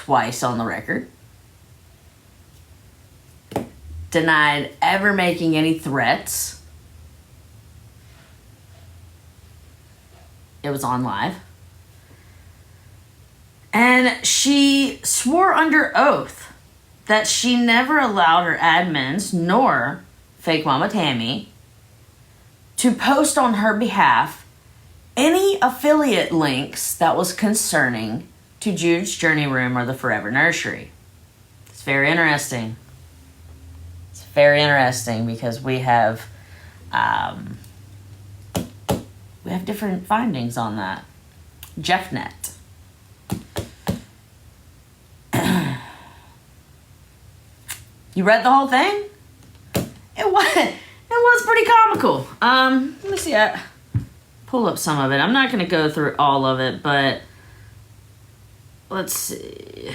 twice on the record. Denied ever making any threats. It was on live. And she swore under oath that she never allowed her admins, nor Fake Mama Tammy, to post on her behalf any affiliate links that was concerning to Jude's Journey Room or the Forever Nursery. It's very interesting. It's very interesting because we have different findings on that. JeffNet. You read the whole thing? It was pretty comical. Let me see. I pull up some of it. I'm not going to go through all of it, but let's see.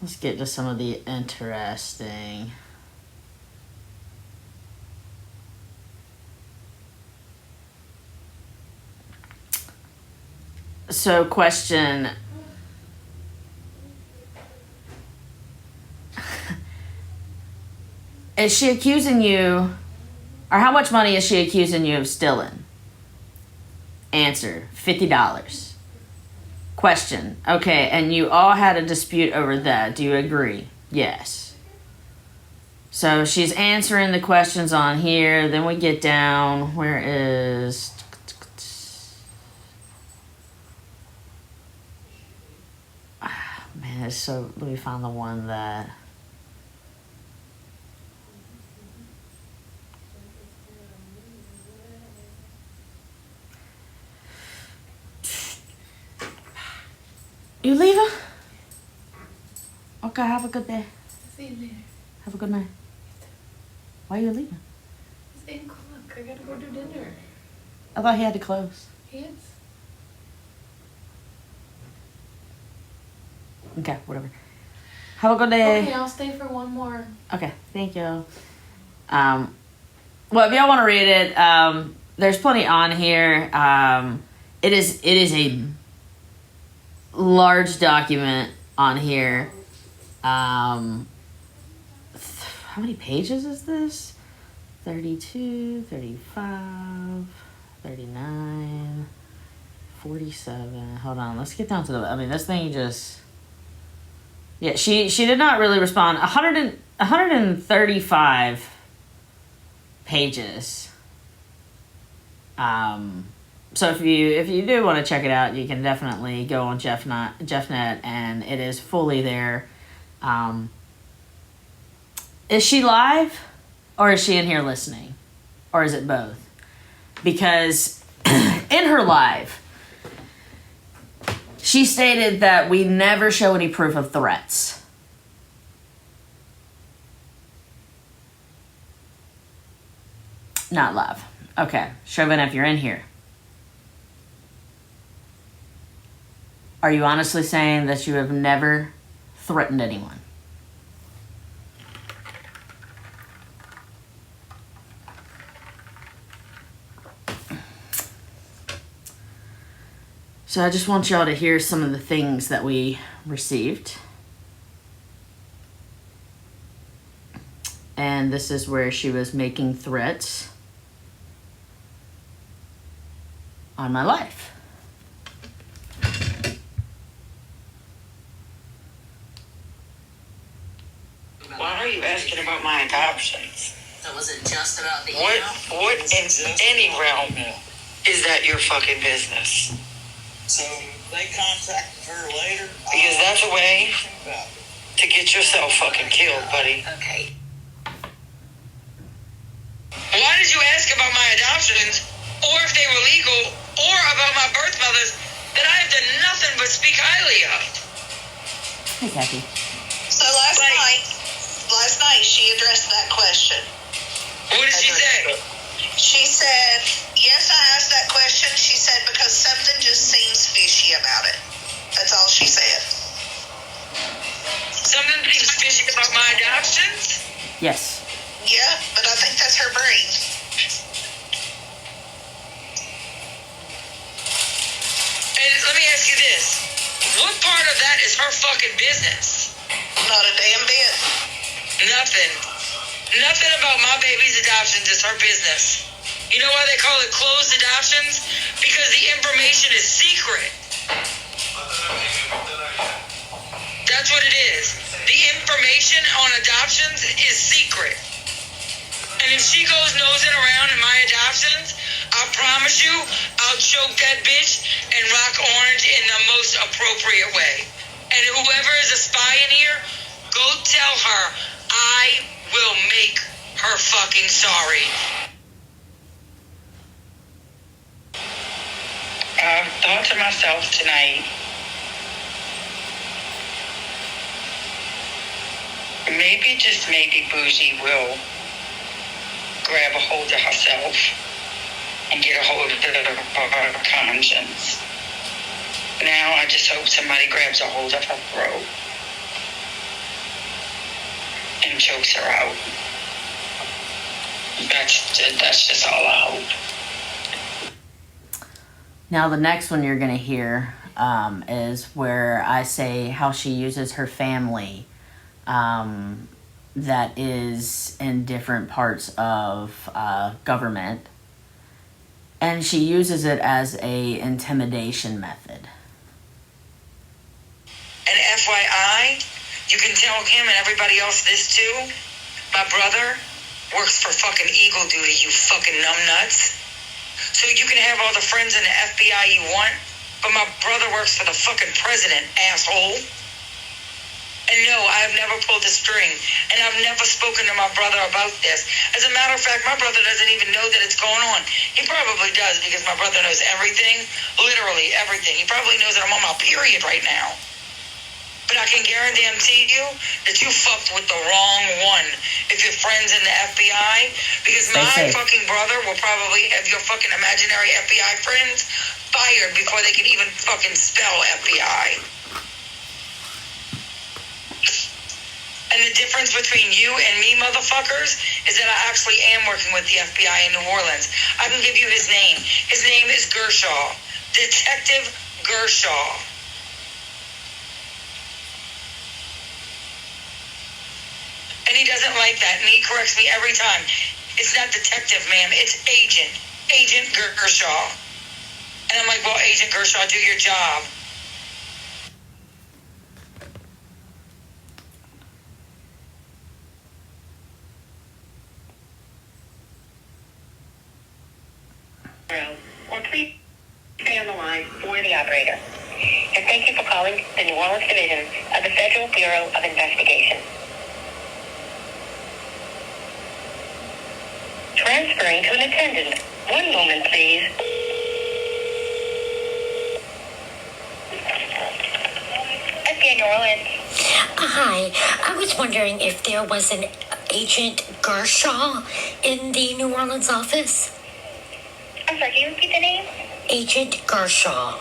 Let's get to some of the interesting. So, question. Is she accusing you, or how much money is she accusing you of stealing? Answer, $50. Question. Okay, and you all had a dispute over that. Do you agree? Yes. So she's answering the questions on here. Then we get down. Where is... Man, it's so... Let me find the one that... You leaving? Okay, have a good day. See you later. Have a good night. Why are you leaving? It's 8 o'clock. I gotta go do dinner. I thought he had to close. He is. Okay, whatever. Have a good day. Okay, I'll stay for one more. Okay, thank you. Well, if y'all want to read it, there's plenty on here. It is a large document on here. How many pages is this? 32, 35, 39, 47. Hold on, let's get down to this thing just... Yeah, she did not really respond. 135 pages. So if you do want to check it out, you can definitely go on JeffNet, and it is fully there. Is she live, or is she in here listening, or is it both? Because in her live, she stated that we never show any proof of threats. Not live. Okay, Chauvin, if you're in here, are you honestly saying that you have never threatened anyone? So I just want y'all to hear some of the things that we received. And this is where she was making threats on my life. Why are you asking about my adoptions? So was it just about the What in any realm is that your fucking business? So they contacted her later. Because that's a way to get yourself fucking killed, buddy. Okay. Why did you ask about my adoptions, or if they were legal, or about my birth mothers that I have done nothing but speak highly of? Hey, Kathy. So last night she addressed that question. What did she say? She said, Yes, I asked that question. She said because something just seems fishy about it. That's all she said. Something seems fishy about my adoptions? Yes. Yeah, but I think that's her brain. And let me ask you this. What part of that is her fucking business? Not a damn bit. Nothing. Nothing about my baby's adoptions is her business. You know why they call it closed adoptions? Because the information is secret. That's what it is. The information on adoptions is secret. And if she goes nosing around in my adoptions, I promise you, I'll choke that bitch and rock orange in the most appropriate way. And whoever is a spy in here, go tell her I will make her fucking sorry. I thought to myself tonight, maybe, just maybe, Bougie will grab a hold of herself and get a hold of her conscience. Now I just hope somebody grabs a hold of her throat and chokes her out. That's just all I hope. Now the next one you're going to hear is where I say how she uses her family that is in different parts of government, and she uses it as a intimidation method. And FYI, you can tell him and everybody else this too. My brother works for fucking Eagle Duty, you fucking numbnuts. So you can have all the friends in the FBI you want, but my brother works for the fucking president, asshole. And no, I have never pulled a string, and I've never spoken to my brother about this. As a matter of fact, my brother doesn't even know that it's going on. He probably does, because my brother knows everything, literally everything. He probably knows that I'm on my period right now. But I can guarantee you that you fucked with the wrong one if you're friends in the FBI, because my fucking brother will probably have your fucking imaginary FBI friends fired before they can even fucking spell FBI. And the difference between you and me, motherfuckers, is that I actually am working with the FBI in New Orleans. I can give you his name. His name is Gershaw. Detective Gershaw. And he doesn't like that, and he corrects me every time. It's not detective, ma'am. It's agent. Agent Gershaw. And I'm like, well, Agent Gershaw, do your job. Or please stay on the line for the operator. And thank you for calling the New Orleans Division of the Federal Bureau of Investigation. Transferring to an attendant. One moment, please. FBI New Orleans. Hi, I was wondering if there was an Agent Gershaw in the New Orleans office. I'm sorry, can you repeat the name? Agent Gershaw.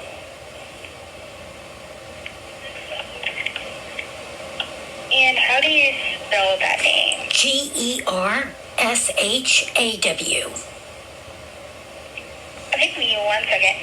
And how do you spell that name? Gershaw. Okay, give me 1 second.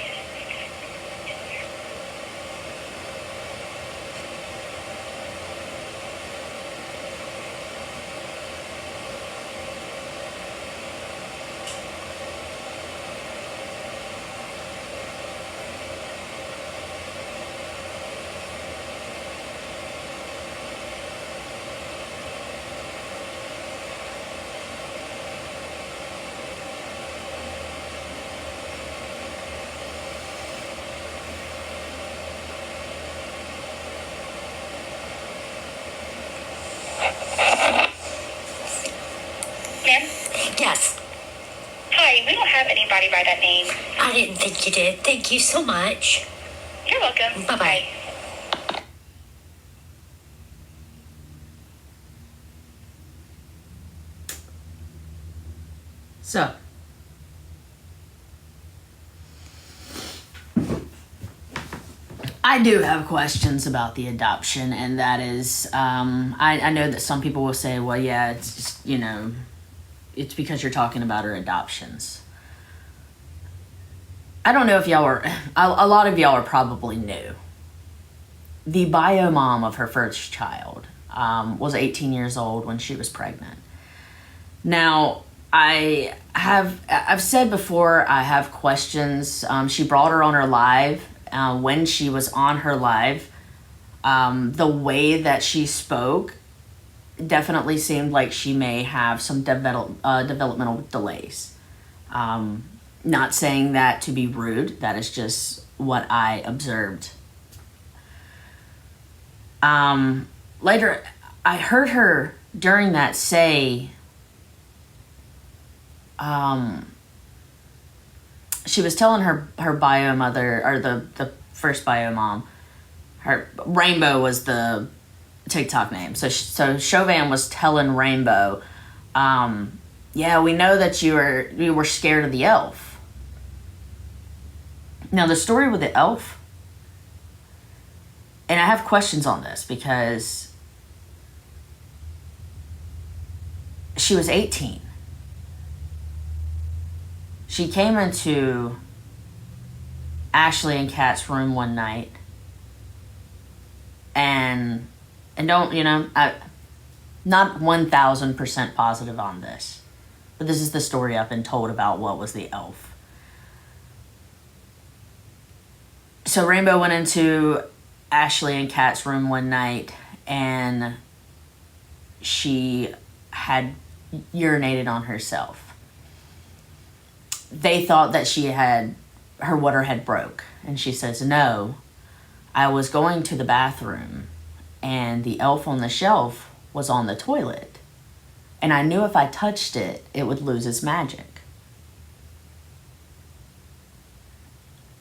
Ma'am? Yes, Hi, we don't have anybody by that name. I didn't think you did. Thank you so much. You're welcome. Bye-bye. So, I do have questions about the adoption, and that is, I know that some people will say, well, yeah, it's just, it's because you're talking about her adoptions. I don't know if y'all are, a lot of y'all are probably new. The bio mom of her first child was 18 years old when she was pregnant. Now, I've said before, I have questions. She brought her on her live. When she was on her live, the way that she spoke definitely seemed like she may have some developmental delays. Not saying that to be rude, that is just what I observed. Later, I heard her during that say, she was telling her bio mother, or the first bio mom, her Rainbow was the TikTok name. So Chauvin was telling Rainbow, yeah, we know that you were scared of the elf. Now, the story with the elf, and I have questions on this because she was 18. She came into Ashley and Kat's room one night, and don't, I'm not 1,000% positive on this, but this is the story I've been told about what was the elf. So Rainbow went into Ashley and Kat's room one night, and she had urinated on herself. They thought that her water had broke, and she says, no, I was going to the bathroom, and the elf on the shelf was on the toilet, and I knew if I touched it, it would lose its magic.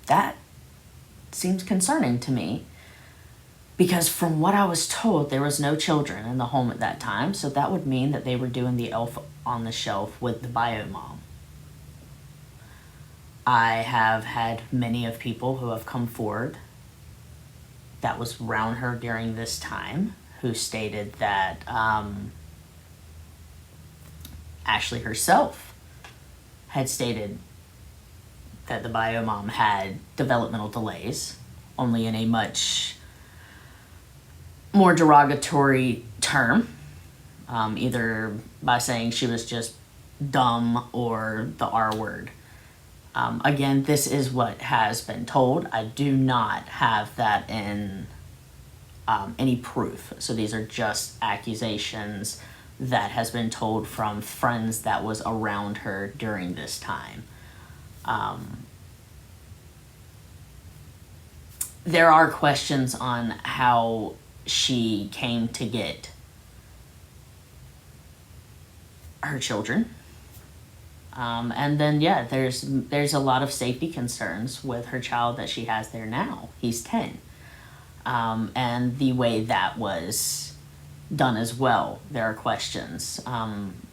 That seems concerning to me, because from what I was told, there was no children in the home at that time, so that would mean that they were doing the elf on the shelf with the bio mom. I have had many of people who have come forward that was around her during this time who stated that Ashley herself had stated that the bio mom had developmental delays, only in a much more derogatory term, either by saying she was just dumb or the R word. Again, this is what has been told. I do not have that in any proof. So these are just accusations that has been told from friends that was around her during this time. There are questions on how she came to get her children. And then, yeah, there's a lot of safety concerns with her child that she has there now. He's 10. And the way that was done as well, there are questions.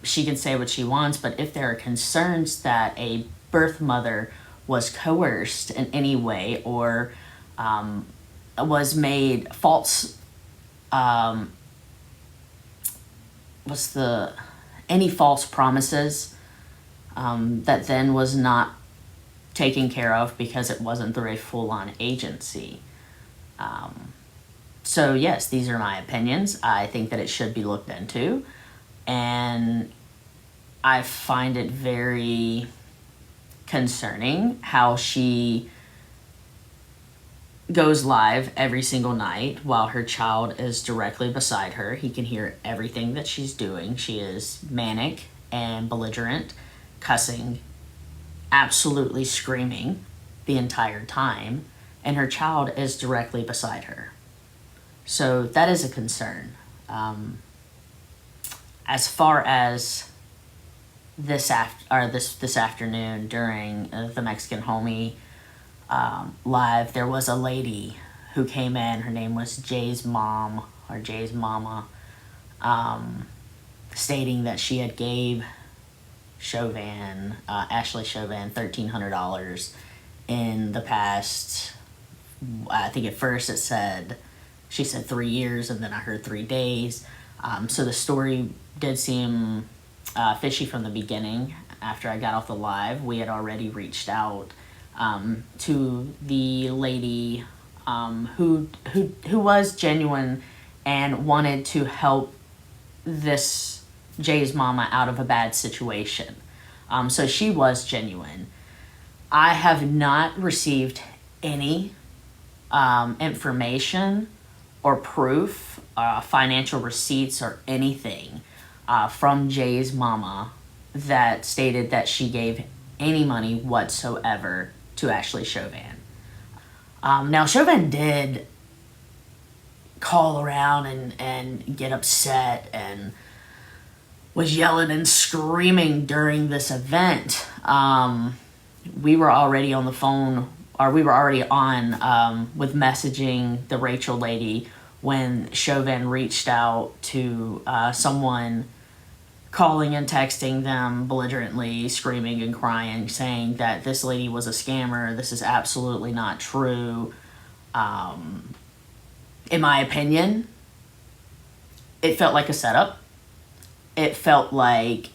She can say what she wants, but if there are concerns that a birth mother was coerced in any way or was made false, any false promises that then was not taken care of because it wasn't through a full-on agency. So yes, these are my opinions. I think that it should be looked into, and I find it very concerning how she goes live every single night while her child is directly beside her. He can hear everything that she's doing. She is manic and belligerent, cussing, absolutely screaming the entire time, and her child is directly beside her. So that is a concern. As far as this afternoon during the Mexican Homie live, there was a lady who came in. Her name was Jay's mom or Jay's mama, stating that she had gave Chauvin, Ashley Chauvin, $1,300 in the past I think at first she said 3 years, and then I heard 3 days. So the story did seem fishy from the beginning. After I got off the live, we had already reached out to the lady who was genuine and wanted to help this Jay's mama out of a bad situation. So she was genuine. I have not received any information or proof, financial receipts or anything from Jay's mama that stated that she gave any money whatsoever to Ashley Chauvin. Now, Chauvin did call around and get upset and was yelling and screaming during this event. We were already on the phone, or we were already on with messaging the Rachel lady when Chauvin reached out to someone, calling and texting them belligerently, screaming and crying, saying that this lady was a scammer. This is absolutely not true. In my opinion, it felt like a setup. It felt like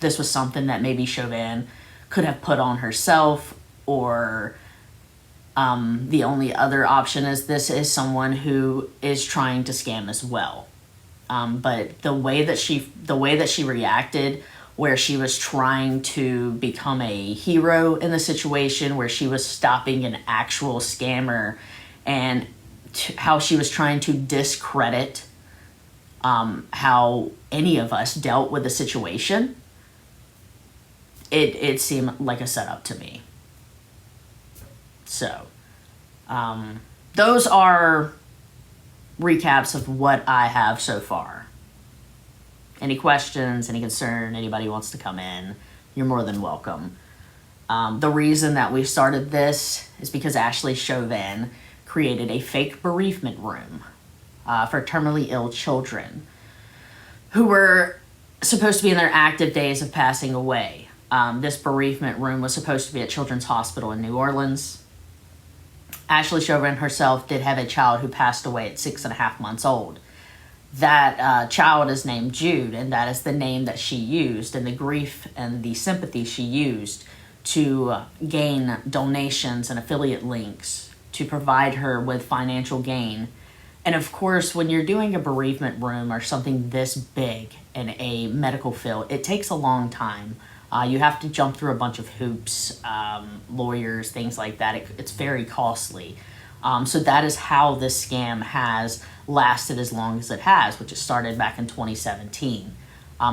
this was something that maybe Chauvin could have put on herself, or the only other option is this is someone who is trying to scam as well. But the way that she reacted, where she was trying to become a hero in the situation, where she was stopping an actual scammer, and how she was trying to discredit how any of us dealt with the situation, it seemed like a setup to me. So, those are recaps of what I have so far. Any questions, any concern, anybody wants to come in, you're more than welcome. The reason that we started this is because Ashley Chauvin created a fake bereavement room for terminally ill children who were supposed to be in their active days of passing away. This bereavement room was supposed to be at Children's Hospital in New Orleans. Ashley Chauvin herself did have a child who passed away at 6.5 months old. That child is named Jude, and that is the name that she used, and the grief and the sympathy she used to gain donations and affiliate links to provide her with financial gain. And of course, when you're doing a bereavement room or something this big in a medical field, it takes a long time. You have to jump through a bunch of hoops, lawyers, things like that. It's very costly. So that is how this scam has lasted as long as it has, which it started back in 2017.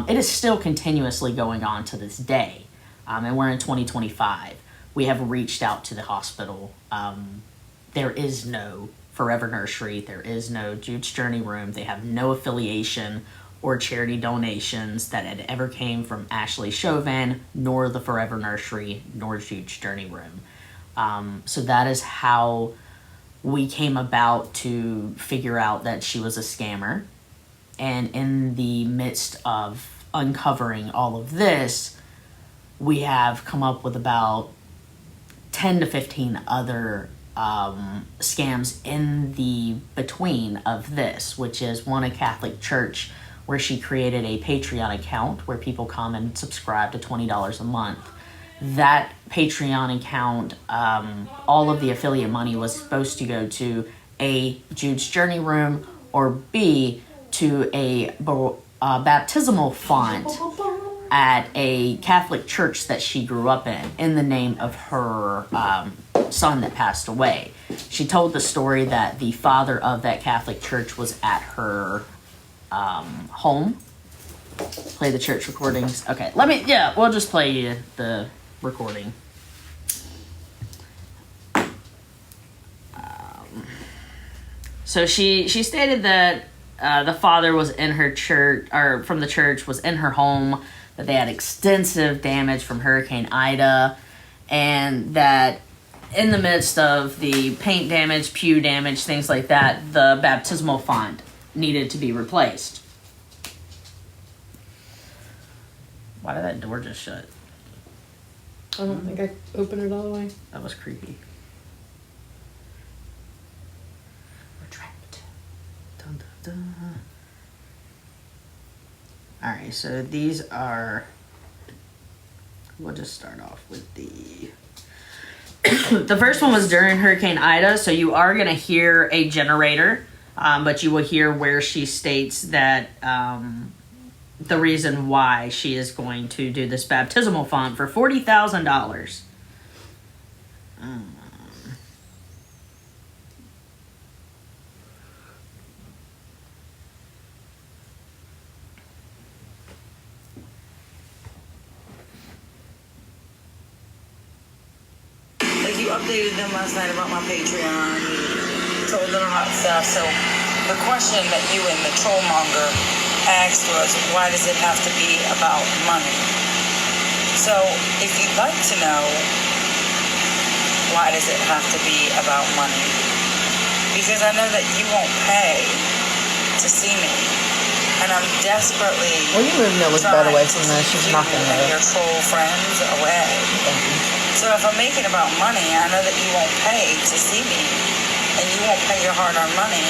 It is still continuously going on to this day, and we're in 2025. We have reached out to the hospital. There is no Forever Nursery. There is no Jude's Journey Room. They have no affiliation or charity donations that had ever came from Ashley Chauvin, nor the Forever Nursery, nor Jude's Journey Room. So that is how we came about to figure out that she was a scammer. And in the midst of uncovering all of this, we have come up with about 10 to 15 other scams in the between of this, which is one, a Catholic church, where she created a Patreon account where people come and subscribe to $20 a month. That Patreon account, all of the affiliate money was supposed to go to A, Jude's Journey Room, or B, to a baptismal font at a Catholic church that she grew up in the name of her son that passed away. She told the story that the father of that Catholic church was at her home. Play the church recordings. Okay, we'll just play you the recording. So she stated that the father was in her church, or from the church, was in her home, that they had extensive damage from Hurricane Ida, and that in the midst of the paint damage, pew damage, things like that, the baptismal font needed to be replaced. Why did that door just shut? I don't think I opened it all the way. That was creepy. Alright, so these are... We'll just start off with the... The first one was during Hurricane Ida, so you are going to hear a generator, but you will hear where she states that the reason why she is going to do this baptismal font for $40,000. Like, you updated them last night about my Patreon. You told them about stuff. So the question that you and the trollmonger asked was, why does it have to be about money? So if you'd like to know, why does it have to be about money? Because I know that you won't pay to see me. And I'm desperately Will you move Noah's bed away from this? She's you knocking and it. your troll friends away. Thank you. So if I make it about money, I know that you won't pay to see me, and you won't pay your hard-earned money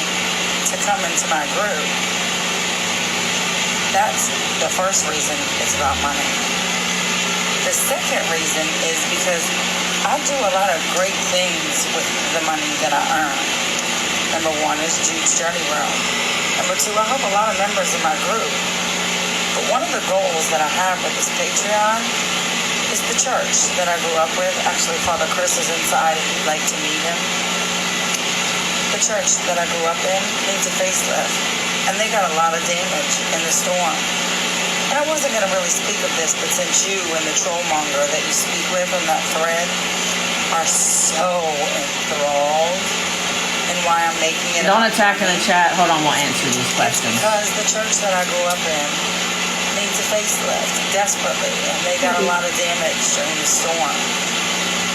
to come into my group. That's the first reason it's about money. The second reason is because I do a lot of great things with the money that I earn. Number one is Jude's Journey Room. Number two, I help a lot of members in my group. But one of the goals that I have with this Patreon is the church that I grew up with. Actually, Father Chris is inside if you'd like to meet him. The church that I grew up in needs a facelift, and they got a lot of damage in the storm. And I wasn't going to really speak of this, but since you and the trollmonger that you speak with in that thread are so enthralled in why I'm making it... Don't attack in the chat. Hold on, we'll answer these questions. Because the church that I grew up in needs a facelift desperately, and they got a lot of damage during the storm.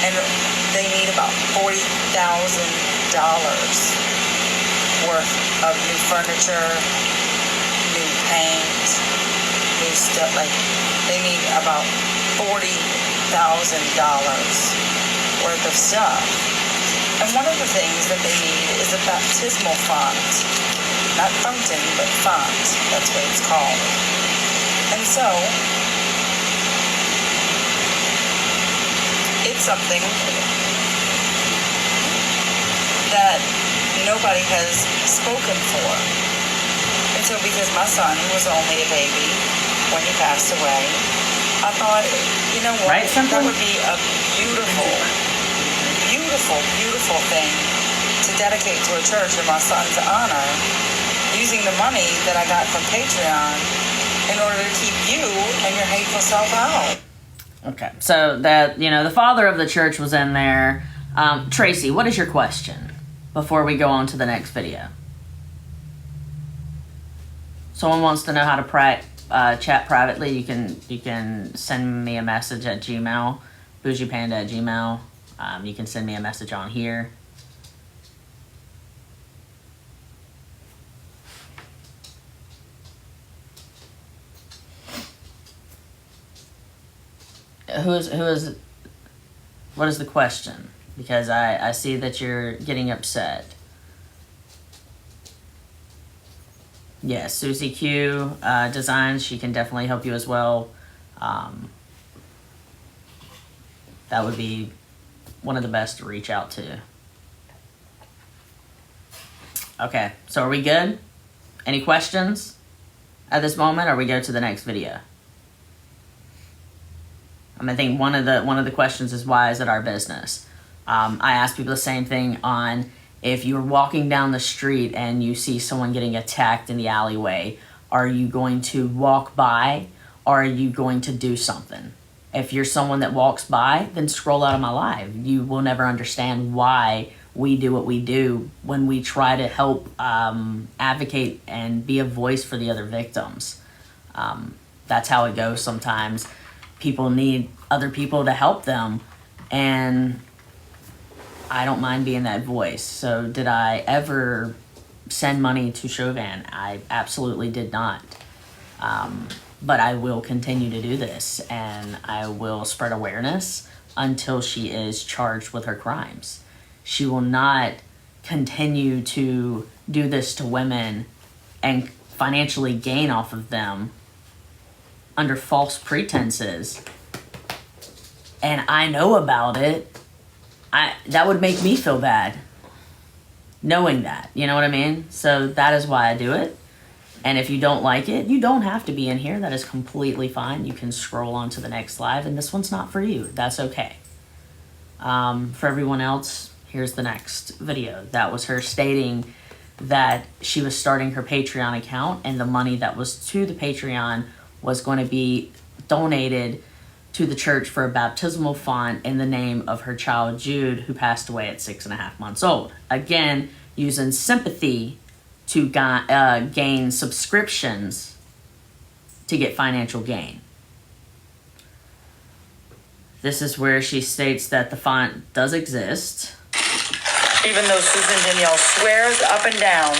And they need about $40,000 worth of new furniture, new paint, new stuff. Like, they need about $40,000 worth of stuff. And one of the things that they need is a baptismal font. Not fountain, but font. That's what it's called. And so, it's something that nobody has spoken for. And so, because my son was only a baby when he passed away, I thought, you know what, Right, that would be a beautiful, beautiful, beautiful thing to dedicate to a church in my son's honor, using the money that I got from Patreon in order to keep you and your hateful self out. Okay, so that, you know, the father of the church was in there. Tracy, what is your question before we go on to the next video? Someone wants to know how to chat privately. You can send me a message at Gmail, bougiepanda@gmail. You can send me a message on here. What is the question? Because I see that you're getting upset. Yes, Susie Q Designs, she can definitely help you as well. That would be one of the best to reach out to. Okay, so are we good? Any questions at this moment, or we go to the next video? I think one of the questions is, why is it our business? I ask people the same thing on, if you're walking down the street and you see someone getting attacked in the alleyway, are you going to walk by, or are you going to do something? If you're someone that walks by, then scroll out of my live. You will never understand why we do what we do when we try to help advocate and be a voice for the other victims. That's how it goes sometimes. People need other people to help them, and I don't mind being that voice. So did I ever send money to Chauvin? I absolutely did not. But I will continue to do this, and I will spread awareness until she is charged with her crimes. She will not continue to do this to women and financially gain off of them under false pretenses, and I know about it, that would make me feel bad knowing that. You know what I mean? So that is why I do it. And if you don't like it, you don't have to be in here. That is completely fine. You can scroll on to the next live, and this one's not for you. That's okay. For everyone else, here's the next video. That was her stating that she was starting her Patreon account, and the money that was to the Patreon was going to be donated to the church for a baptismal font in the name of her child Jude, who passed away at 6.5 months old. Again, using sympathy to gain subscriptions to get financial gain. This is where she states that the font does exist. Even though Susan Danielle swears up and down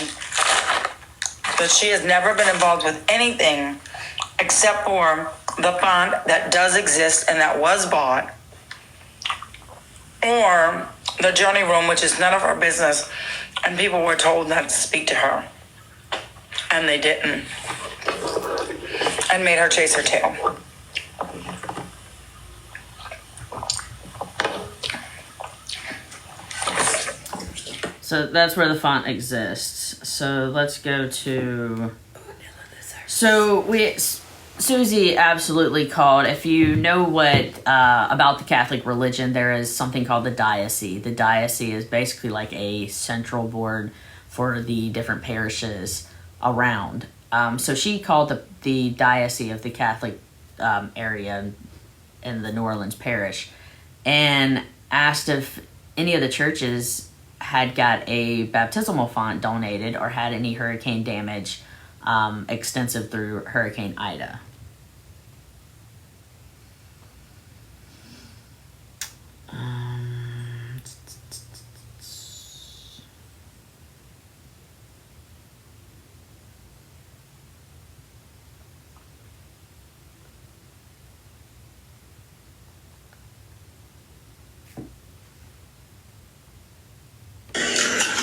that she has never been involved with anything except for the font that does exist and that was bought, or the Journey Room, which is none of her business, and people were told not to speak to her, and they didn't, and made her chase her tail. So that's where the font exists. So let's go to... So Susie absolutely called. If you know what about the Catholic religion, there is something called the diocese. The diocese is basically like a central board for the different parishes around. So she called the diocese of the Catholic area in the New Orleans parish and asked if any of the churches had got a baptismal font donated or had any hurricane damage extensive through Hurricane Ida.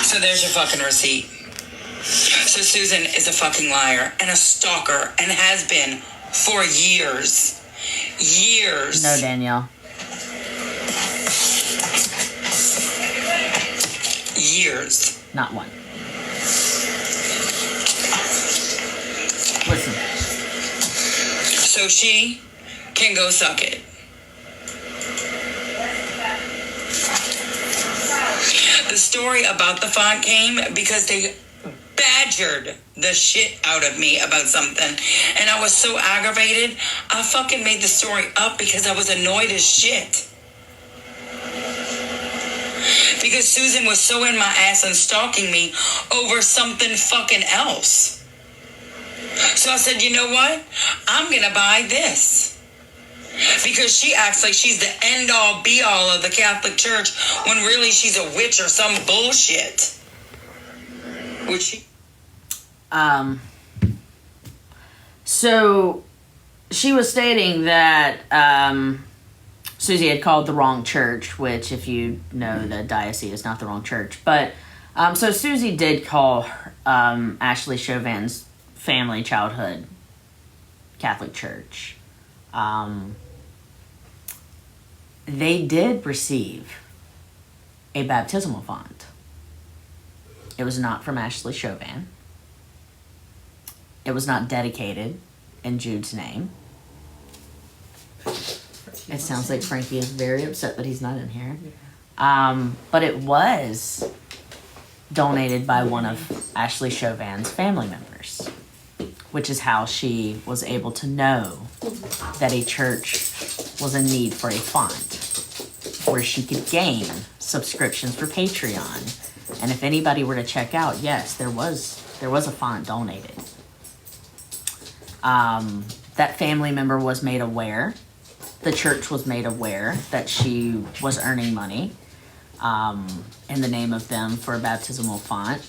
So there's your fucking receipt. So Susan is a fucking liar and a stalker and has been for years. Years. No, Danielle. Years. Not one. Listen. So she can go suck it. The story about the font came because they badgered the shit out of me about something, and I was so aggravated, I fucking made the story up because I was annoyed as shit. Because Susan was so in my ass and stalking me over something fucking else. So I said, you know what? I'm gonna buy this. Because she acts like she's the end-all, be-all of the Catholic Church when really she's a witch or some bullshit. Would she? So she was stating that Susie had called the wrong church, which, if you know, the diocese is not the wrong church. But so Susie did call Ashley Chauvin's family childhood Catholic Church. They did receive a baptismal font. It was not from Ashley Chauvin. It was not dedicated in Jude's name. It sounds like Frankie is very upset that he's not in here. But it was donated by one of Ashley Chauvin's family members, which is how she was able to know that a church was in need for a font where she could gain subscriptions for Patreon. And if anybody were to check out, yes, there was a font donated. That family member was made aware, the church was made aware that she was earning money in the name of them for a baptismal font.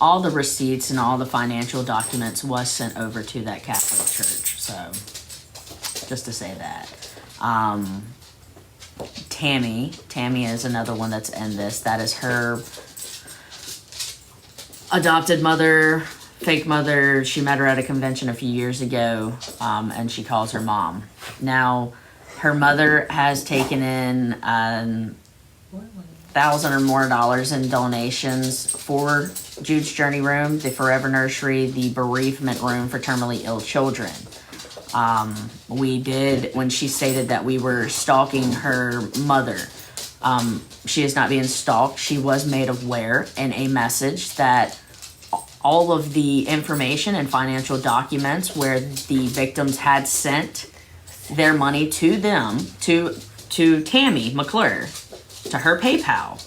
All the receipts and all the financial documents was sent over to that Catholic church. So, just to say that. Tammy is another one that's in this. That is her adopted mother, fake mother, she met her at a convention a few years ago, and she calls her mom. Now, her mother has taken in $1,000 or more in donations for Jude's Journey Room, the Forever Nursery, the bereavement room for terminally ill children. We did, when she stated that we were stalking her mother, she is not being stalked. She was made aware in a message that all of the information and financial documents where the victims had sent their money to them, to Tammy McClure, to her PayPal,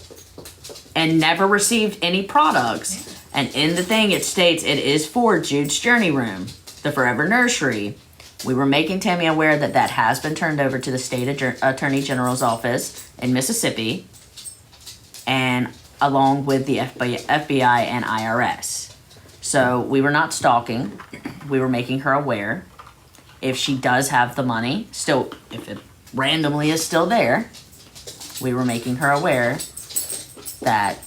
and never received any products. And in the thing, it states it is for Jude's Journey Room, the Forever Nursery. We were making Tammy aware that that has been turned over to the state attorney general's office in Mississippi, and along with the FBI and IRS. So we were not stalking. We were making her aware. If she does have the money, still, if it randomly is still there, we were making her aware that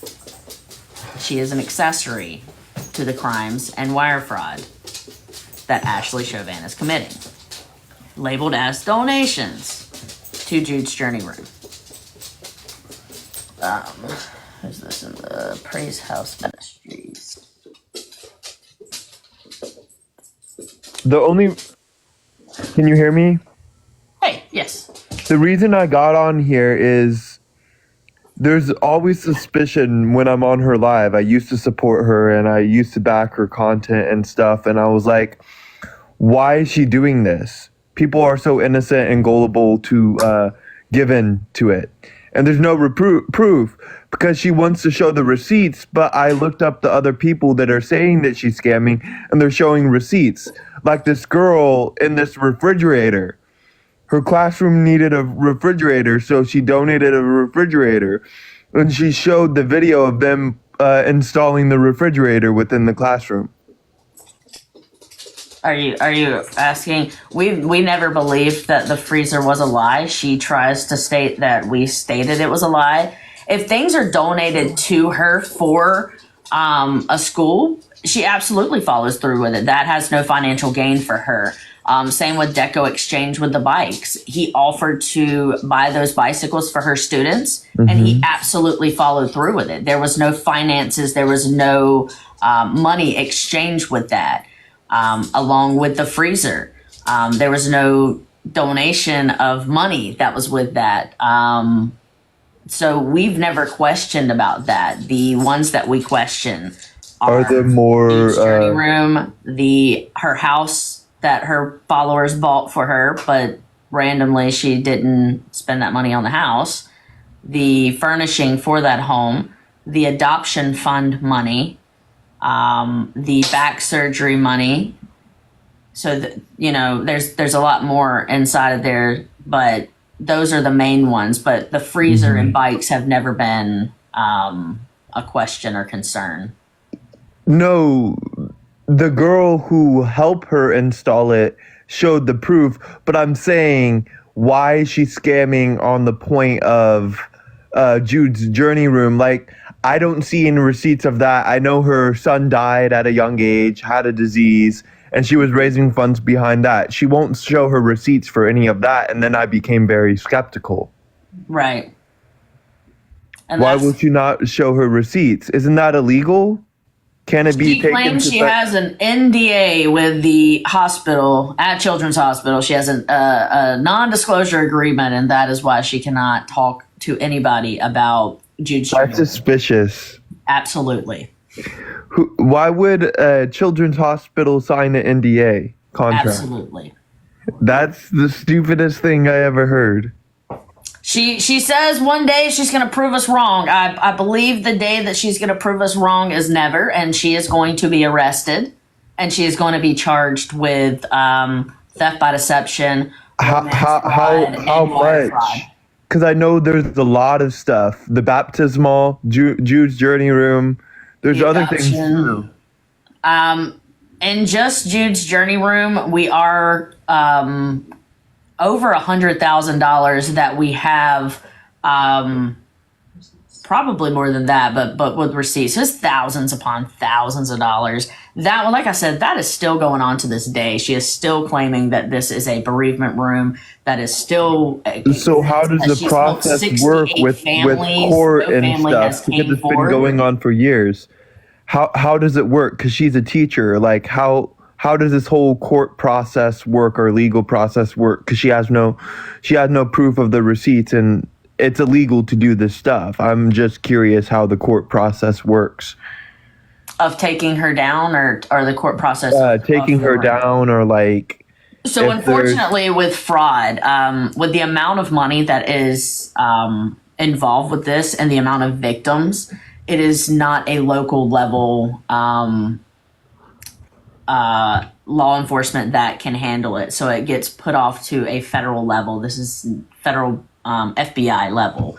she is an accessory to the crimes and wire fraud that Ashley Chauvin is committing, labeled as donations to Jude's Journey Room. Who's this in the Praise House Ministries? Can you hear me? Hey, yes. The reason I got on here is there's always suspicion when I'm on her live. I used to support her and I used to back her content and stuff. And I was like, why is she doing this? People are so innocent and gullible to give in to it. And there's no proof because she wants to show the receipts. But I looked up the other people that are saying that she's scamming and they're showing receipts. Like this girl in this refrigerator. Her classroom needed a refrigerator, so she donated a refrigerator. And she showed the video of them installing the refrigerator within the classroom. Are you asking? We never believed that the freezer was a lie. She tries to state that we stated it was a lie. If things are donated to her for a school, she absolutely follows through with it. That has no financial gain for her. Same with Deco Exchange with the bikes. He offered to buy those bicycles for her students, and he absolutely followed through with it. There was no finances. There was no money exchanged with that. Along with the freezer, there was no donation of money that was with that. So we've never questioned about that. The ones that we question are there more Jude's Journey Room, her house that her followers bought for her, but randomly she didn't spend that money on the house, the furnishing for that home, the adoption fund money, the back surgery money. So there's a lot more inside of there, but those are the main ones. But the freezer and bikes have never been a question or concern. No, the girl who helped her install it showed the proof, but I'm saying, why is she scamming on the point of Jude's Journey Room? Like, I don't see any receipts of that. I know her son died at a young age, had a disease, and she was raising funds behind that. She won't show her receipts for any of that, and then I became very skeptical. Right. And why will she not show her receipts? Isn't that illegal? Can it be taken? She claims she has an NDA with the hospital, at Children's Hospital. She has a non-disclosure agreement, and that is why she cannot talk to anybody about Jude's Journey. That's suspicious. Absolutely. Why would Children's Hospital sign an NDA contract? Absolutely. That's the stupidest thing I ever heard. She says one day she's going to prove us wrong. I believe the day that she's going to prove us wrong is never, and she is going to be arrested, and she is going to be charged with theft by deception. How much? Because I know there's a lot of stuff. The baptismal, Jude's Journey Room. There's other things too. In just Jude's Journey Room, we are over $100,000 that we have probably more than that, but with receipts, it's thousands upon thousands of dollars. That one, like I said, that is still going on to this day. She is still claiming that this is a bereavement room. That is still. So how does the process work with court and stuff? Because it's been going on for years. How does it work? Because she's a teacher. Like how does this whole court process work or legal process work? Because she has no proof of the receipts, and it's illegal to do this stuff. I'm just curious how the court process works. Of taking her down, or the court process taking her down, or like. So unfortunately, with fraud, with the amount of money that is involved with this and the amount of victims, it is not a local level law enforcement that can handle it. So it gets put off to a federal level. This is federal FBI level.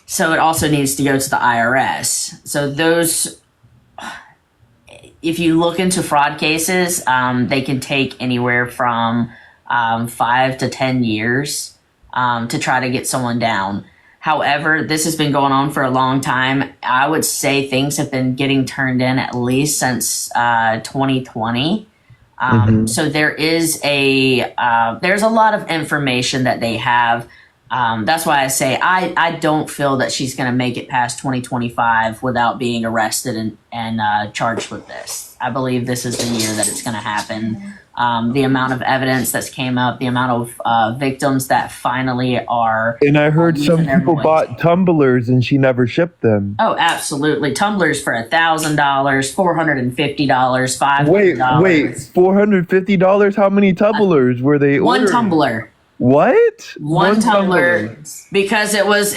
So it also needs to go to the IRS. So those, if you look into fraud cases, they can take anywhere from 5 to 10 years to try to get someone down. However, this has been going on for a long time. I would say things have been getting turned in at least since 2020. So there is there's a lot of information that they have. That's why I say I don't feel that she's going to make it past 2025 without being arrested and charged with this. I believe this is the year that it's going to happen. The amount of evidence that's came up, the amount of victims that finally are. And I heard some people bought tumblers and she never shipped them. Oh, absolutely. Tumblers for $1,000, $450, $500. Wait, $450? How many tumblers were they ordering? One tumbler. What? One tumbler. Because it was,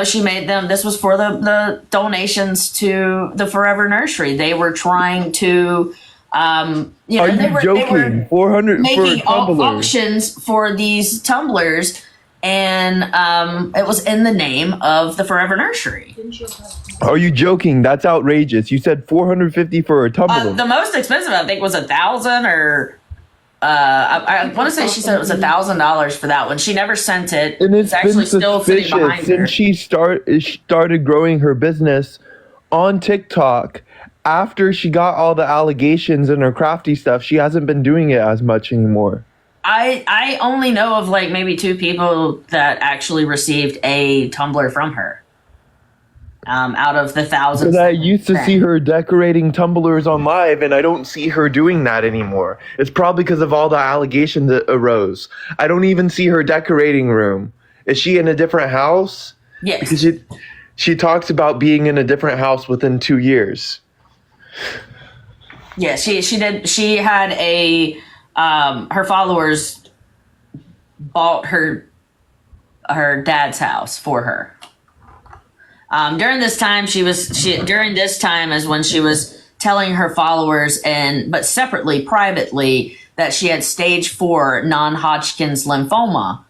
she made them, this was for the donations to the Forever Nursery. They were trying to, Are you joking? 400 making for tumblers. auctions for these tumblers, and it was in the name of the Forever Nursery. Are you joking? That's outrageous. You said $450 for a tumbler. The most expensive, I think, was $1,000, or I want to say she said it was $1,000 for that one. She never sent it. And it's actually been still sitting behind her. since she started growing her business on TikTok. After she got all the allegations and her crafty stuff, she hasn't been doing it as much anymore. I only know of like maybe 2 people that actually received a tumbler from her. Out of the thousands. Because I used to see her decorating tumblers on live, and I don't see her doing that anymore. It's probably because of all the allegations that arose. I don't even see her decorating room. Is she in a different house? Yes. Because she talks about being in a different house within 2 years. Yeah, she did. She had her followers bought her dad's house for her. During this time, during this time is when she was telling her followers, but separately, privately, that she had stage 4 non-Hodgkin's lymphoma.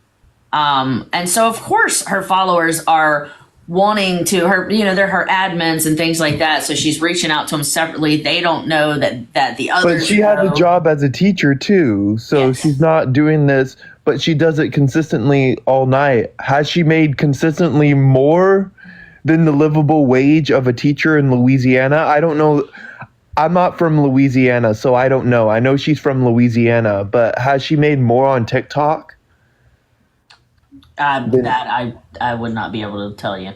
And so of course her followers are wanting to they're her admins and things like that. So she's reaching out to them separately. They don't know that the others. But she has a job as a teacher too. So yes. She's not doing this, but she does it consistently all night. Has she made consistently more than the livable wage of a teacher in Louisiana? I don't know. I'm not from Louisiana, so I don't know. I know she's from Louisiana, but has she made more on TikTok? That I would not be able to tell you.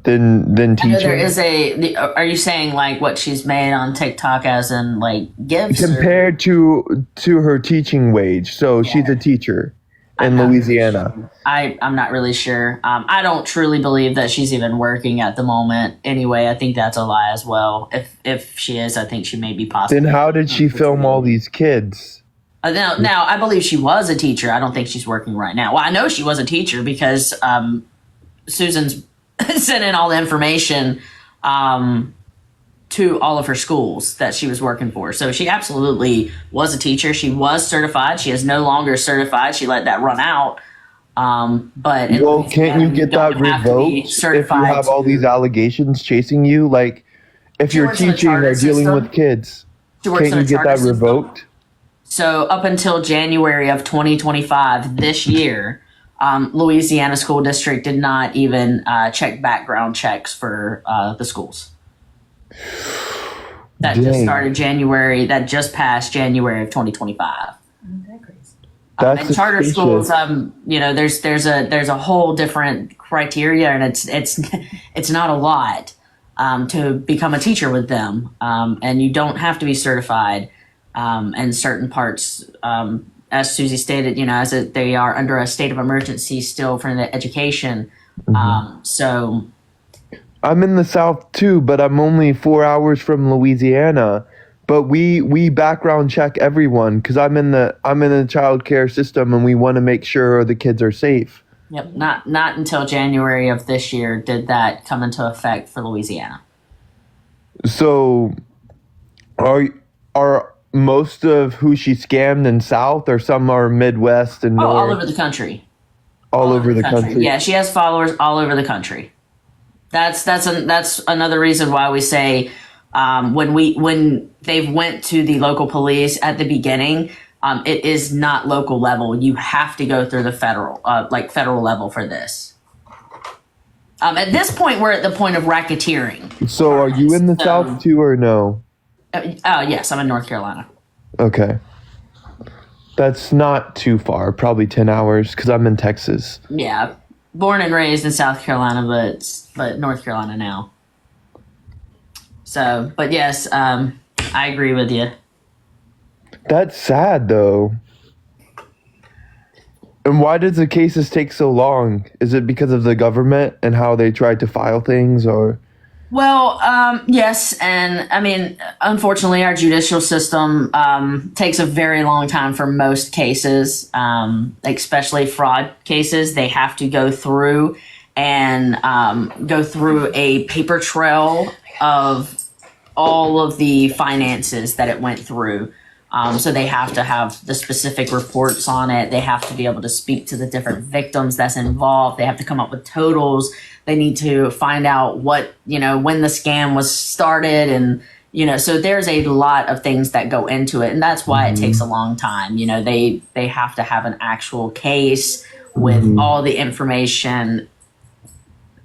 Than teaching. There is are you saying like what she's made on TikTok as in like gifts? Compared to her teaching wage. So yeah. She's a teacher in Louisiana. Really sure. I'm not really sure. I don't truly believe that she's even working at the moment. Anyway, I think that's a lie as well. If she is, I think she may be possible. Then how did she film all these kids? Now, I believe she was a teacher. I don't think she's working right now. Well, I know she was a teacher because Susan's sent in all the information to all of her schools that she was working for. So she absolutely was a teacher. She was certified. She is no longer certified. She let that run out. But can't you get that revoked if you have all these allegations chasing you? Like, if you're teaching or dealing with kids, can't you get that revoked? So up until January of 2025, this year, Louisiana school district did not even check background checks for the schools. That just Dang. started January. That just passed January of 2025. That's And charter suspicious. schools, there's a whole different criteria, and it's not a lot to become a teacher with them, and you don't have to be certified in certain parts. As Susie stated, they are under a state of emergency still for the education. So I'm in the South too, but I'm only 4 hours from Louisiana. But we background check everyone because I'm in the child care system, and we want to make sure the kids are safe. yep, not until January of this year did that come into effect for Louisiana. So, are most of who she scammed in South, or some are Midwest and Oh, North? all over the country. All over the country. Yeah, she has followers all over the country. That's another reason why we say when they went to the local police at the beginning, it is not local level. You have to go through the federal level for this. At this point, we're at the point of racketeering. So, are you in the South too, or no? Yes, I'm in North Carolina. Okay. That's not too far, probably 10 hours, because I'm in Texas. Yeah, born and raised in South Carolina, but North Carolina now. So, but yes, I agree with you. That's sad, though. And why does the cases take so long? Is it because of the government and how they tried to file things, or? Well, yes, and I mean, unfortunately, our judicial system takes a very long time for most cases, especially fraud cases. They have to go through a paper trail of all of the finances that it went through. So they have to have the specific reports on it. They have to be able to speak to the different victims that's involved. They have to come up with totals. They need to find out when the scam was started. And, so there's a lot of things that go into it. And that's why it takes a long time. They have to have an actual case with all the information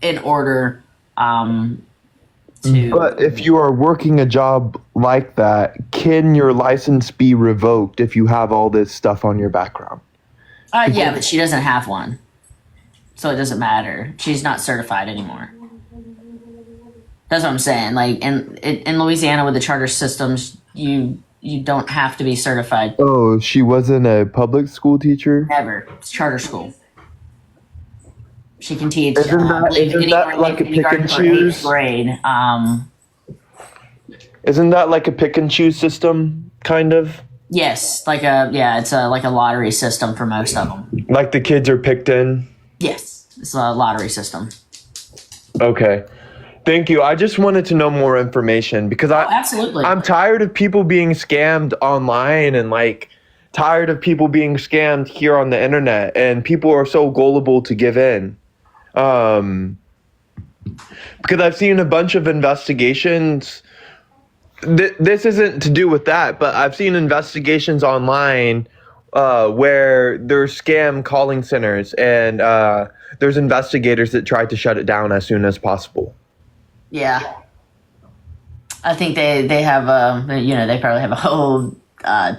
in order to. But if you are working a job like that, can your license be revoked if you have all this stuff on your background? Yeah, but she doesn't have one. So it doesn't matter. She's not certified anymore. That's what I'm saying. Like in Louisiana with the charter systems, you don't have to be certified. Oh, she wasn't a public school teacher? Never. It's charter school. She can teach. Isn't that like a pick and choose? Grade. Isn't that like a pick and choose system, kind of? Yes, it's like a lottery system for most of them. Like the kids are picked in? Yes, it's a lottery system. Okay. Thank you. I just wanted to know more information because absolutely. I'm tired of people being scammed online and tired of people being scammed here on the internet, and people are so gullible to give in. Because I've seen a bunch of investigations. This isn't to do with that, but I've seen investigations online where there's scam calling centers, and there's investigators that tried to shut it down as soon as possible. Yeah, I think they have they probably have a whole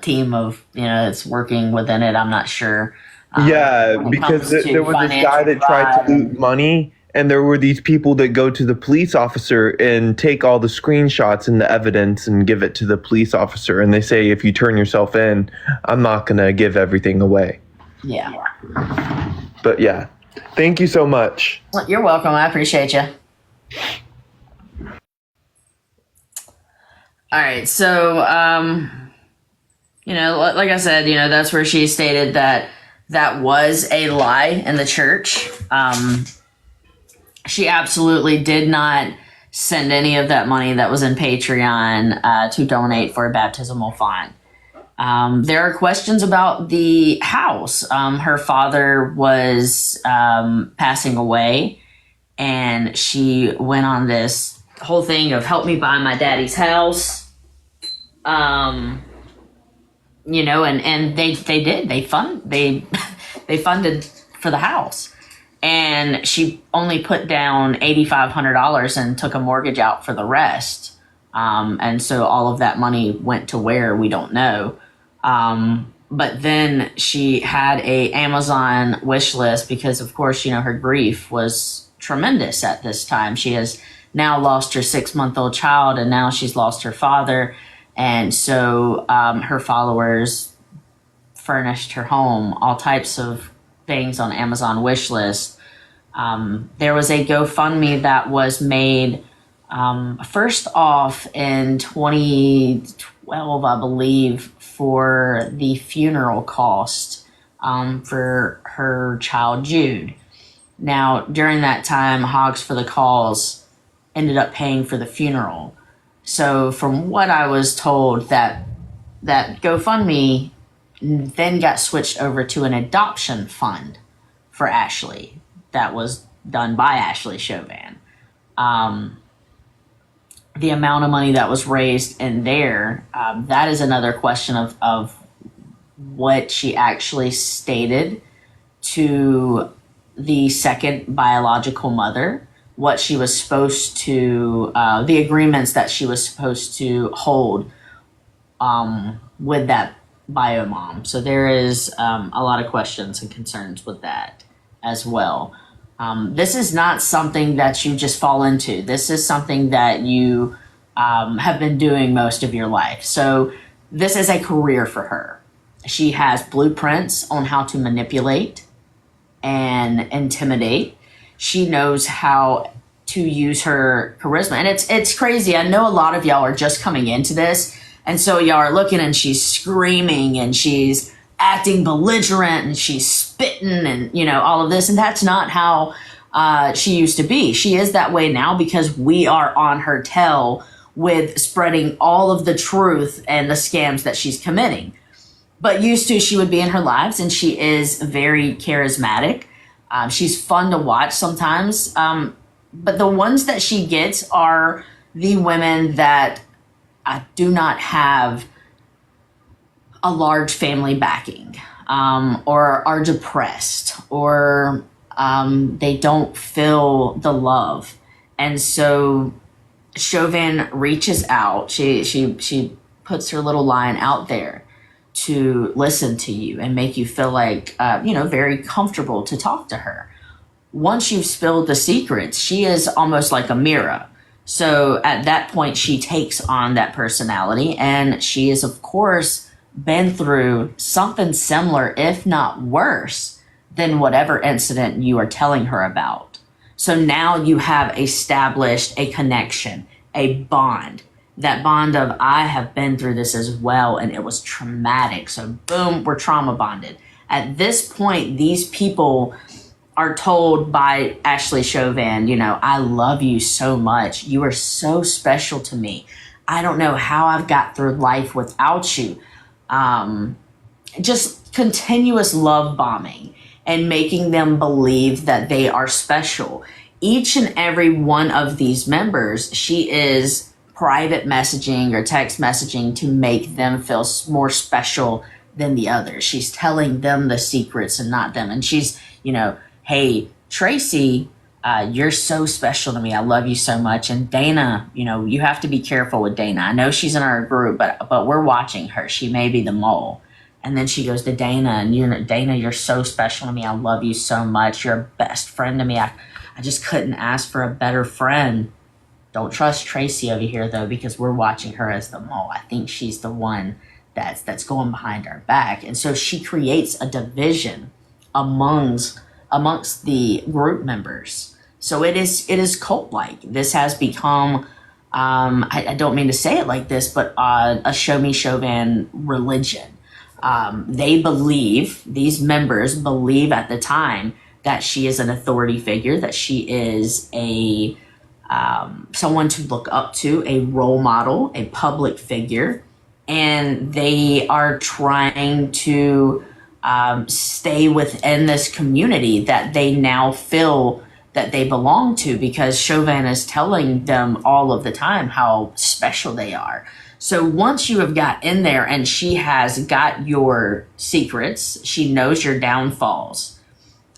team of that's working within it. I'm not sure. Yeah, because there was this guy that tried to loot money, and there were these people that go to the police officer and take all the screenshots and the evidence and give it to the police officer, and they say, if you turn yourself in, I'm not gonna give everything away. Yeah. But yeah, thank you so much. Well, you're welcome. I appreciate you. All right, so like I said, that's where she stated that was a lie in the church. She absolutely did not send any of that money that was in Patreon to donate for a baptismal font. There are questions about the house. Her father was passing away, and she went on this whole thing of help me buy my daddy's house. And they did. They funded for the house. And she only put down $8,500 and took a mortgage out for the rest. And so all of that money went to where, we don't know. But then she had a Amazon wish list because, of course, her grief was tremendous at this time. She has now lost her 6-month-old child, and now she's lost her father. And so her followers furnished her home all types of things on Amazon wish list. There was a GoFundMe that was made first off in 2012, I believe, for the funeral cost for her child Jude. Now, during that time, Hogs for the Cause ended up paying for the funeral. So from what I was told, that GoFundMe then got switched over to an adoption fund for Ashley that was done by Ashley Chauvin. The amount of money that was raised in there, that is another question of what she actually stated to the second biological mother, what she was supposed to, the agreements that she was supposed to hold with that bio mom. So there is a lot of questions and concerns with that as well. This is not something that you just fall into. This is something that you have been doing most of your life. So this is a career for her. She has blueprints on how to manipulate and intimidate. She knows how to use her charisma. And it's crazy. I know a lot of y'all are just coming into this. And so y'all are looking and she's screaming and she's acting belligerent and she's spitting and, all of this. And that's not how she used to be. She is that way now because we are on her tail with spreading all of the truth and the scams that she's committing. But used to, she would be in her lives and she is very charismatic. She's fun to watch sometimes. But the ones that she gets are the women that do not have a large family backing, or are depressed, or they don't feel the love. And so Chauvin reaches out. She puts her little line out there to listen to you and make you feel like, very comfortable to talk to her. Once you've spilled the secrets, she is almost like a mirror. So at that point, she takes on that personality, and she is, of course, been through something similar, if not worse, than whatever incident you are telling her about. So now you have established a connection, a bond. That bond of, I have been through this as well, and it was traumatic. So boom, we're trauma bonded. At this point, these people are told by Ashley Chauvin, I love you so much. You are so special to me. I don't know how I've got through life without you. Just continuous love bombing and making them believe that they are special. Each and every one of these members, she is private messaging or text messaging to make them feel more special than the others. She's telling them the secrets and not them. And she's, hey, Tracy, you're so special to me. I love you so much. And Dana, you have to be careful with Dana. I know she's in our group, but we're watching her. She may be the mole. And then she goes to Dana, and Dana, you're so special to me. I love you so much. You're a best friend to me. I just couldn't ask for a better friend. Don't trust Tracy over here, though, because we're watching her as the mole. I think she's the one that's going behind our back. And so she creates a division amongst the group members. So it is cult-like. This has become, I don't mean to say it like this, but a Show Me Chauvin religion. These members believe at the time that she is an authority figure, that she is a someone to look up to, a role model, a public figure, and they are trying to stay within this community that they now feel that they belong to, because Chauvin is telling them all of the time how special they are. So once you have got in there and she has got your secrets, she knows your downfalls,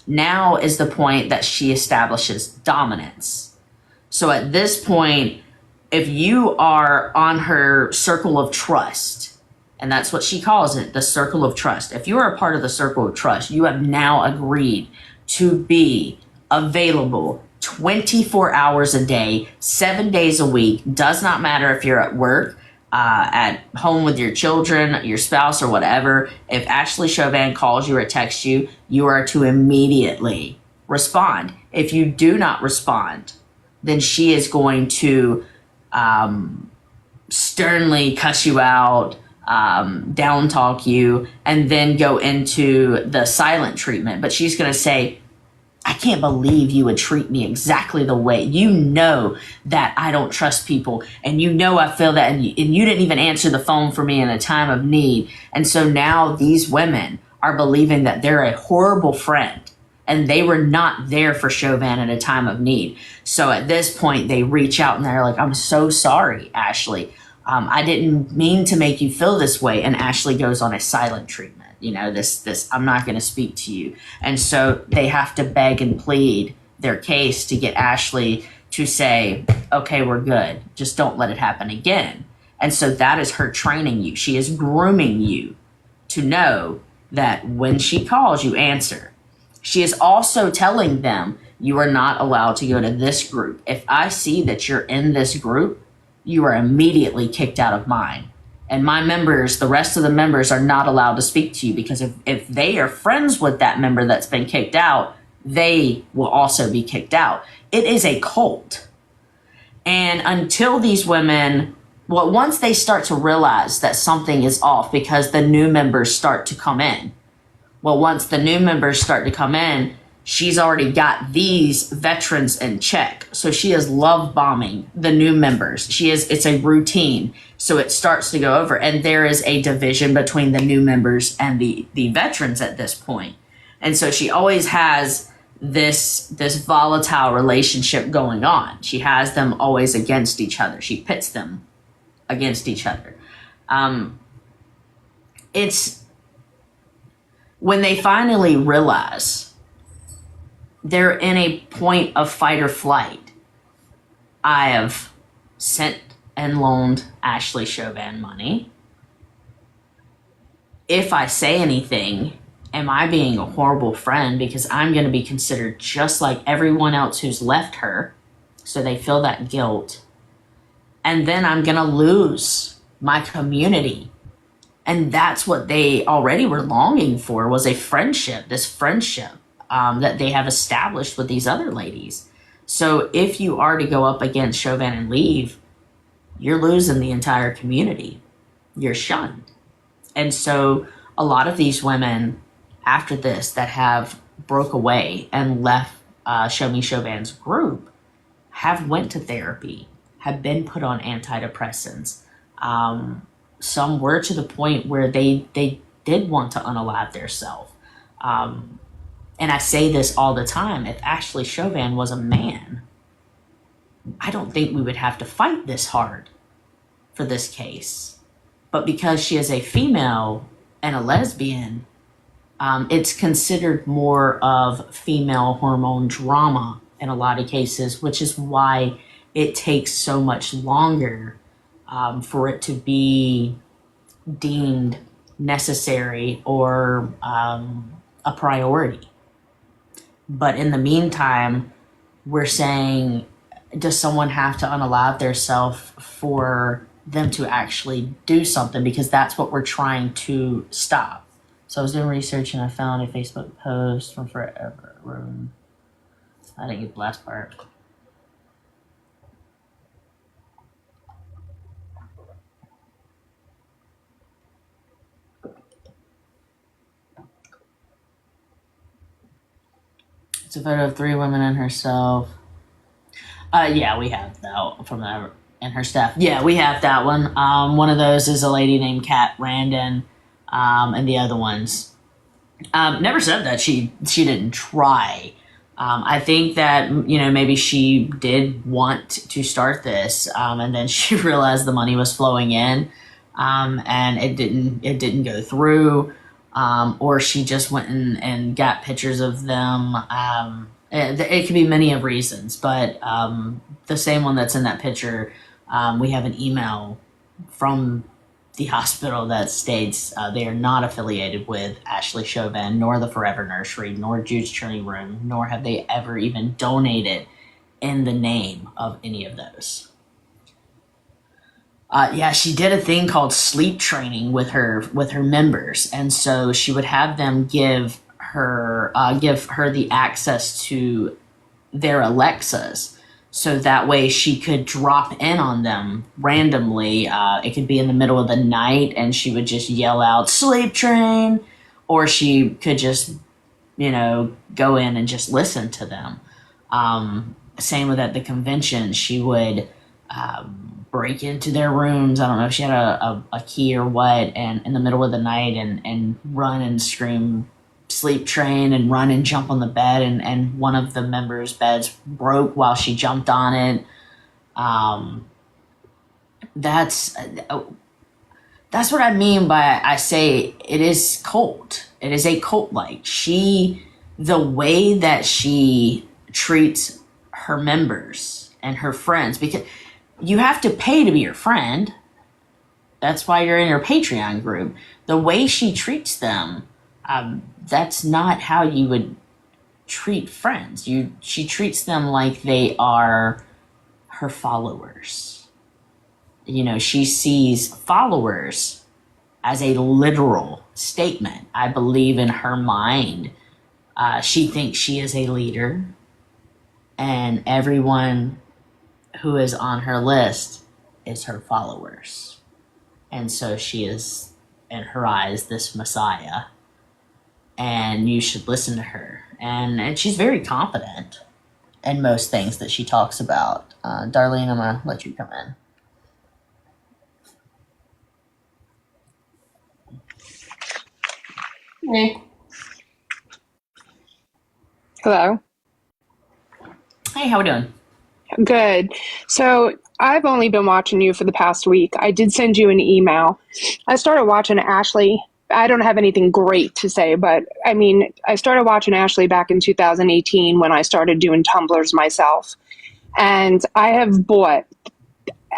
Now is the point that she establishes dominance. So at this point, if you are on her circle of trust, and that's what she calls it, the circle of trust. If you are a part of the circle of trust, you have now agreed to be available 24 hours a day, 7 days a week. Does not matter if you're at work, at home with your children, your spouse, or whatever. If Ashley Chauvin calls you or texts you, you are to immediately respond. If you do not respond, then she is going to sternly cuss you out, down talk you, and then go into the silent treatment. But she's going to say, I can't believe you would treat me exactly the way, you know that I don't trust people, and you know I feel that, and you didn't even answer the phone for me in a time of need. And so now these women are believing that they're a horrible friend, and they were not there for Chauvin in a time of need. So at this point, they reach out and they're like, I'm so sorry, Ashley. I didn't mean to make you feel this way. And Ashley goes on a silent treatment. You know, this, I'm not going to speak to you. And so they have to beg and plead their case to get Ashley to say, okay, we're good. Just don't let it happen again. And so that is her training you. She is grooming you to know that when she calls, you answer. She is also telling them, you are not allowed to go to this group. If I see that you're in this group, you are immediately kicked out of mine. And my members, the rest of the members, are not allowed to speak to you, because if they are friends with that member that's been kicked out, they will also be kicked out. It is a cult. And until these women, well, once they start to realize that something is off because the new members start to come in, well, once the new members start to come in, she's already got these veterans in check. So she is love bombing the new members. It's a routine. So it starts to go over, and there is a division between the new members and the veterans at this point. And so she always has this volatile relationship going on. She has them always against each other. She pits them against each other. It's when they finally realize they're in a point of fight or flight. I have sent and loaned Ashley Chauvin money. If I say anything, am I being a horrible friend? Because I'm going to be considered just like everyone else who's left her. So they feel that guilt. And then I'm going to lose my community. And that's what they already were longing for, was a friendship, this friendship that they have established with these other ladies. So if you are to go up against Chauvin and leave, you're losing the entire community. You're shunned. And so a lot of these women after this that have broke away and left Show Me Chauvin's group have went to therapy, have been put on antidepressants. Some were to the point where they did want to unalive themselves. And I say this all the time, if Ashley Chauvin was a man, I don't think we would have to fight this hard for this case. But because she is a female and a lesbian, it's considered more of female hormone drama in a lot of cases, which is why it takes so much longer for it to be deemed necessary or a priority. But in the meantime, we're saying, does someone have to unalive themselves for them to actually do something? Because that's what we're trying to stop. So I was doing research and I found a Facebook post from Forever Room. I didn't get the last part. It's a photo of 3 women and herself. Yeah, we have that from that, and her staff. Yeah, we have that one. One of those is a lady named Kat Randon, and the other ones never said that she didn't try. I think that, you know, maybe she did want to start this, and then she realized the money was flowing in, and it didn't go through. or she just went and got pictures of them. It could be many of reasons, but the same one that's in that picture, we have an email from the hospital that states they are not affiliated with Ashley Chauvin, nor the Forever Nursery, nor Jude's Journey Room, nor have they ever even donated in the name of any of those. Yeah, she did a thing called sleep training with her members, and so she would have them give her the access to their Alexas, so that way she could drop in on them randomly. It could be in the middle of the night, and she would just yell out "sleep train," or she could just go in and just listen to them. Same with at the convention, she would break into their rooms. I don't know if she had a key or what, and in the middle of the night and run and scream "sleep train" and run and jump on the bed, and one of the members' beds broke while she jumped on it. That's what I mean by I say it is cult. It is a cult-like. The way that she treats her members and her friends, because you have to pay to be your friend. That's why you're in your Patreon group. The way she treats them, that's not how you would treat friends. She treats them like they are her followers. She sees followers as a literal statement. I believe in her mind, she thinks she is a leader, and everyone who is on her list is her followers. And so she is, in her eyes, this messiah. And you should listen to her. And she's very confident in most things that she talks about. Darlene, I'm going to let you come in. Hey. Hello. Hey, how we doing? Good. So I've only been watching you for the past week. I did send you an email. I started watching Ashley. I don't have anything great to say, but I started watching Ashley back in 2018 when I started doing tumblers myself. And I have bought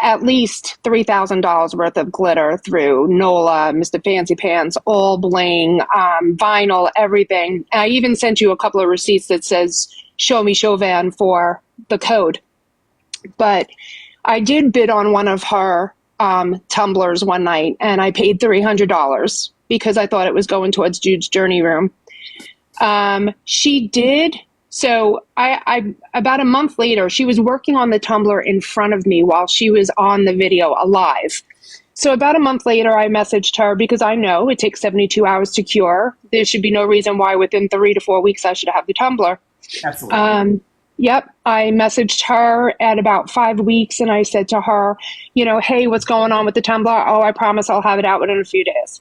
at least $3,000 worth of glitter through NOLA, Mr. Fancy Pants, all bling, vinyl, everything. And I even sent you a couple of receipts that says "Show me Chauvin" for the code. But I did bid on one of her tumblers one night, and I paid $300 because I thought it was going towards Jude's Journey Room. She did. So I about a month later, she was working on the tumbler in front of me while she was on the video alive. So about a month later, I messaged her because I know it takes 72 hours to cure. There should be no reason why within 3 to 4 weeks I should have the tumbler. Absolutely. Yep. I messaged her at about 5 weeks, and I said to her, "Hey, what's going on with the tumbler?" "Oh, I promise I'll have it out within a few days."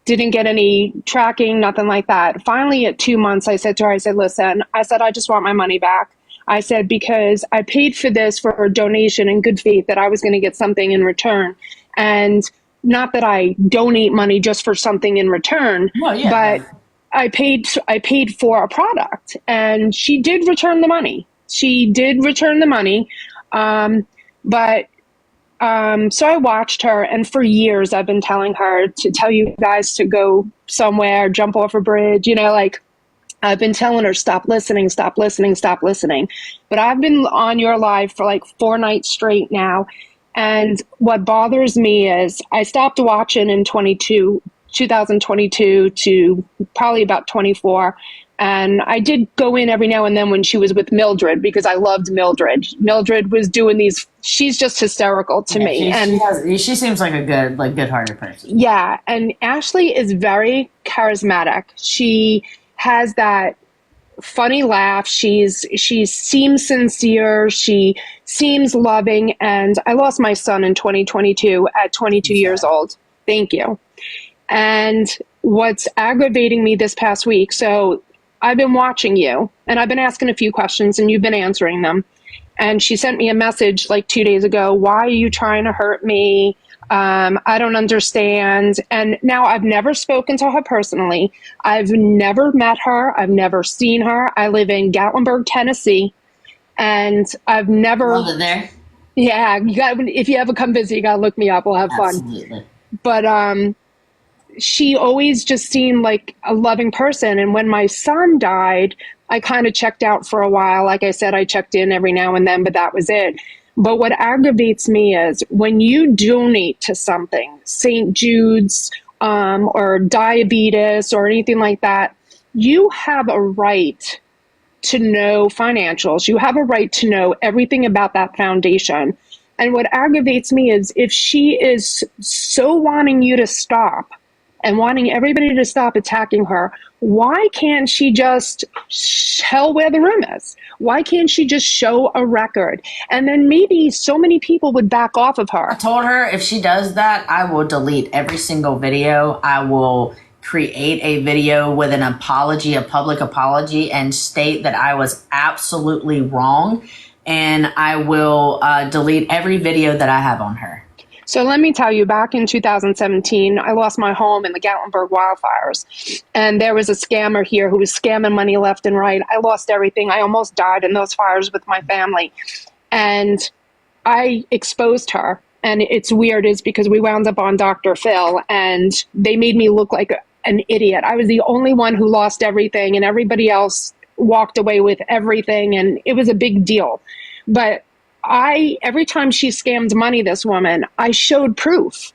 Didn't get any tracking, nothing like that. Finally, at 2 months, I said to her, "Listen," I just want my money back. I said, because I paid for this for a donation in good faith that I was going to get something in return. And not that I donate money just for something in return, but I paid for a product, and she did return the money. So I watched her, and for years I've been telling her to tell you guys to go somewhere, jump off a bridge, I've been telling her, stop listening. But I've been on your live for like 4 nights straight now. And what bothers me is I stopped watching in 2022 to probably about 24. And I did go in every now and then when she was with Mildred, because I loved Mildred. Mildred was doing these, she's just hysterical to me. She seems like a good-hearted person. Yeah, and Ashley is very charismatic. She has that funny laugh. She seems sincere. She seems loving. And I lost my son in 2022 at 22 years old. Thank you. And what's aggravating me this past week, so I've been watching you, and I've been asking a few questions, and you've been answering them. And she sent me a message like 2 days ago. "Why are you trying to hurt me? I don't understand. And now I've never spoken to her personally. I've never met her. I've never seen her. I live in Gatlinburg, Tennessee, and I've never. Love it there. Yeah, you got. If you ever come visit, you gotta look me up. We'll have fun. Absolutely. But she always just seemed like a loving person. And when my son died, I kind of checked out for a while. Like I said, I checked in every now and then, but that was it. But what aggravates me is when you donate to something, St. Jude's or diabetes or anything like that, you have a right to know financials. You have a right to know everything about that foundation. And what aggravates me is if she is so wanting you to stop and wanting everybody to stop attacking her, why can't she just tell where the room is? Why can't she just show a record? And then maybe so many people would back off of her. I told her if she does that, I will delete every single video. I will create a video with an apology, a public apology, and state that I was absolutely wrong. And I will delete every video that I have on her. So let me tell you, back in 2017, I lost my home in the Gatlinburg wildfires. And there was a scammer here who was scamming money left and right. I lost everything. I almost died in those fires with my family. And I exposed her. And it's weird is because we wound up on Dr. Phil and they made me look like an idiot. I was the only one who lost everything and everybody else walked away with everything. And it was a big deal. But every time she scammed money, this woman, I showed proof.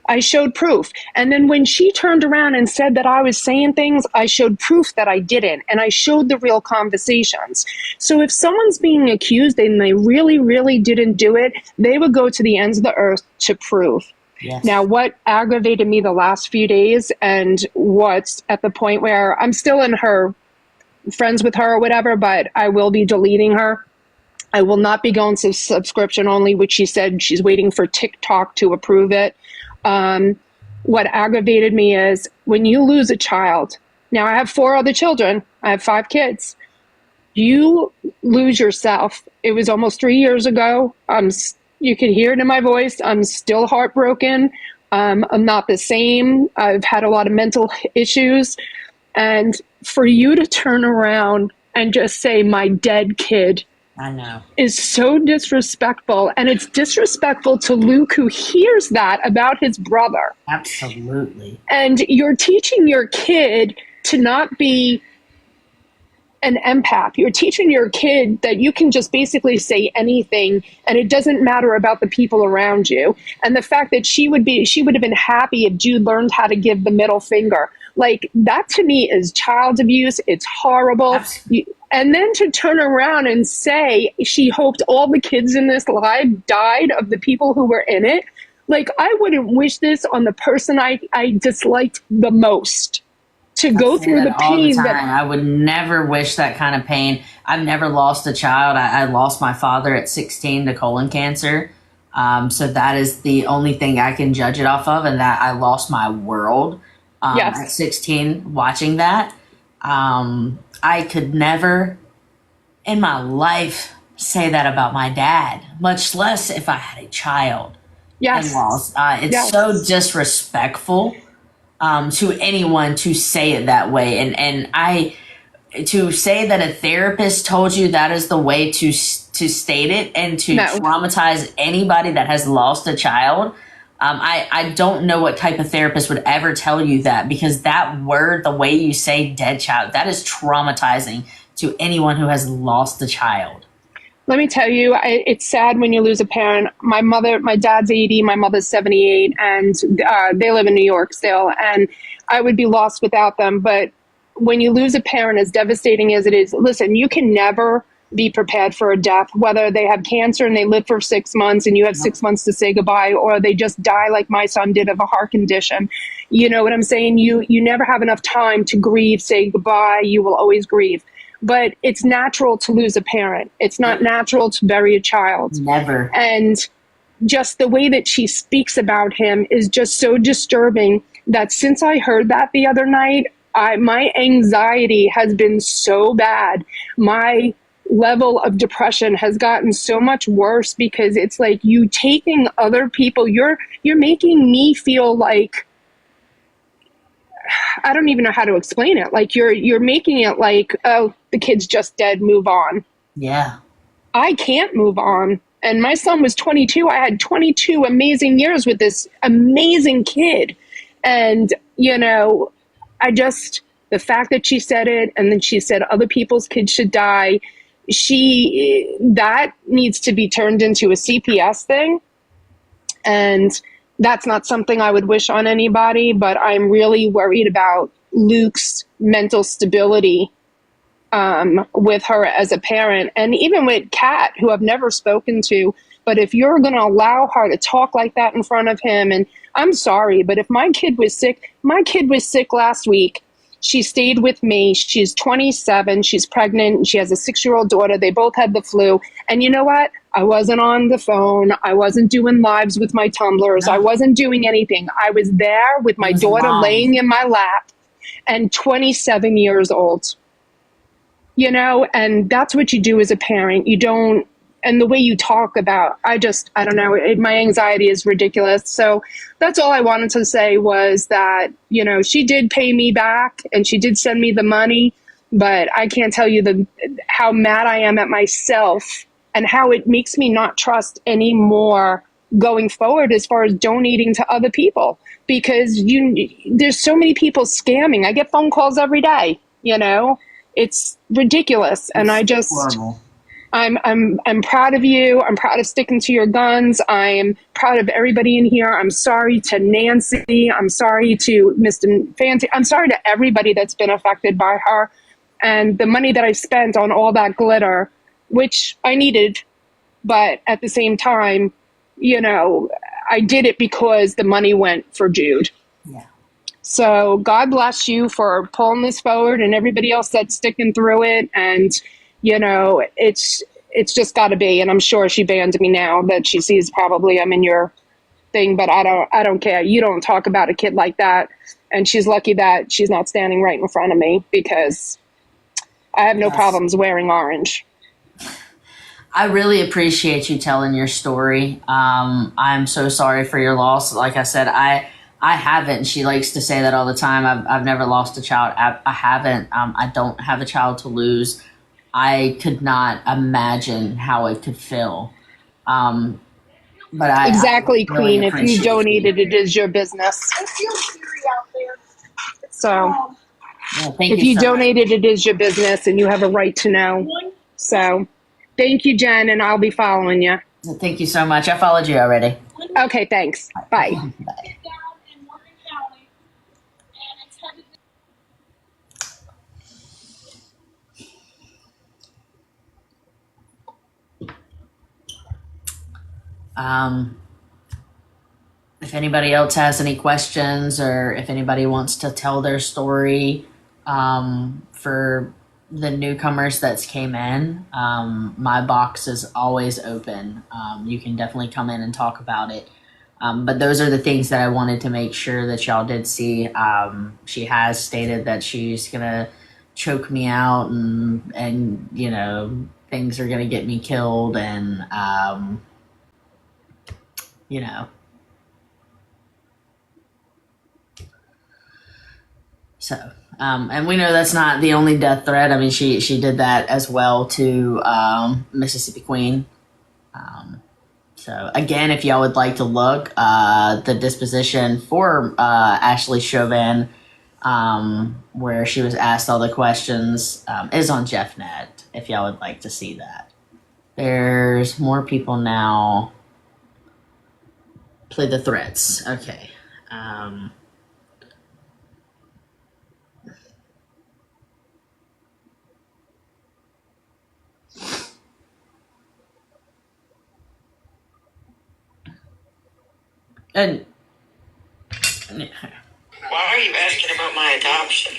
And then when she turned around and said that I was saying things, I showed proof that I didn't. And I showed the real conversations. So if someone's being accused and they really, really didn't do it, they would go to the ends of the earth to prove. Yes. Now, what aggravated me the last few days and what's at the point where I'm still in her friends with her or whatever, but I will be deleting her. I will not be going to subscription only, which she said she's waiting for TikTok to approve it. What aggravated me is when you lose a child. Now, I have 4 other children. I have 5 kids. You lose yourself. It was almost 3 years ago. You can hear it in my voice. I'm still heartbroken. I'm not the same. I've had a lot of mental issues. And for you to turn around and just say, my dead kid, I know, is so disrespectful. And it's disrespectful to Luke, who hears that about his brother. absolutely. And you're teaching your kid to not be an empath. You're teaching your kid that you can just basically say anything and it doesn't matter about the people around you. And the fact that she would have been happy if Jude learned how to give the middle finger. Like, that to me is child abuse. It's horrible. And then to turn around and say she hoped all the kids in this live died of the people who were in it. Like, I wouldn't wish this on the person I disliked the most. To go through the all pain the time. that I would never wish that kind of pain. I've never lost a child. I lost my father at 16 to colon cancer. So that is the only thing I can judge it off of, and that I lost my world Yes. at 16 watching that. I could never in my life say that about my dad, much less if I had a child and yes. lost. It's Yes. so disrespectful to anyone to say it that way. And to say that a therapist told you that is the way to state it and to No. traumatize anybody that has lost a child. I don't know what type of therapist would ever tell you that, because that word, the way you say dead child, that is traumatizing to anyone who has lost a child. Let me tell you, it's sad when you lose a parent. My dad's 80, my mother's 78, and they live in New York still, and I would be lost without them. But when you lose a parent, as devastating as it is, listen, you can never be prepared for a death, whether they have cancer and they live for 6 months and you have 6 months to say goodbye, or they just die like my son did of a heart condition. You know what I'm saying? You never have enough time to grieve, say goodbye. You will always grieve. But it's natural to lose a parent. It's not natural to bury a child. Never. And just the way that she speaks about him is just so disturbing that since I heard that the other night, my anxiety has been so bad. My level of depression has gotten so much worse because it's like you taking other people, you're making me feel like, I don't even know how to explain it. Like you're making it like, oh, the kid's just dead, move on. Yeah. I can't move on. And my son was 22. I had 22 amazing years with this amazing kid. And, you know, the fact that she said it, and then she said other people's kids should die, that needs to be turned into a CPS thing. And that's not something I would wish on anybody, but I'm really worried about Luke's mental stability with her as a parent, and even with Kat, who I've never spoken to. But if you're going to allow her to talk like that in front of him, and I'm sorry, but if my kid was sick last week. She stayed with me. She's 27. She's pregnant. And she has a 6-year-old daughter. They both had the flu. And you know what? I wasn't on the phone. I wasn't doing lives with my tumblers. I wasn't doing anything. I was there with my daughter laying in my lap and 27 years old. You know, and that's what you do as a parent. You don't, and the way you talk about, I don't know, my anxiety is ridiculous. So that's all I wanted to say was that, you know, she did pay me back and she did send me the money, but I can't tell you how mad I am at myself and how it makes me not trust anymore going forward as far as donating to other people, because there's so many people scamming. I get phone calls every day, you know, it's ridiculous. And Horrible. I'm proud of you. I'm proud of sticking to your guns. I'm proud of everybody in here. I'm sorry to Nancy. I'm sorry to Mr. Fancy. I'm sorry to everybody that's been affected by her. And the money that I spent on all that glitter, which I needed, but at the same time, you know, I did it because the money went for Jude. Yeah. So God bless you for pulling this forward and everybody else that's sticking through it. And you know, it's just got to be. And I'm sure she banned me now that she sees probably I'm in your thing, but I don't care. You don't talk about a kid like that. And she's lucky that she's not standing right in front of me, because I have no problems wearing orange. I really appreciate you telling your story. I'm so sorry for your loss. Like I said, I haven't. She likes to say that all the time. I've never lost a child. I haven't. I don't have a child to lose. I could not imagine how it could feel. But Exactly, I really Queen. If you appreciate donated, it is your business. So thank if you you so donated, it is your business and you have a right to know. So thank you, Jen, and I'll be following you. much. Thank you so much. I followed you already. Okay, thanks. Bye. Bye. If anybody else has any questions, or if anybody wants to tell their story, for the newcomers that's came in, my box is always open. You can definitely come in and talk about it. But those are the things that I wanted to make sure that y'all did see. She has stated that she's gonna choke me out, and you know, things are gonna get me killed, and you know. So, and we know that's not the only death threat. I mean, she did that as well to Mississippi Queen. So again, if y'all would like to look, the disposition for Ashley Chauvin, where she was asked all the questions, is on JeffNet, if y'all would like to see that. There's more people now. Play the threats. Okay. And Why are you asking about my adoption?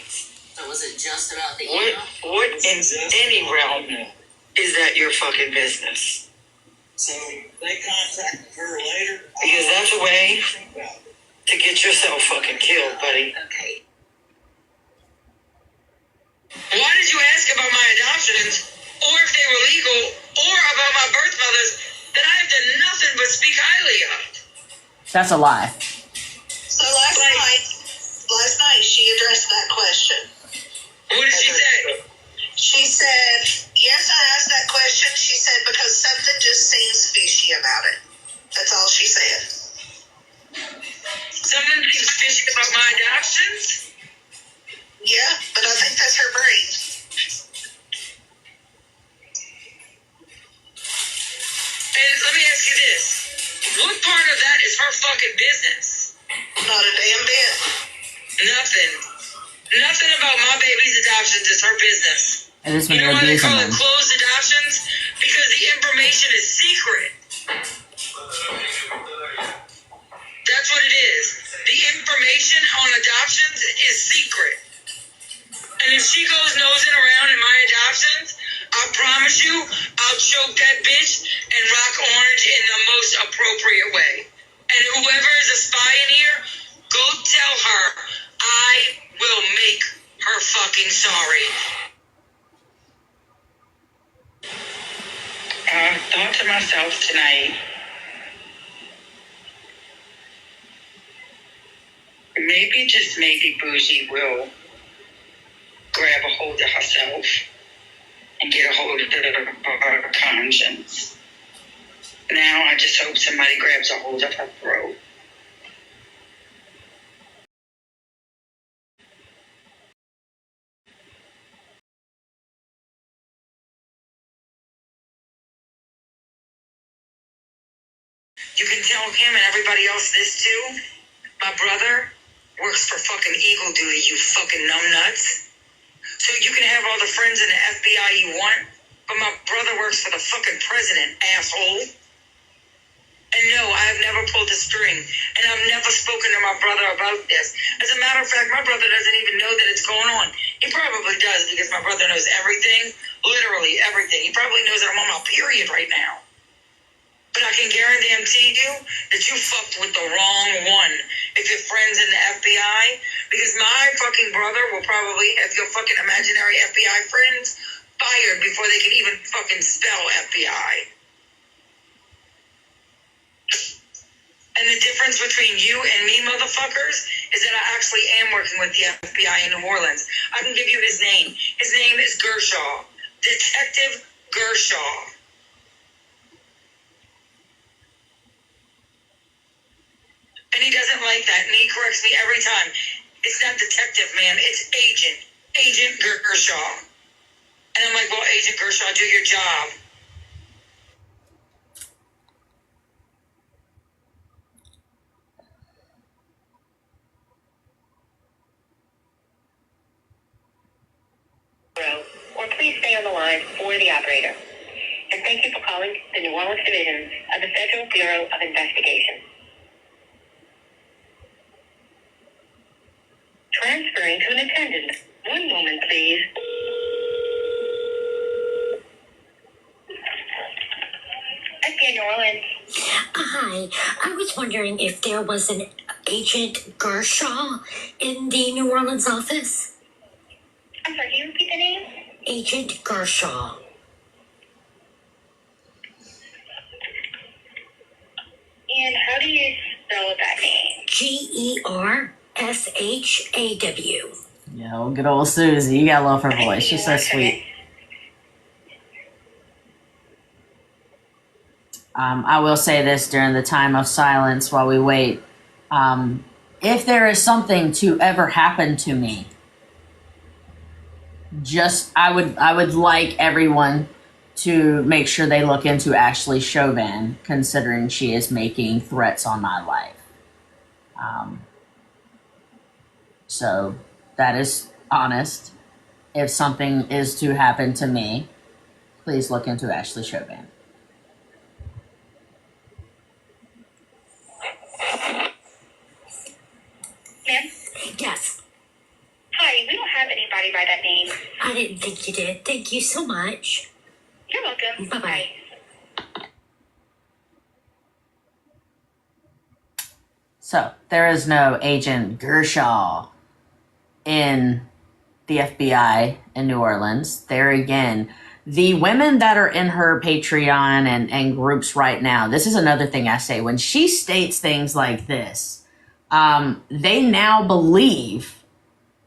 so was it just about the What in any realm is that your fucking business? So they contacted her later. Because that's a way to get yourself fucking killed, buddy. Okay. Why did you ask about my adoptions, or if they were That's a lie. So last night she addressed that question. What did she say? She said, yes, I asked that question. She said, because something just seems fishy about it. That's all she said. Something seems fishy about my adoptions? Yeah, but I think that's her brain. And let me ask you this. What part of that is her fucking business? Not a damn bit. Nothing. Nothing about my baby's adoptions is her business. It is when You know you're why they abusing call it them. closed adoptions? Because the information is secret. That's what it is. The information on adoptions is secret. And if she goes nosing around in my adoptions, I promise you, I'll choke that bitch and rock orange in the most appropriate way. And whoever is a spy in here, go tell her I will make her fucking sorry. I thought to myself tonight, maybe, just maybe, Bougie will grab a hold of herself and get a hold of her conscience. Now I just hope somebody grabs a hold of her throat. You can tell him and everybody else this too. My brother works for fucking Eagle Duty, you fucking numbnuts. So you can have all the friends in the FBI you want, but my brother works for the fucking president, asshole. And no, I have never pulled a string, and I've never spoken to my brother about this. As a matter of fact, my brother doesn't even know that it's going on. He probably does, because my brother knows everything, literally everything. He probably knows that I'm on my period right now. But I can guarantee you that you fucked with the wrong one if you're friends in the FBI, because my fucking brother will probably have your fucking imaginary FBI friends fired before they can even fucking spell FBI. And the difference between you and me, motherfuckers, is that I actually am working with the FBI in New Orleans. I can give you his name. His name is Gershaw. Detective Gershaw. And he doesn't like that, and he corrects me every time. It's not detective, ma'am. It's agent. Agent Gershaw. And I'm like, well, Agent Gershaw, do your job. Or please stay on the line for the operator. And thank you for calling the New Orleans Division of the Federal Bureau of Investigation. Transferring to an attendant. One moment, please. FBI New Orleans. Hi, I was wondering if there was an Agent Gershaw in the New Orleans office. I'm sorry, can you repeat the name? Agent Gershaw. And how do you spell that name? Gershaw. Yo, good old Susie. You gotta love her voice. She's so sweet. I will say this during the time of silence while we wait. If there is something to ever happen to me, I would like everyone to make sure they look into Ashley Chauvin, considering she is making threats on my life. So that is honest. If something is to happen to me, please look into Ashley Chauvin. Ma'am? Yes, Hi, we don't have anybody by that name. I didn't think you did. Thank you so much. You're welcome. Bye-bye. So there is no Agent Gershaw in the FBI in New Orleans. There again, the women that are in her Patreon and groups right now, this is another thing I say. When she states things like this, they now believe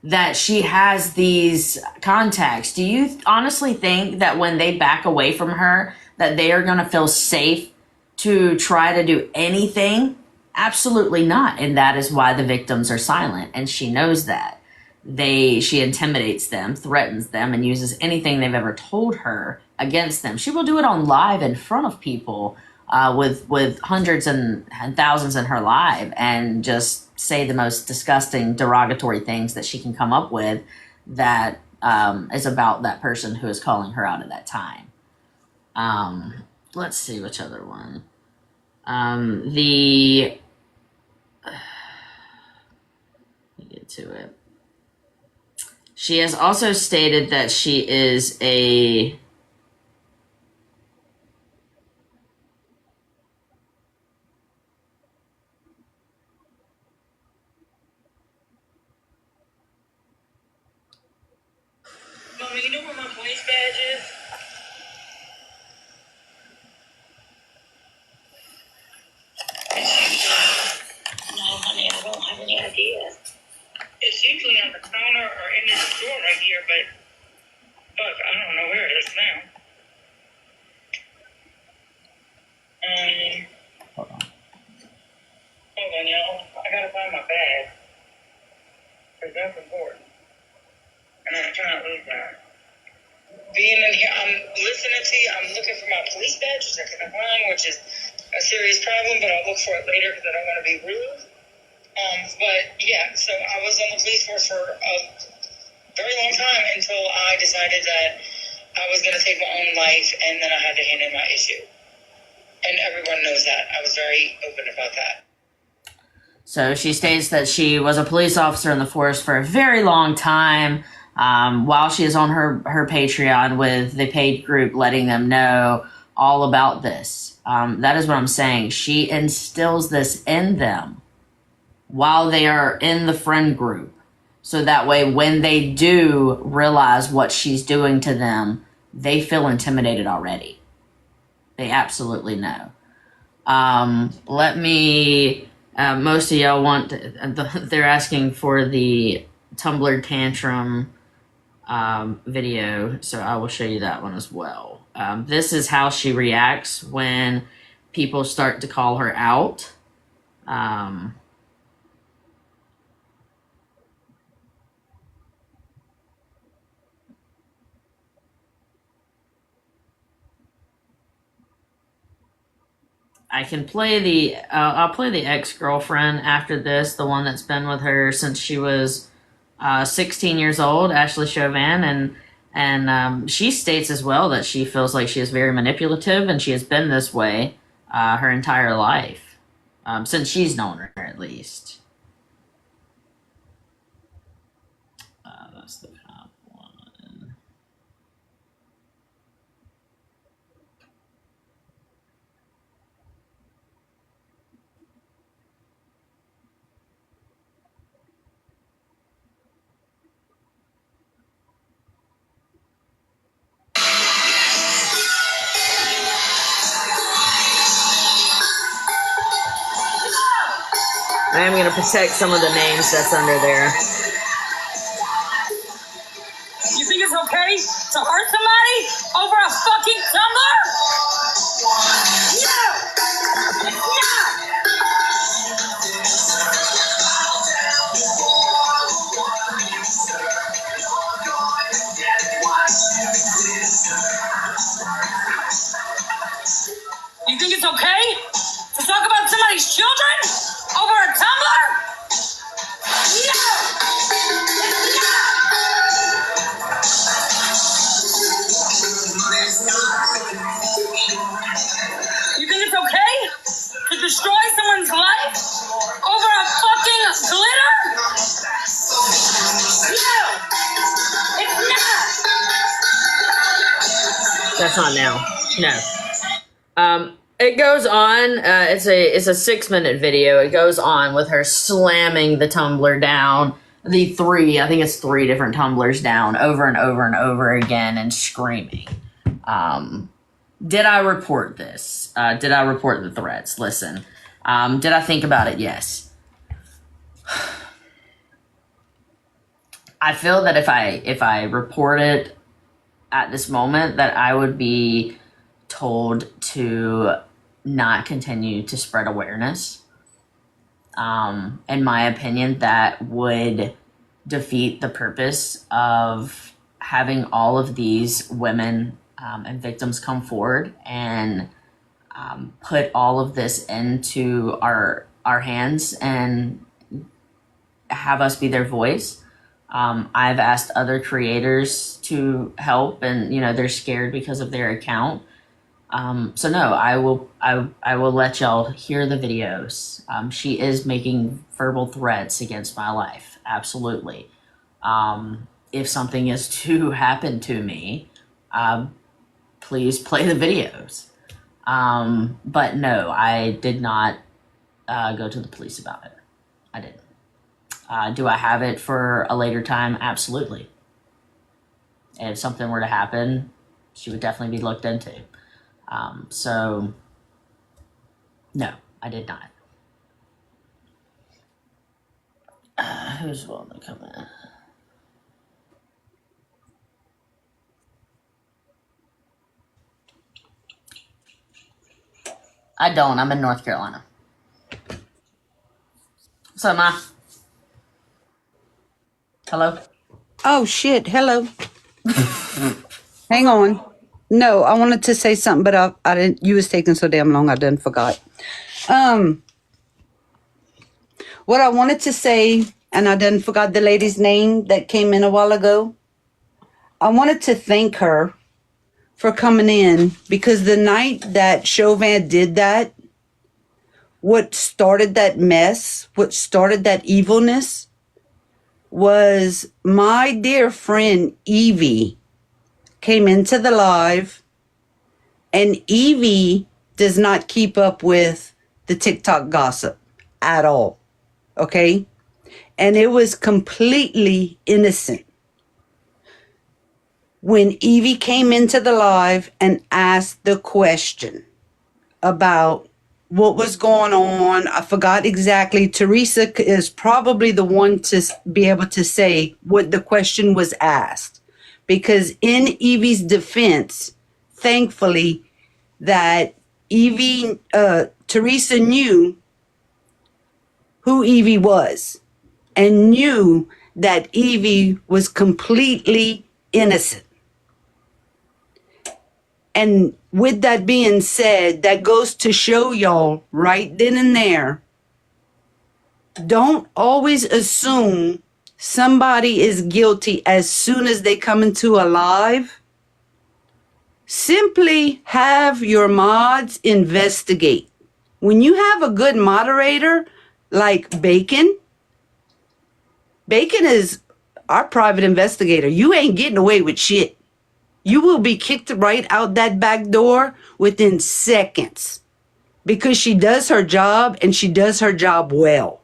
that she has these contacts. Do you honestly think that when they back away from her, that they are going to feel safe to try to do anything? Absolutely not. And that is why the victims are silent. And she knows that. She intimidates them, threatens them, and uses anything they've ever told her against them. She will do it on live in front of people with hundreds and thousands in her live, and just say the most disgusting, derogatory things that she can come up with that is about that person who is calling her out at that time. Let's see which other one. Let me get to it. She has also stated that she is a Mama, you know where my police badge is? No, honey, I don't have any idea. It's usually on the counter or in this drawer right here, but fuck, I don't know where it is now. Hold on, y'all. I gotta find my bag. Because that's important. And I cannot lose that. Being in here, I'm listening to you. I'm looking for my police badge, which I couldn't find, which is a serious problem, but I'll look for it later because I don't want to be rude. But yeah, so I was on the police force for a very long time until I decided that I was going to take my own life, and then I had to hand in my issue. And everyone knows that. I was very open about that. So she states that she was a police officer in the force for a very long time, while she is on her Patreon with the paid group, letting them know all about this. That is what I'm saying. She instills this in them while they are in the friend group. So that way, when they do realize what she's doing to them, they feel intimidated already. They absolutely know. Most of y'all want, they're asking for the Tumblr tantrum video, so I will show you that one as well. This is how she reacts when people start to call her out. I can play I'll play the ex-girlfriend after this, the one that's been with her since she was 16 years old, Ashley Chauvin, and she states as well that she feels like she is very manipulative, and she has been this way her entire life, since she's known her, at least. That's the top one. I am going to protect some of the names that's under there. You think it's okay to hurt somebody over a fucking Tumblr? No! It's not! You think it's okay to talk about somebody's children over a Tumblr? No! It's not! You think it's okay to destroy someone's life over a fucking glitter? No! It's not! That's not now. No. It goes on. It's a 6-minute video. It goes on with her slamming the tumbler down. I think it's 3 different tumblers down over and over and over again, and screaming. Did I report this? Did I report the threats? Listen, did I think about it? Yes. I feel that if I report it at this moment, that I would be told to not continue to spread awareness. In my opinion, that would defeat the purpose of having all of these women and victims come forward and put all of this into our hands and have us be their voice. I've asked other creators to help, and they're scared because of their account. So no, I will let y'all hear the videos. She is making verbal threats against my life. Absolutely. If something is to happen to me, please play the videos. But no, I did not go to the police about it. I didn't. Do I have it for a later time? Absolutely. If something were to happen, she would definitely be looked into. So, no, I did not. Who's willing to come in? I don't. I'm in North Carolina. What's up, Ma? Hello? Oh, shit. Hello. Hang on. No, I wanted to say something, but I didn't. You was taking so damn long, I done forgot. What I wanted to say, and I done forgot the lady's name that came in a while ago. I wanted to thank her for coming in, because the night that Chauvin did that, what started that mess, what started that evilness, was my dear friend Evie came into the live, and Evie does not keep up with the TikTok gossip at all. Okay? And it was completely innocent when Evie came into the live and asked the question about what was going on. I forgot exactly. Teresa is probably the one to be able to say what the question was asked, because in Evie's defense, thankfully, that Teresa knew who Evie was and knew that Evie was completely innocent. And with that being said, that goes to show y'all right then and there, don't always assume somebody is guilty as soon as they come into a live. Simply have your mods investigate. When you have a good moderator like Bacon is our private investigator. You ain't getting away with shit. You will be kicked right out that back door within seconds, because she does her job, and she does her job well.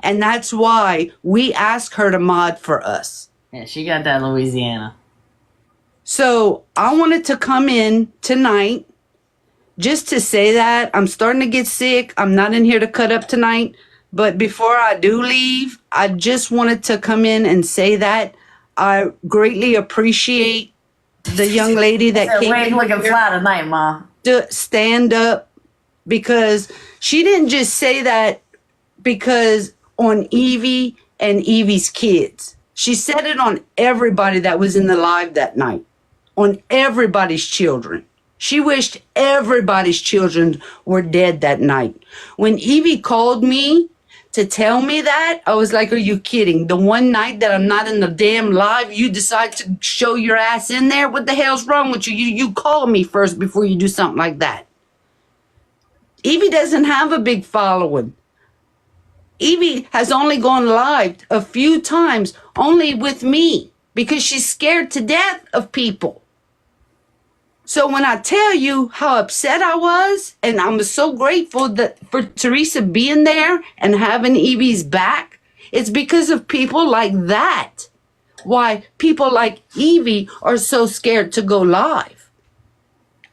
And that's why we ask her to mod for us. Yeah, she got that Louisiana. So I wanted to come in tonight just to say that I'm starting to get sick. I'm not in here to cut up tonight. But before I do leave, I just wanted to come in and say that I greatly appreciate the young lady that came in looking fly tonight, Ma. to stand up, because she didn't just say that because on Evie and Evie's kids. She said it on everybody that was in the live that night, on everybody's children. She wished everybody's children were dead that night. When Evie called me to tell me that, I was like, are you kidding? The one night that I'm not in the damn live, you decide to show your ass in there? What the hell's wrong with you? You call me first before you do something like that. Evie doesn't have a big following. Evie has only gone live a few times, only with me, because she's scared to death of people. So when I tell you how upset I was, and I'm so grateful that for Teresa being there and having Evie's back, it's because of people like that. Why people like Evie are so scared to go live.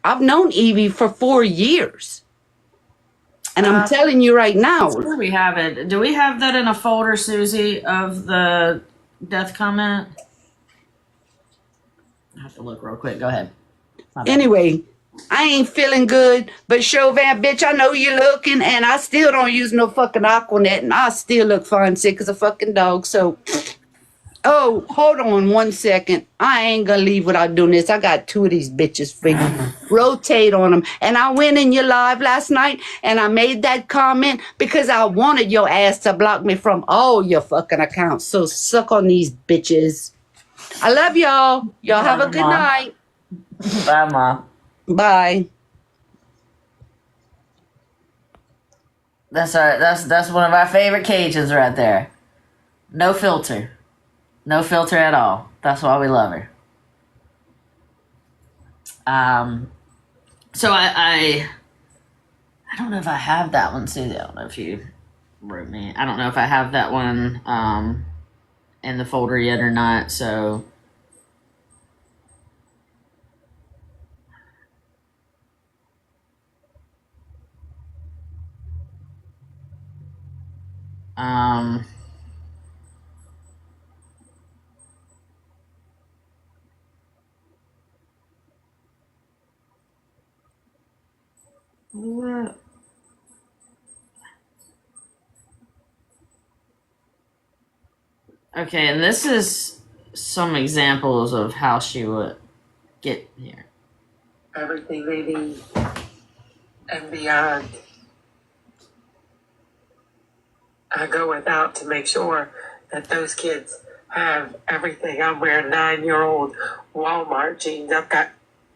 I've known Evie for 4 years. And I'm telling you right now. Where we have it. Do we have that in a folder, Susie, of the death comment? I have to look real quick. Go ahead. Anyway, I ain't feeling good, but Chauvin, bitch, I know you're looking, and I still don't use no fucking Aquanet, and I still look fine sick as a fucking dog, so... Oh, hold on 1 second. I ain't gonna leave without doing this. I got 2 of these bitches freaking rotate on them. And I went in your live last night and I made that comment because I wanted your ass to block me from all your fucking accounts. So suck on these bitches. I love y'all. Y'all have a good night. Bye, Mom. Bye. That's one of our favorite Cajuns right there. No filter. No filter at all. That's why we love her. So I don't know if I have that one, Susie. I don't know if you wrote me. I don't know if I have that one in the folder yet or not. So what? Okay, and this is some examples of how she would get here. Everything they need and beyond. I go without to make sure that those kids have everything. I'm wearing 9-year-old Walmart jeans. I've got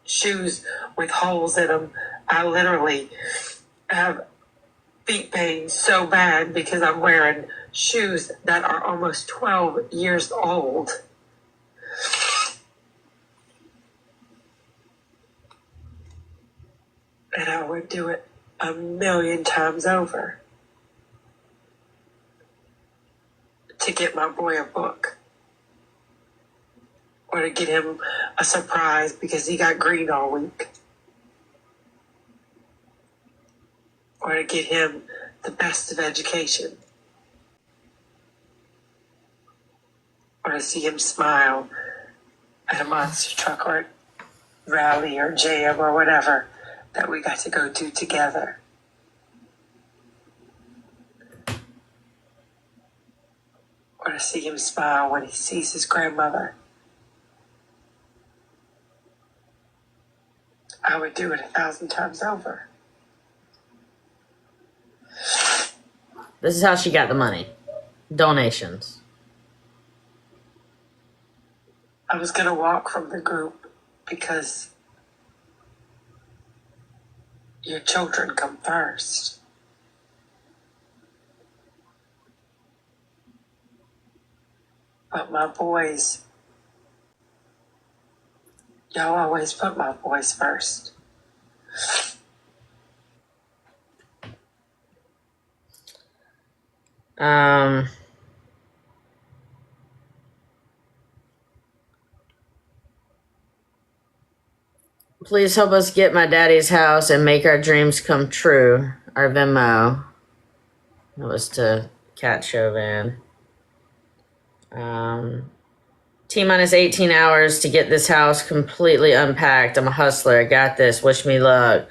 shoes with holes in them. I literally have feet pain so bad because I'm wearing shoes that are almost 12 years old. And I would do it 1,000,000 times over to get my boy a book or to get him a surprise because he got green all week, or to get him the best of education, or to see him smile at a monster truck or rally or jam or whatever that we got to go to together. Or to see him smile when he sees his grandmother. I would do it 1,000 times over. This is how she got the money. Donations. I was going to walk from the group because your children come first. But my boys, y'all always put my boys first. Please help us get my daddy's house and make our dreams come true. Our Venmo. That was to Cat Chauvin. T-minus 18 hours to get this house completely unpacked. I'm a hustler. I got this. Wish me luck.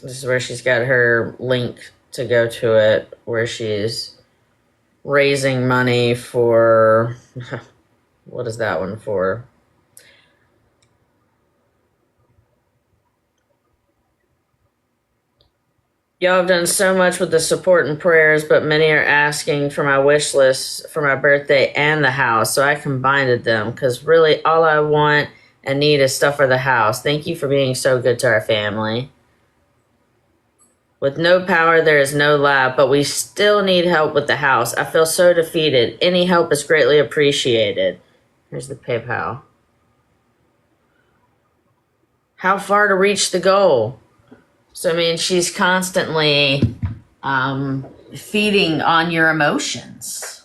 This is where she's got her link to go to it, where she's raising money for... What is that one for? Y'all have done so much with the support and prayers, but many are asking for my wish list for my birthday and the house, so I combined them because really all I want and need is stuff for the house. Thank you for being so good to our family. With no power, there is no lab, but we still need help with the house. I feel so defeated. Any help is greatly appreciated. Here's the PayPal. How far to reach the goal? So, I mean, she's constantly feeding on your emotions.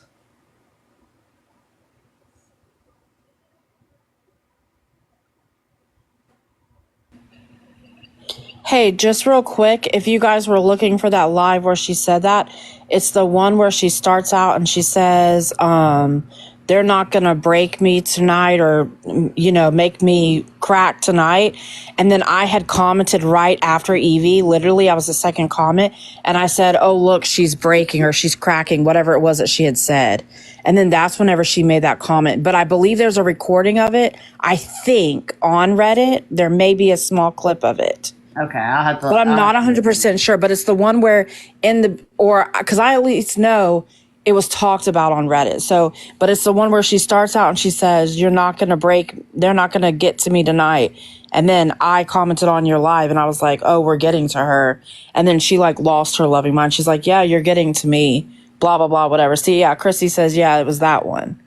Hey, just real quick, if you guys were looking for that live where she said that, it's the one where she starts out and she says, they're not going to break me tonight or, make me crack tonight. And then I had commented right after Evie, literally, I was the second comment. And I said, oh, look, she's breaking or she's cracking, whatever it was that she had said. And then that's whenever she made that comment. But I believe there's a recording of it. I think on Reddit, there may be a small clip of it. Okay, I'll have to. But I'm not 100% sure. But it's the one where because I at least know it was talked about on Reddit. So, but it's the one where she starts out and she says, they're not going to get to me tonight. And then I commented on your live and I was like, oh, we're getting to her. And then she lost her loving mind. She's like, yeah, you're getting to me, blah, blah, blah, whatever. See, yeah, Chrissy says, yeah, it was that one.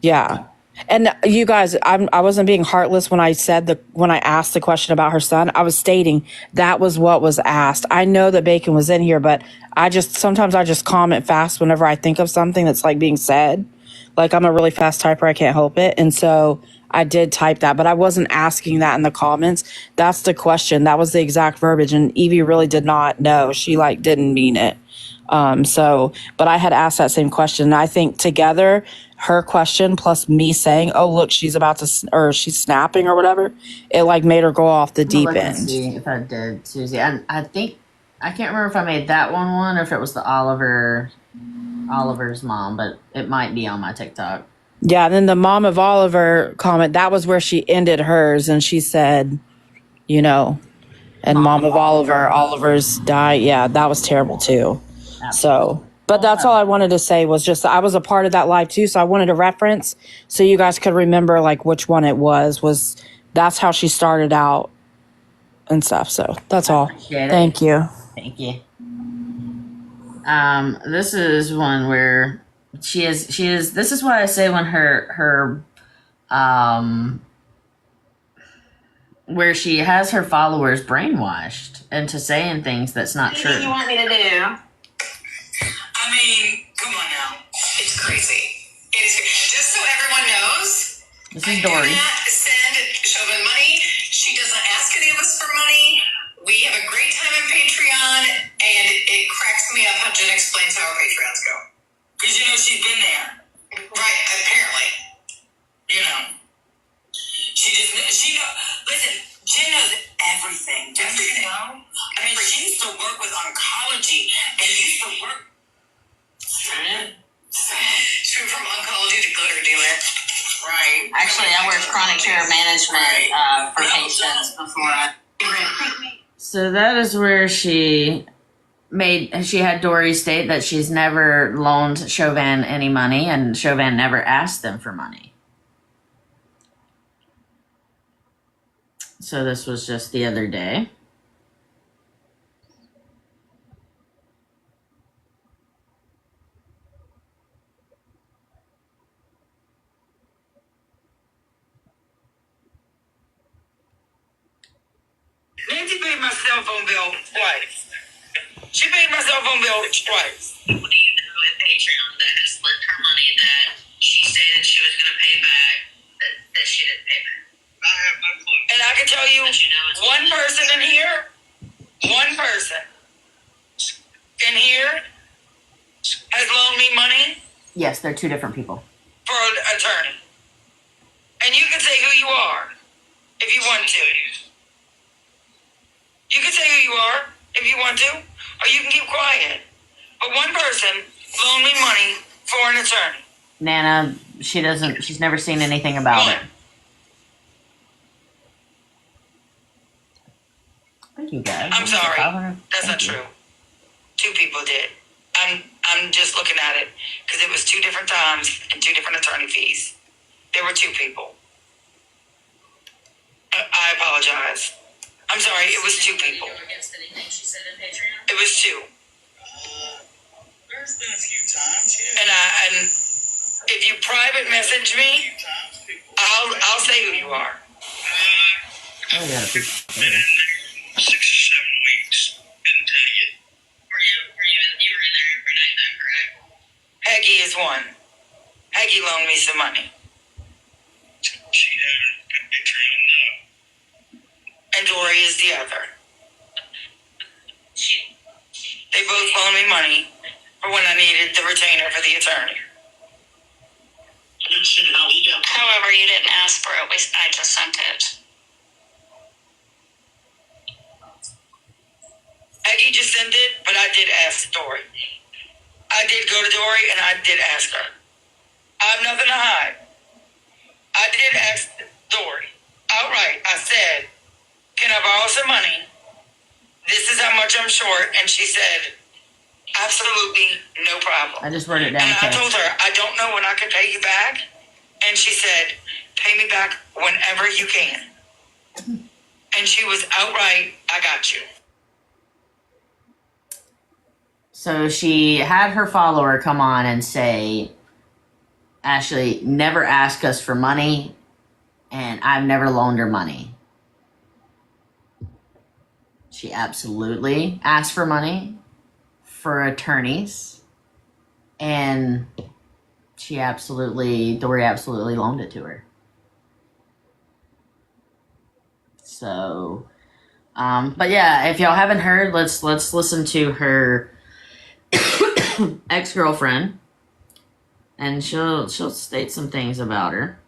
Yeah. And you guys, I wasn't being heartless when I asked the question about her son. I was stating that was what was asked. I know that Bacon was in here, but sometimes I just comment fast whenever I think of something that's being said. I'm a really fast typer. I can't help it. And so I did type that, but I wasn't asking that in the comments. That's the question. That was the exact verbiage. And Evie really did not know. She didn't mean it. But I had asked that same question. And I think together, her question plus me saying, oh, look, she's about to, or she's snapping or whatever, it made her go off the deep end. See if I did, Susie. And I think, I can't remember if I made that one or if it was the Oliver's mom, but it might be on my TikTok. Yeah, and then the mom of Oliver comment, that was where she ended hers and she said, and mom of Oliver's died. Yeah, that was terrible too. So, but that's all I wanted to say was just I was a part of that live too, so I wanted a reference so you guys could remember which one it was that's how she started out and stuff. So that's all. Thank you. Thank you. This is one where she is this is why I say when her where she has her followers brainwashed into saying things that's not true. What do you want me to do? I mean, come on now. It's crazy. It is. Just so everyone knows, this is Dory. I do not send Chauvin money. She doesn't ask any of us for money. We have a great time on Patreon, and it cracks me up how Jen explains how our Patreons go. Because she's been there. Right, apparently. Listen, Jen knows everything. Don't you know? I mean, she used to work with oncology, and used to work. She went from oncology to glitter dealer. Right. Actually, I worked chronic care management for patients before. So that is where she had Dory state that she's never loaned Chauvin any money and Chauvin never asked them for money. So this was just the other day. Nancy paid my cell phone bill twice. She paid my cell phone bill twice. What do you know at Patreon that has lent her money that she stated she was going to pay back that she didn't pay back? I have no clue. And I can tell you, one person in here has loaned me money Yes, they're two different people. for an attorney. And you can say who you are if you want to. You can say who you are if you want to, or you can keep quiet. But one person loaned me money for an attorney. Nana, she's never seen anything about it. Thank you, guys. I'm sorry. That's not true. Two people did. I'm just looking at it because it was two different times and two different attorney fees. There were two people. I apologize. I'm sorry. It was two people. It was two. There's been a few times, yeah. And if you private message me, I'll say who you are. Oh, yeah. 6 or 7 weeks. Couldn't tell you. You were in there every night, then, correct? Peggy is one. Peggy loaned me some money. She had a picture on And Dory is the other. loan me money for when I needed the retainer for the attorney. However, you didn't ask for it. I just sent it. Aggie just sent it, but I did ask Dory. I did go to Dory and I did ask her. I have nothing to hide. I did ask Dory outright. I said, can I borrow some money? This is how much I'm short. And she said, absolutely no problem. I just wrote it down. And I Okay. told her, I don't know when I can pay you back. And she said, pay me back whenever you can. And she was outright, I got you. So she had her follower come on and say, Ashley never asked us for money, and I've never loaned her money. She absolutely asked for money for attorneys, and Dory absolutely loaned it to her. So, but yeah, if y'all haven't heard, let's listen to her ex-girlfriend, and she'll state some things about her.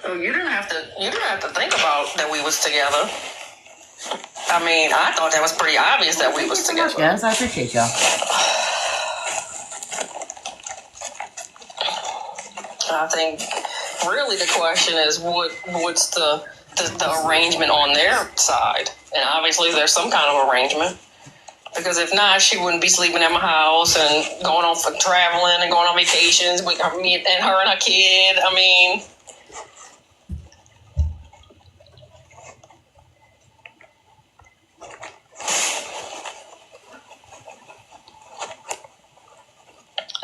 You didn't have to think about that we was together. I mean, I thought that was pretty obvious that we was together. Thank you so much, guys. I appreciate y'all. I think really the question is what's the arrangement on their side, and obviously there's some kind of arrangement, because if not, she wouldn't be sleeping at my house and going on for traveling and going on vacations with me and her and her kid. I mean.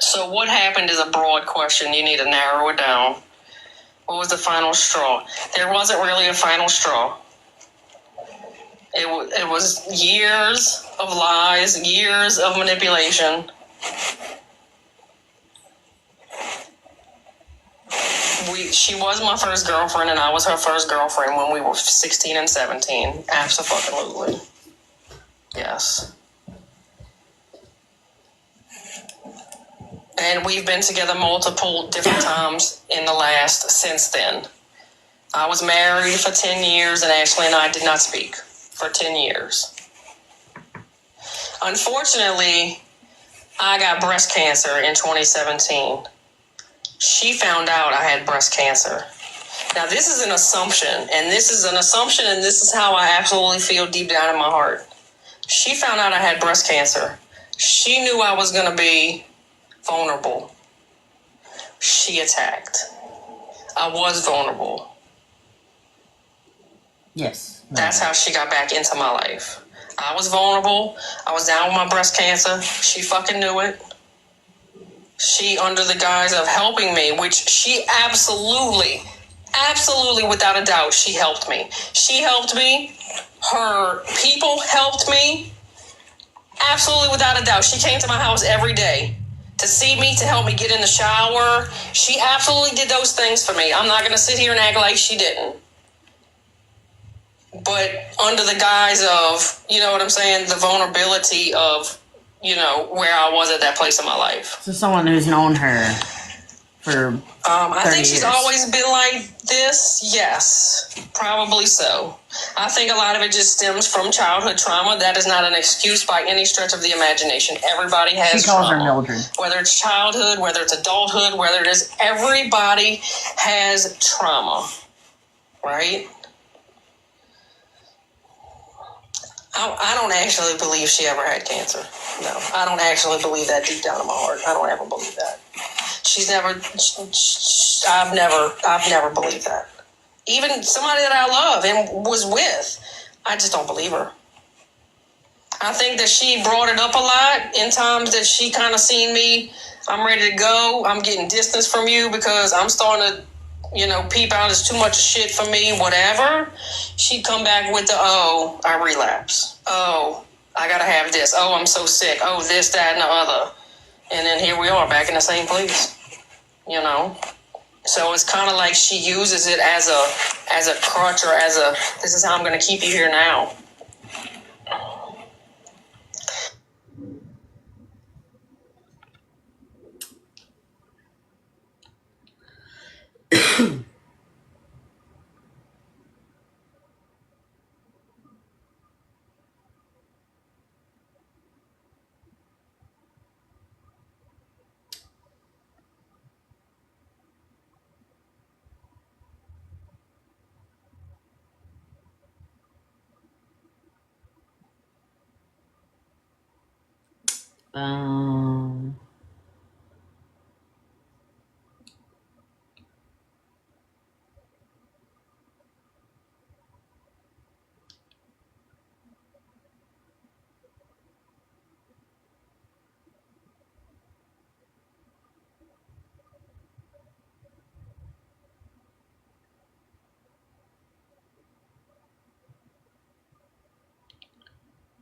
So what happened is a broad question. You need to narrow it down. What was the final straw? There wasn't really a final straw. It was years of lies, years of manipulation. She was my first girlfriend, and I was her first girlfriend when we were 16 and 17. Absolutely. Yes. And we've been together multiple different times since then. I was married for 10 years, and Ashley and I did not speak for 10 years. Unfortunately, I got breast cancer in 2017. She found out I had breast cancer. Now, this is an assumption, and this is how I absolutely feel deep down in my heart. She found out I had breast cancer. She knew I was going to be vulnerable. She attacked. I was vulnerable. Yes. That's how she got back into my life. I was vulnerable. I was down with my breast cancer. She fucking knew it. She, under the guise of helping me, which she absolutely, without a doubt, she helped me. She helped me. Her people helped me. Absolutely, without a doubt. She came to my house every day to see me, to help me get in the shower. She absolutely did those things for me. I'm not going to sit here and act like she didn't. But under the guise of, you know what I'm saying, the vulnerability of, where I was at that place in my life. So someone who's known her for 30 I think she's years. always been like this. Yes, probably so. I think a lot of it just stems from childhood trauma. That is not an excuse by any stretch of the imagination. Everybody has She calls her trauma. Mildred. Whether it's childhood, whether it's adulthood, whether it is, everybody has trauma, right? I don't actually believe she ever had cancer. No, I don't actually believe that deep down in my heart. I don't ever believe that. I've never believed that. Even somebody that I love and was with, I just don't believe her. I think that she brought it up a lot in times that she kind of seen me, I'm ready to go, I'm getting distance from you because I'm starting to peep out is too much shit for me, whatever, she'd come back with the, oh, I relapse. Oh, I gotta have this. Oh, I'm so sick. Oh, this, that, and the other. And then here we are back in the same place, So it's kind of like she uses it as a crutch, or this is how I'm going to keep you here now.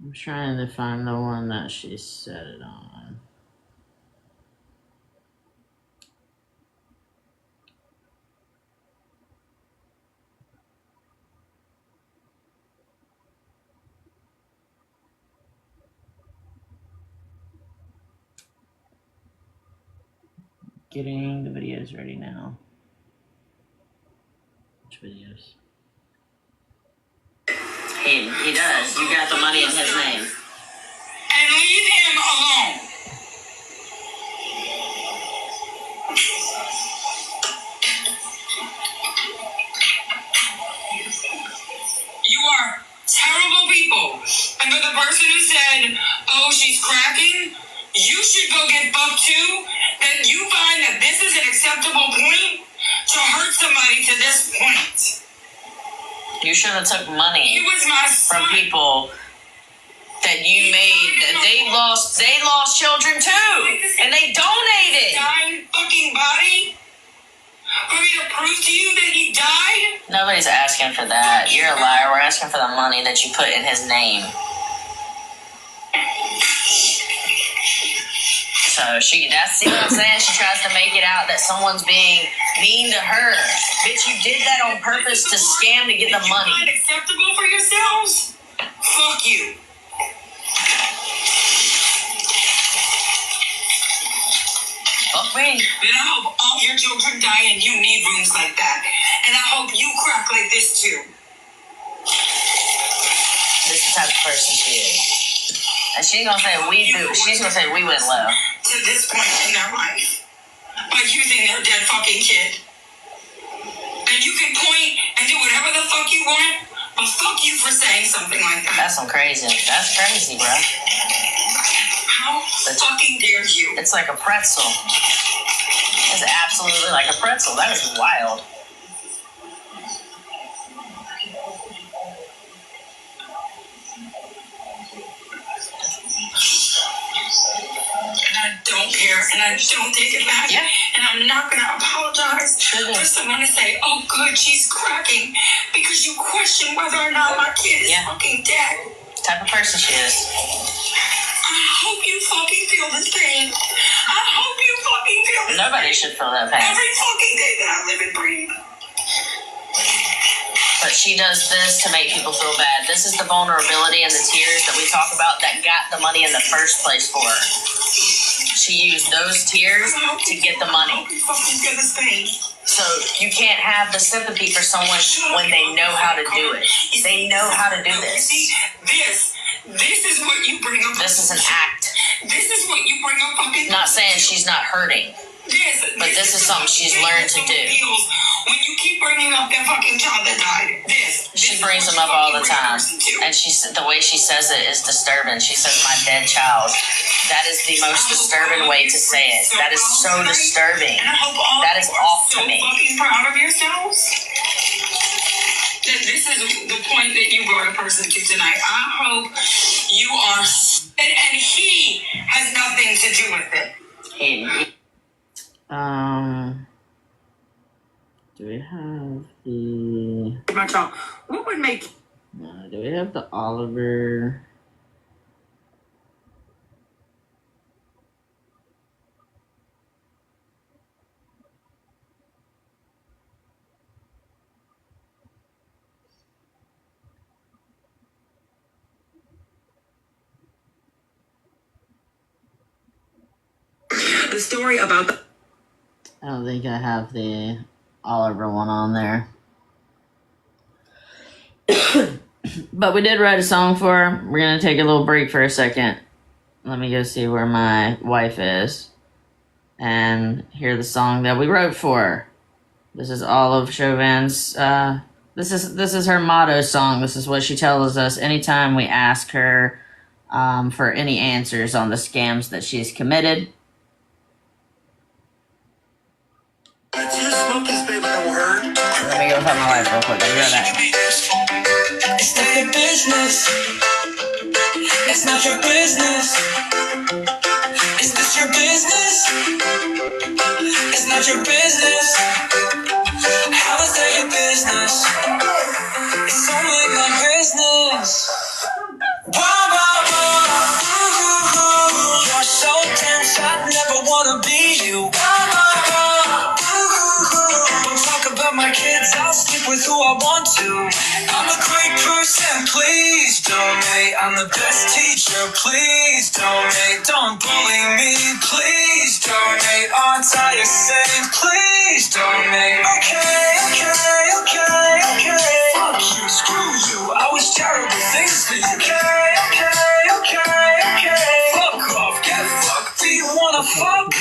I'm trying to find the one that she said it on. Getting the videos ready now. Which videos? He does. You got the money in his name. And leave him alone. You are terrible people. And for the person who said, oh, she's cracking, you should go get fucked too. That you find that this is an acceptable point to hurt somebody to this point. You should have took money He was my son. from people that you made. They lost children too, and they donated. Dying fucking body. For me to prove to you that he died. Nobody's asking for that. You're a liar. We're asking for the money that you put in his name. So see what I'm saying? She tries to make it out that someone's being mean to her. Bitch, you did that on purpose to scam to get the money. You find acceptable for yourselves? Fuck you. Fuck me. And I hope all your children die and you need rooms like that. And I hope you crack like this too. This is the type of person she is. And she's gonna say we do. She's gonna say we went low. To this point in their life. By using their dead fucking kid. And you can point and do whatever the fuck you want, but fuck you for saying something like that. That's some crazy. That's crazy, bro. How fucking dare you? It's like a pretzel. It's absolutely like a pretzel. That is wild. And I don't care, and I don't take it back. Yeah. And I'm not gonna apologize for someone to say, oh good, she's cracking, because you question whether or not my kid is fucking dead. The type of person she is. I hope you fucking feel this pain. I hope you fucking feel this Nobody should feel that pain. every fucking day that I live and breathe. But she does this to make people feel bad. This is the vulnerability and the tears that we talk about that got the money in the first place for her. She used those tears to get the money. I hope you fucking feel this pain. So you can't have the sympathy for someone when they know how to do it. They know how to do this. See, this is what you bring up. This is an act. This is what you bring up fucking. Not saying she's not hurting, but this is something she's learned to do. When you keep bringing up that fucking child that died, She brings them up all the time, and the way she says it is disturbing. She says, "My dead child." That is the most disturbing way to say it. That is so disturbing. That is off to me. Fucking proud of yourselves. That this is the point that you brought a person to tonight. I hope you are, and he has nothing to do with it. Do we have the... My child, what would make... do we have the Oliver... The story about the... I don't think I have the Oliver one on there. But we did write a song for her. We're going to take a little break for a second. Let me go see where my wife is and hear the song that we wrote for her. This is Olive Chauvin's, this is her motto song. This is what she tells us anytime we ask her for any answers on the scams that she's committed. Let me go find my wife real quick. I'll be right back. It's not your business. It's not your business. Is this your business? It's not your business. How is that your business? It's only my business. Wah, wah, wah. You're so dense, I'd never wanna be you. Wah, wah, wah. Don't talk about my kids, I'll sleep with who I want to. I'm a great person, please donate. I'm the best teacher, please donate. Don't bully me, please donate. Aren't I a saint? Please donate. Okay. Fuck you, screw you. I wish terrible things for you. Okay. Fuck off, get fucked. Do you wanna fuck?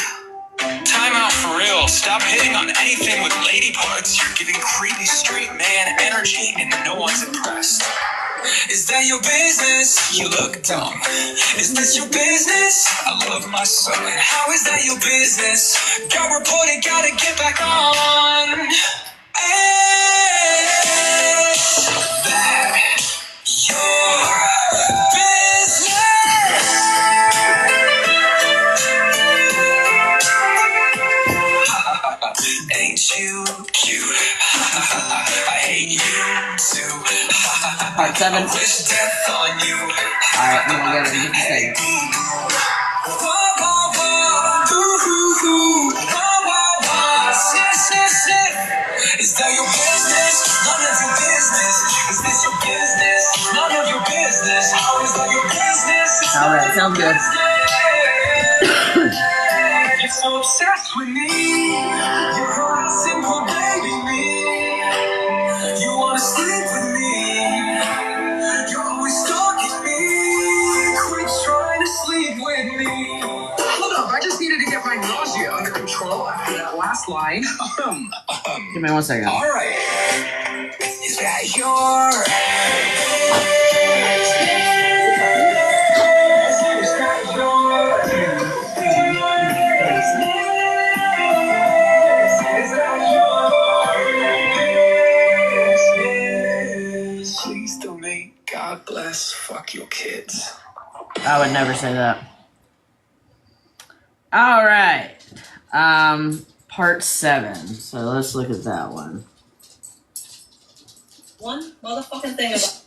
Time out for real. Stop hitting on anything with lady parts. You're giving creepy straight man energy and no one's impressed. Is that your business? You look dumb. Is this your business? I love my son. How is that your business? Got reported, gotta get back on. Is that your business? Ain't you cute? I hate you too. Part 7. I wish death on you. Alright, I'm gonna go to the second. Is that your business? None of your business. Is this your business? None of your business. How is that your business? Alright, sounds good. You're so obsessed with me. You're harassing poor baby me. You wanna sleep with me. You're always stalking me. Quit trying to sleep with me. Hold up, I just needed to get my nausea under control after that last line. Give me 1 second. All right. Is that your... Please donate. God bless. Fuck your kids. I would never say that. Alright. Part 7. So let's look at that one. One motherfucking thing about...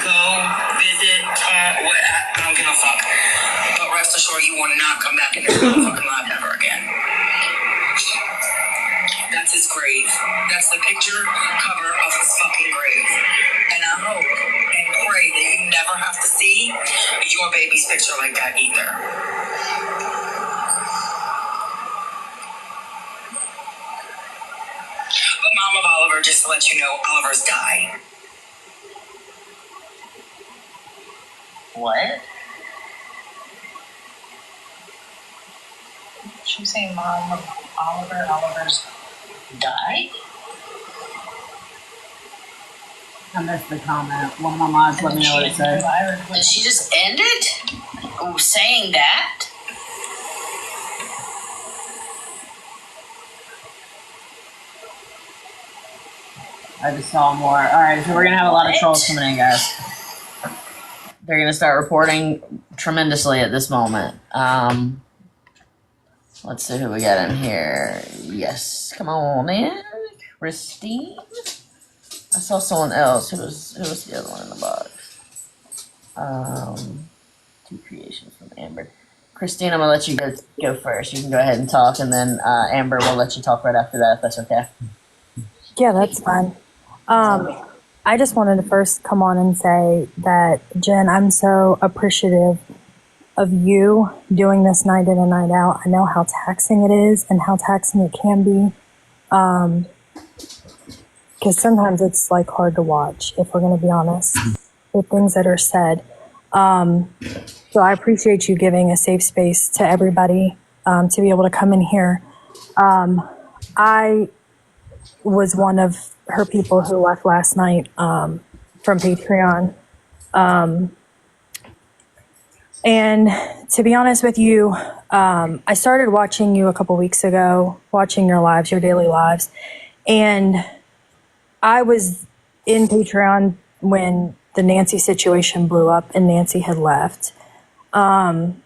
Go visit what? I don't give a fuck. But rest assured, you will not come back in this motherfucking life ever again. That's his grave. That's the picture cover of his fucking grave. And I hope and pray that you never have to see your baby's picture like that either. But Mom of Oliver, just to let you know, Oliver's died. What? She's saying Mom of Oliver's died? I missed the comment. One of my mods let me know what it said. Did she just end it? Oh, saying that? I just saw more. Alright, so we're gonna have a lot of trolls coming in, guys. They're going to start reporting tremendously at this moment. Let's see who we got in here. Yes, come on in, Christine. I saw someone else. Who was the other one in the box? 2 creations from Amber. Christine, I'm gonna let you go first. You can go ahead and talk, and then Amber will let you talk right after that, if that's okay. Yeah, that's fine. I just wanted to first come on and say that, Jen, I'm so appreciative of you doing this night in and night out. I know how taxing it is and how taxing it can be. Because sometimes it's like hard to watch, if we're going to be honest, with things that are said. So I appreciate you giving a safe space to everybody to be able to come in here. I was one of her people who left last night from Patreon. And to be honest with you, I started watching you a couple weeks ago, watching your lives, your daily lives. And I was in Patreon when the Nancy situation blew up and Nancy had left. And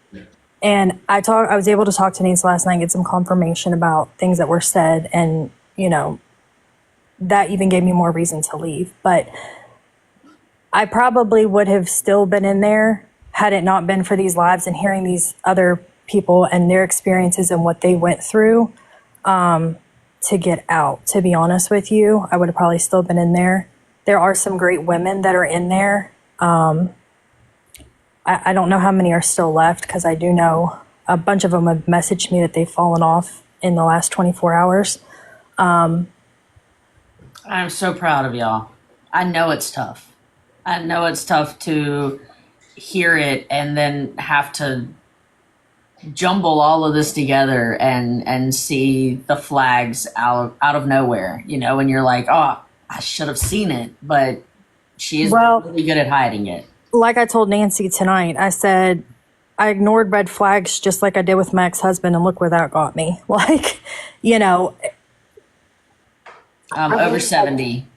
I was able to talk to Nancy last night, get some confirmation about things that were said. And, you know, that even gave me more reason to leave. But I probably would have still been in there had it not been for these lives and hearing these other people and their experiences and what they went through to get out. To be honest with you, I would have probably still been in there. There are some great women that are in there. I don't know how many are still left, because I do know a bunch of them have messaged me that they've fallen off in the last 24 hours. I'm so proud of y'all. I know it's tough. I know it's tough to hear it and then have to jumble all of this together and see the flags out of nowhere, you know, and you're like, oh, I should have seen it, but she is really good at hiding it. Like I told Nancy tonight, I said, I ignored red flags just like I did with my ex-husband, and look where that got me. Like, you know. Over 70.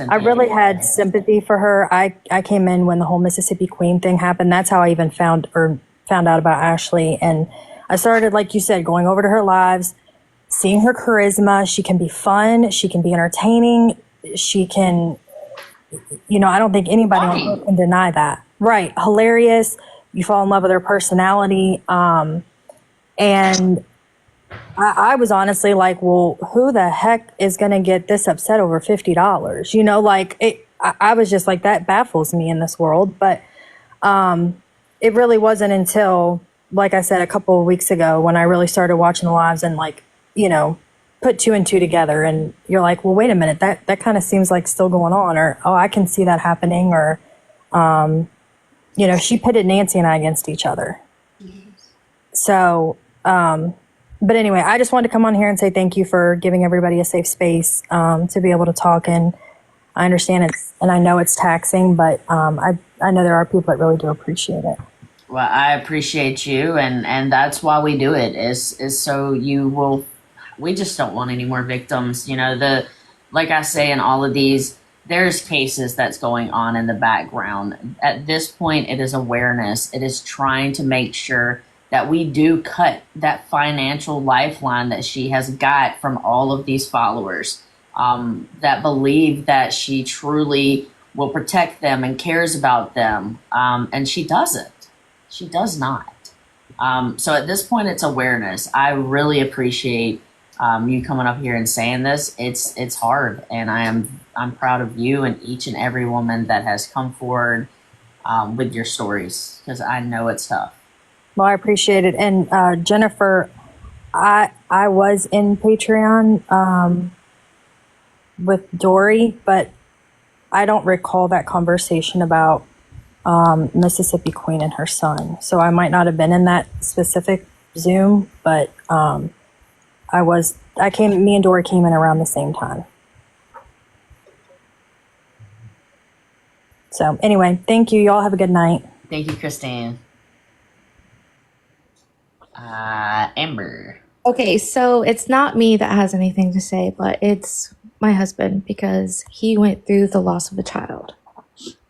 I really had sympathy for her. I came in when the whole Mississippi Queen thing happened. That's how I even found out about Ashley. And I started, like you said, going over to her lives, seeing her charisma. She can be fun. She can be entertaining. She can, you know, I don't think anybody can deny that. Right. Hilarious. You fall in love with her personality. And I was honestly like, well, who the heck is going to get this upset over $50? You know, like I was just like, that baffles me in this world. But it really wasn't until, like I said, a couple of weeks ago when I really started watching the lives and, like, you know, put 2 and 2 together. And you're like, well, wait a minute, that kind of seems like still going on. Or, oh, I can see that happening. Or, you know, she pitted Nancy and I against each other. So, but anyway, I just wanted to come on here and say thank you for giving everybody a safe space to be able to talk. And I understand and I know it's taxing, but I know there are people that really do appreciate it. Well, I appreciate you, and that's why we do it, is so you will. We just don't want any more victims. You know, like I say in all of these, there's cases that's going on in the background. At this point, it is awareness. It is trying to make sure that we do cut that financial lifeline that she has got from all of these followers that believe that she truly will protect them and cares about them. And she doesn't. She does not. So at this point, it's awareness. I really appreciate you coming up here and saying this. It's hard, and I'm proud of you and each and every woman that has come forward with your stories, because I know it's tough. Well, I appreciate it. And Jennifer, I was in Patreon with Dory, but I don't recall that conversation about Mississippi Queen and her son. So I might not have been in that specific Zoom, but me and Dory came in around the same time. So anyway, thank you. Y'all have a good night. Thank you, Christine. Amber. Okay, so it's not me that has anything to say, but it's my husband, because he went through the loss of a child.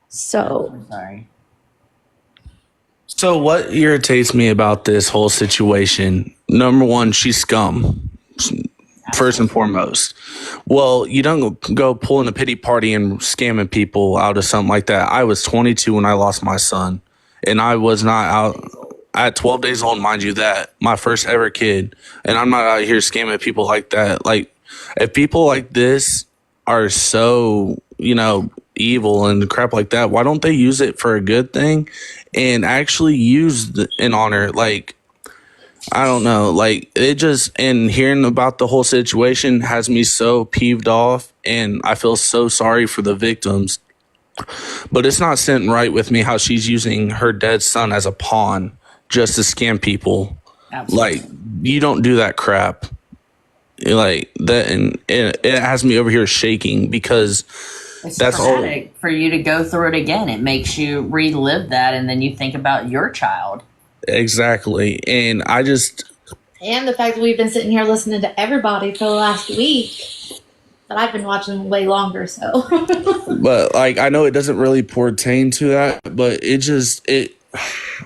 So I'm sorry. So what irritates me about this whole situation? Number one, she's scum. First and foremost. Well, you don't go pulling a pity party and scamming people out of something like that. I was 22 when I lost my son, and I was not out at 12 days old, mind you, that my first ever kid. And I'm not out here scamming people like that. Like, if people like this are so, evil and crap like that, why don't they use it for a good thing and actually use an honor? Like, I don't know. Like, it just, and hearing about the whole situation has me so peeved off, and I feel so sorry for the victims. But it's not sitting right with me how she's using her dead son as a pawn just to scam people. Absolutely. Like, you don't do that crap. Like that, and it has me over here shaking because it's that's traumatic for you to go through it again. It makes you relive that, and then you think about your child. Exactly. And and the fact that we've been sitting here listening to everybody for the last week, but I've been watching way longer, so. But like, I know it doesn't really pertain to that, but it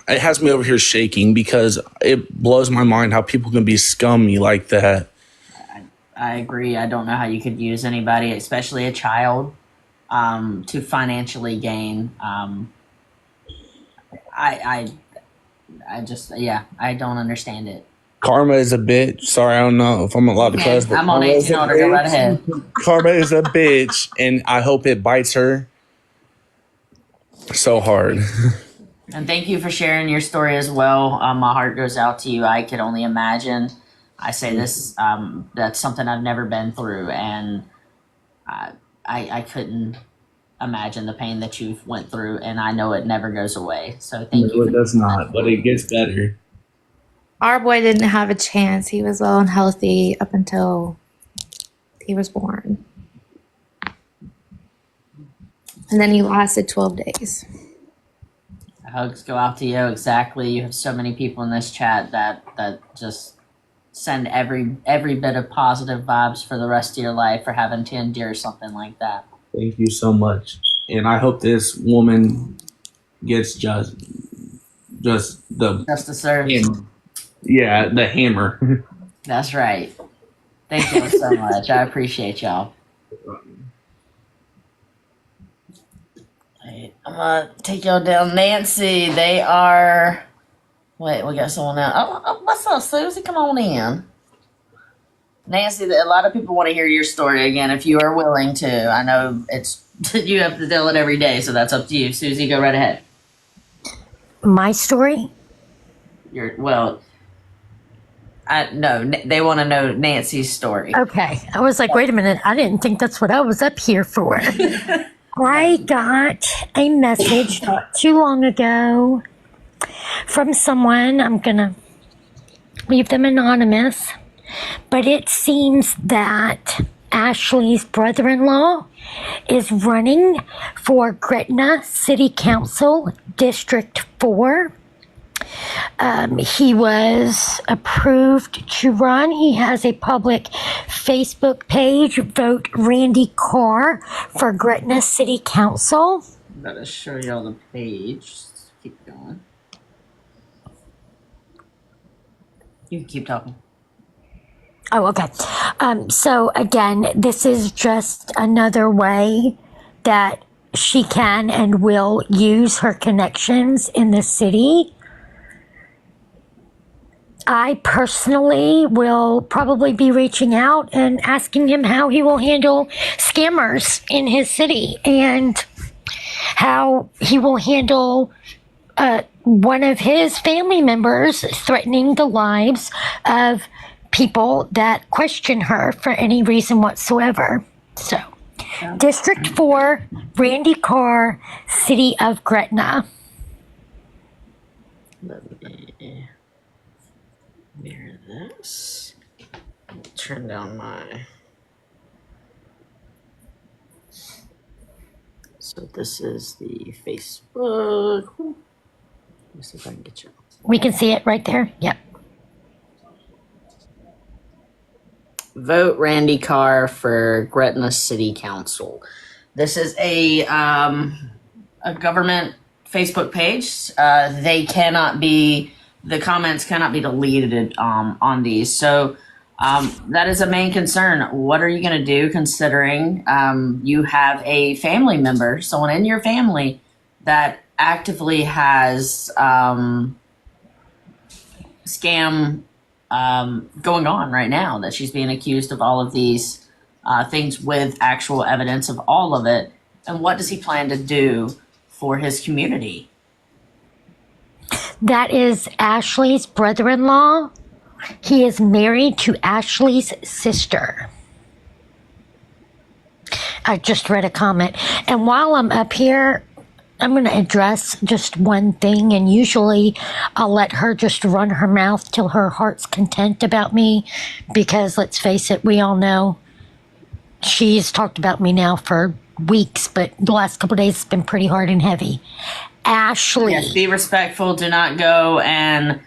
has me over here shaking because it blows my mind how people can be scummy like that. I agree. I don't know how you could use anybody, especially a child, to financially gain. I don't understand it. Karma is a bitch. Sorry, I don't know if I'm allowed to cuss. I'm on 18 older. Go right ahead. Karma is a bitch, and I hope it bites her so hard. And thank you for sharing your story as well. My heart goes out to you. I could only imagine. I say this, that's something I've never been through, and I couldn't imagine the pain that you've went through, and I know it never goes away. So thank you. It does not, but it gets better. Our boy didn't have a chance. He was well and healthy up until he was born. And then he lasted 12 days. Hugs go out to you. Exactly. You have so many people in this chat that just send every bit of positive vibes for the rest of your life for having to endure something like that. Thank you so much. And I hope this woman gets justice served. Yeah, the hammer. That's right. Thank you so much. I appreciate y'all. Right, I'm gonna take y'all down. Nancy, they are. Wait, we got someone else. Oh, what's up, Susie? Come on in. Nancy, a lot of people want to hear your story again if you are willing to. I know it's you have to tell it every day, so that's up to you. Susie, go right ahead. My story? No, they want to know Nancy's story. Okay. I was like, wait a minute. I didn't think that's what I was up here for. I got a message not too long ago from someone. I'm going to leave them anonymous. But it seems that Ashley's brother-in-law is running for Gretna City Council District 4. He was approved to run. He has a public Facebook page, Vote Randy Carr for Gretna City Council. I'm going to show y'all the page. Just keep going. You can keep talking. Oh, okay. So again, this is just another way that she can and will use her connections in the city. I personally will probably be reaching out and asking him how he will handle scammers in his city and how he will handle one of his family members threatening the lives of people that question her for any reason whatsoever. So, District 4, Randy Carr, City of Gretna. Let me mirror this. Turn down my... So this is the Facebook. Let me see if I can get you. We can see it right there. Yep. Vote Randy Carr for Gretna City Council. This is a government Facebook page. The comments cannot be deleted on these. So that is a main concern. What are you going to do considering you have a family member, someone in your family that actively has scam going on right now, that she's being accused of all of these things with actual evidence of all of it? And what does he plan to do for his community? That is Ashley's brother-in-law. He is married to Ashley's sister. I just read a comment. And while I'm up here, I'm going to address just one thing. And usually I'll let her just run her mouth till her heart's content about me. Because let's face it, we all know she's talked about me now for weeks. But the last couple of days it's been pretty hard and heavy. Ashley. Yes, be respectful. Do not go and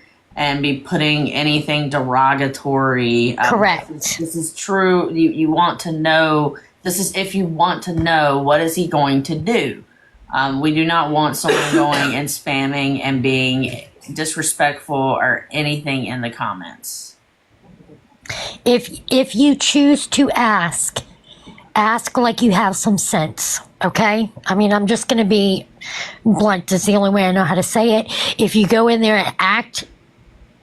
be putting anything derogatory. Correct. This is true. You want to know. This is if you want to know what is he going to do. We do not want someone going and spamming and being disrespectful or anything in the comments. If you choose to ask like you have some sense, okay? I mean, I'm just going to be blunt. That's the only way I know how to say it. If you go in there and act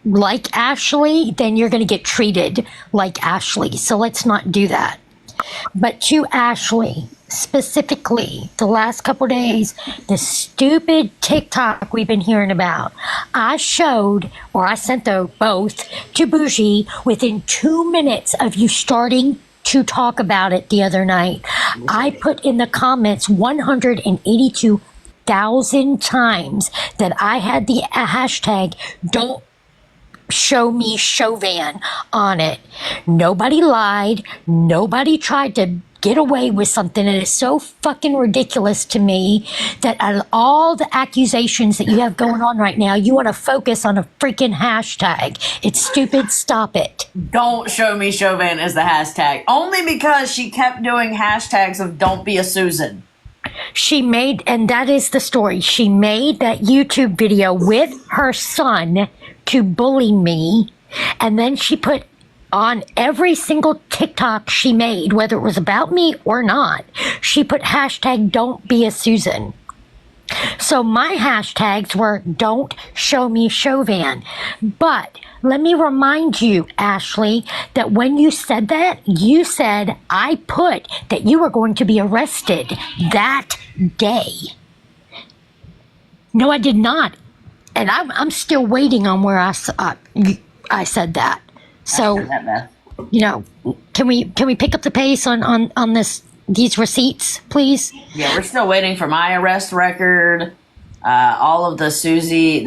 like Ashley, then you're going to get treated like Ashley. So let's not do that. But to Ashley, specifically, the last couple days, the stupid TikTok we've been hearing about, I sent both to Bougie within 2 minutes of you starting to talk about it the other night. I put in the comments 182,000 times that I had the hashtag "Don't Show Me Chauvin" on it. Nobody lied. Nobody tried to get away with something. It is so fucking ridiculous to me that out of all the accusations that you have going on right now, you want to focus on a freaking hashtag. It's stupid. Stop it. Don't show me Chauvin is the hashtag. Only because she kept doing hashtags of "Don't be a Susan." She made, and that is the story. She made that YouTube video with her son to bully me, and then she put on every single TikTok she made, whether it was about me or not, she put hashtag "Don't be a Susan." So my hashtags were "Don't show me Chauvin." But let me remind you, Ashley, that when you said that, you said I put that you were going to be arrested that day. No, I did not. And I'm still waiting on where I said that. So, you know, can we pick up the pace on these receipts, please? Yeah, we're still waiting for my arrest record. All of the Susie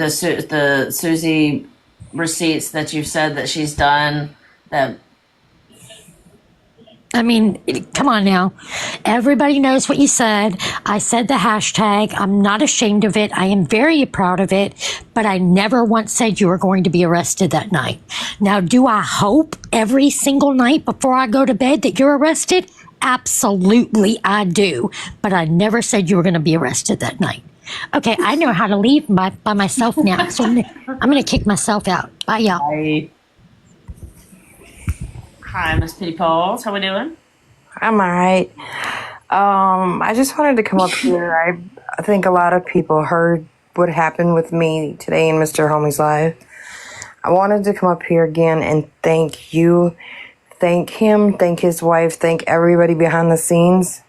receipts that you've said that she's done. I mean, come on now. Everybody knows what you said. I said the hashtag. I'm not ashamed of it. I am very proud of it. But I never once said you were going to be arrested that night. Now, do I hope every single night before I go to bed that you're arrested? Absolutely, I do. But I never said you were going to be arrested that night. Okay, I know how to leave by myself now. So I'm going to kick myself out. Bye, y'all. Bye. Hi, Miss Pitty Paws. How we doing? I'm all right. I just wanted to come up here. I think a lot of people heard what happened with me today in Mr. Homie's live. I wanted to come up here again and thank you, thank him, thank his wife, thank everybody behind the scenes.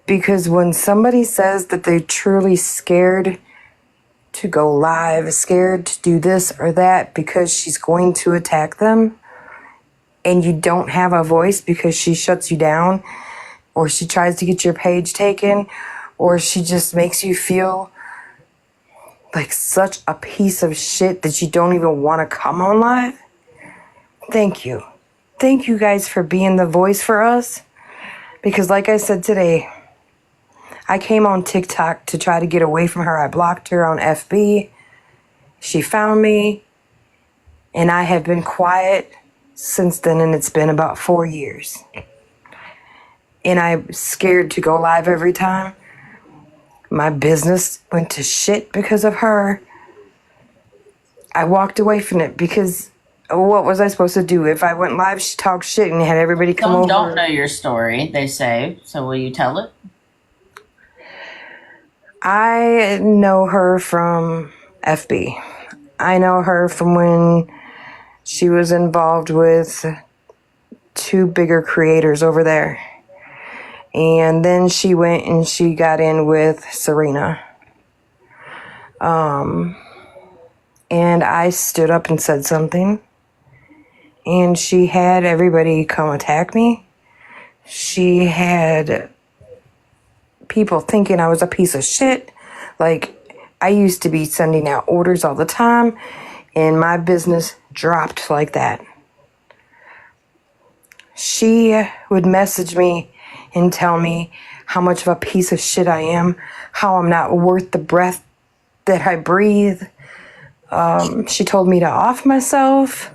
Because when somebody says that they're truly scared to go live, scared to do this or that because she's going to attack them, and you don't have a voice because she shuts you down, or she tries to get your page taken, or she just makes you feel like such a piece of shit that you don't even want to come on live. Thank you. Thank you guys for being the voice for us. Because like I said today, I came on TikTok to try to get away from her. I blocked her on FB. She found me, and I have been quiet since then, and it's been about 4 years. And I'm scared to go live every time. My business went to shit because of her. I walked away from it because what was I supposed to do? If I went live, she talked shit and had everybody come Some over. don't know your story, they say. So will you tell it? I know her from FB. I know her from when she was involved with 2 bigger creators over there. And then she went and she got in with Serena. And I stood up and said something. And she had everybody come attack me. She had people thinking I was a piece of shit. Like, I used to be sending out orders all the time, and my business dropped like that. She would message me and tell me how much of a piece of shit I am, how I'm not worth the breath that I breathe. She told me to off myself.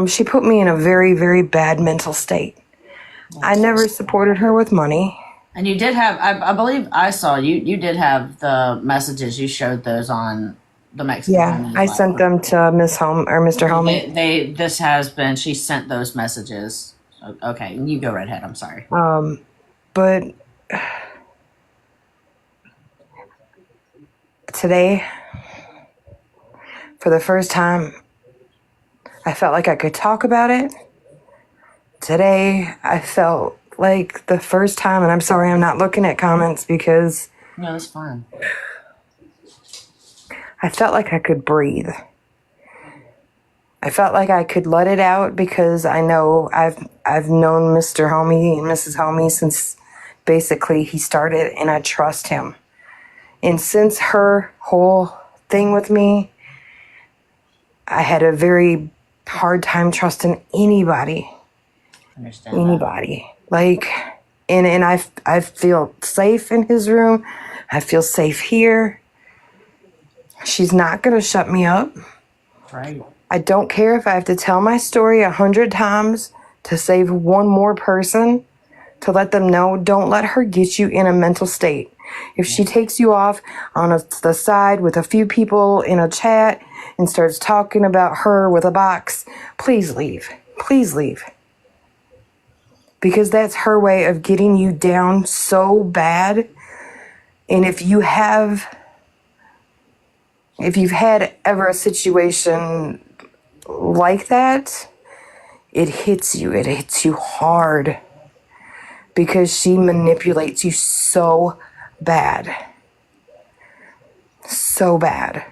She put me in a very, very bad mental state. I never supported her with money. And you did have, I believe I saw you did have the messages. You showed those on the Mexican. Yeah, I sent them to Miss Home or Mr. Homie. This has been, she sent those messages. Okay, you go right ahead. I'm sorry. But today, for the first time, I felt like I could talk about it. Today, I felt like the first time, and I'm sorry I'm not looking at comments because... No, that's fine. I felt like I could breathe. I felt like I could let it out because I know I've known Mr. Homie and Mrs. Homie since basically he started, and I trust him. And since her whole thing with me, I had a very hard time trusting anybody. Anybody. Like, and I feel safe in his room. I feel safe here. She's not going to shut me up. Right. I don't care if I have to tell my story 100 times to save one more person, to let them know, don't let her get you in a mental state. If she takes you off on the side with a few people in a chat and starts talking about her with a box, please leave. Please leave. Because that's her way of getting you down so bad. And if you've had ever a situation like that, it hits you hard because she manipulates you so bad. So bad.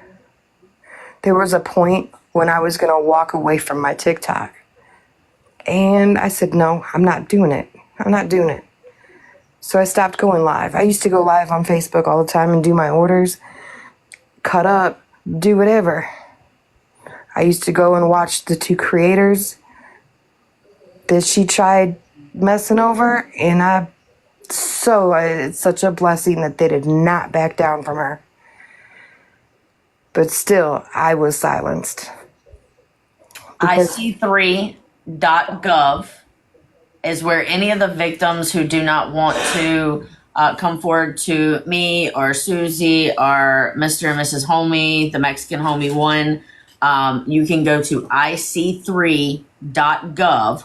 There was a point when I was going to walk away from my TikTok. And I said, no, I'm not doing it. I'm not doing it. So I stopped going live. I used to go live on Facebook all the time and do my orders, cut up, do whatever. I used to go and watch the 2 creators that she tried messing over, and it's such a blessing that they did not back down from her. But still, I was silenced. IC3.gov is where any of the victims who do not want to come forward to me or Susie or Mr. and Mrs. Homie, the Mexican Homie one, you can go to IC3.gov,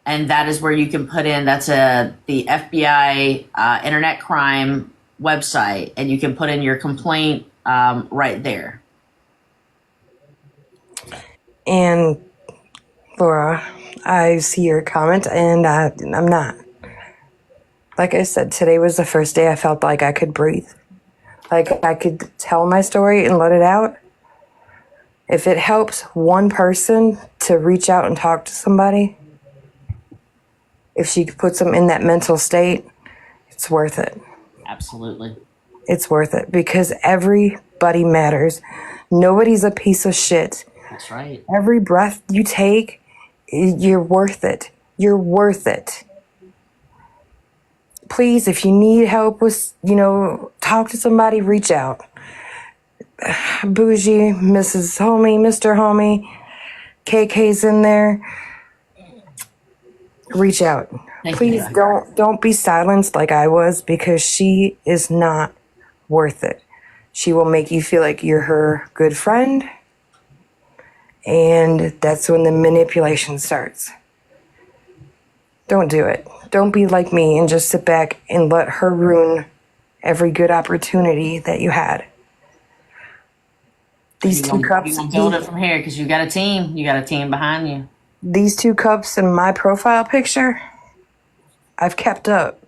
and that is where you can put in, that's the FBI internet crime website, and you can put in your complaint right there. And Laura, I see your comment, and I'm not. Like I said, today was the first day I felt like I could breathe. Like I could tell my story and let it out. If it helps one person to reach out and talk to somebody, if she puts them in that mental state, it's worth it. Absolutely. It's worth it because everybody matters. Nobody's a piece of shit. That's right. Every breath you take, you're worth it. You're worth it. Please, if you need help with, talk to somebody, reach out. Bougie, Mrs. Homie, Mr. Homie, KK's in there. Reach out. Thank Please you. don't be silenced like I was, because she is not worth it. She will make you feel like you're her good friend, and that's when the manipulation starts. Don't do it. Don't be like me and just sit back and let her ruin every good opportunity that you had. These two cups. You gonna build it from here because you got a team. You got a team behind you. These 2 cups in my profile picture, I've kept up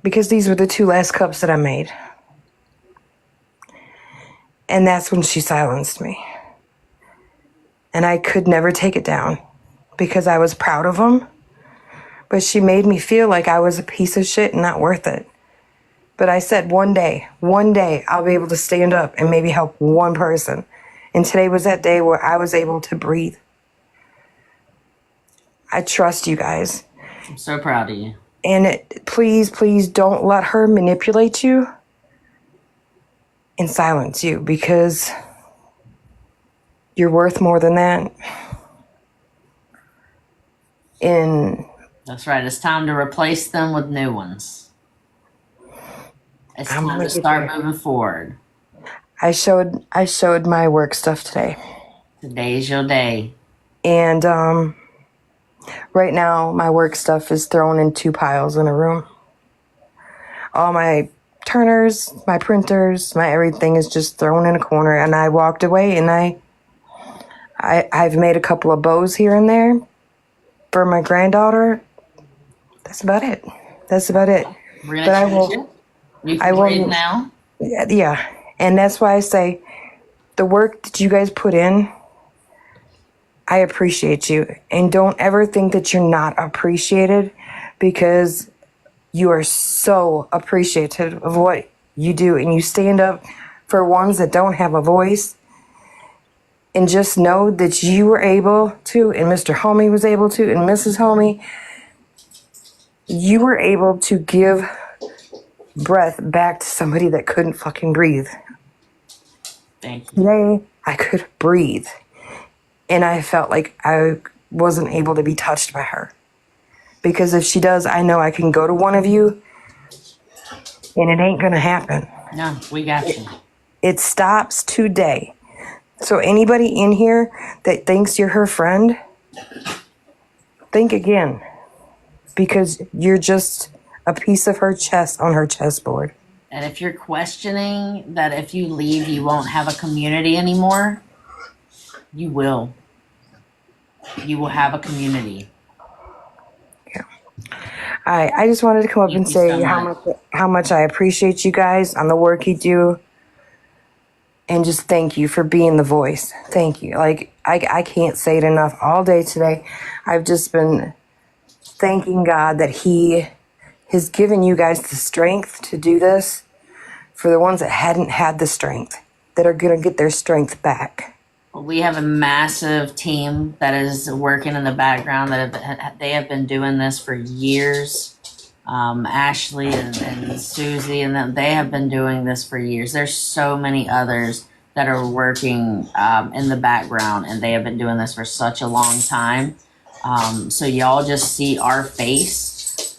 because these were the 2 last cups that I made. And that's when she silenced me. And I could never take it down because I was proud of them. But she made me feel like I was a piece of shit and not worth it. But I said one day I'll be able to stand up and maybe help one person. And today was that day where I was able to breathe. I trust you guys. I'm so proud of you. And please don't let her manipulate you and silence you, because you're worth more than that. And that's right. It's time to replace them with new ones. It's time to start moving forward. I showed my work stuff today. Today's your day. And right now my work stuff is thrown in 2 piles in a room. All my turners, my printers, my everything is just thrown in a corner. And I walked away, and I've made a couple of bows here and there for my granddaughter. That's about it. We're gonna finish it. You can breathe now. Yeah. And that's why I say the work that you guys put in, I appreciate you. And don't ever think that you're not appreciated, because you are so appreciative of what you do. And you stand up for ones that don't have a voice. And just know that you were able to, and Mr. Homie was able to, and Mrs. Homie, you were able to give breath back to somebody that couldn't fucking breathe. Thank you. Today, I could breathe. And I felt like I wasn't able to be touched by her. Because if she does, I know I can go to one of you, and it ain't gonna happen. No, we got you. It stops today. So anybody in here that thinks you're her friend, think again. Because you're just a piece of her chest on her chessboard. And if you're questioning that if you leave you won't have a community anymore, you will. You will have a community. Yeah. I just wanted to come up and say how much I appreciate you guys on the work you do. And just thank you for being the voice. Thank you. Like, I can't say it enough. All day today, I've just been thanking God that He has given you guys the strength to do this, for the ones that hadn't had the strength, that are going to get their strength back. We have a massive team that is working in the background. They have been doing this for years. Ashley and Susie and them, they have been doing this for years. There's so many others that are working in the background, and they have been doing this for such a long time. So y'all just see our face,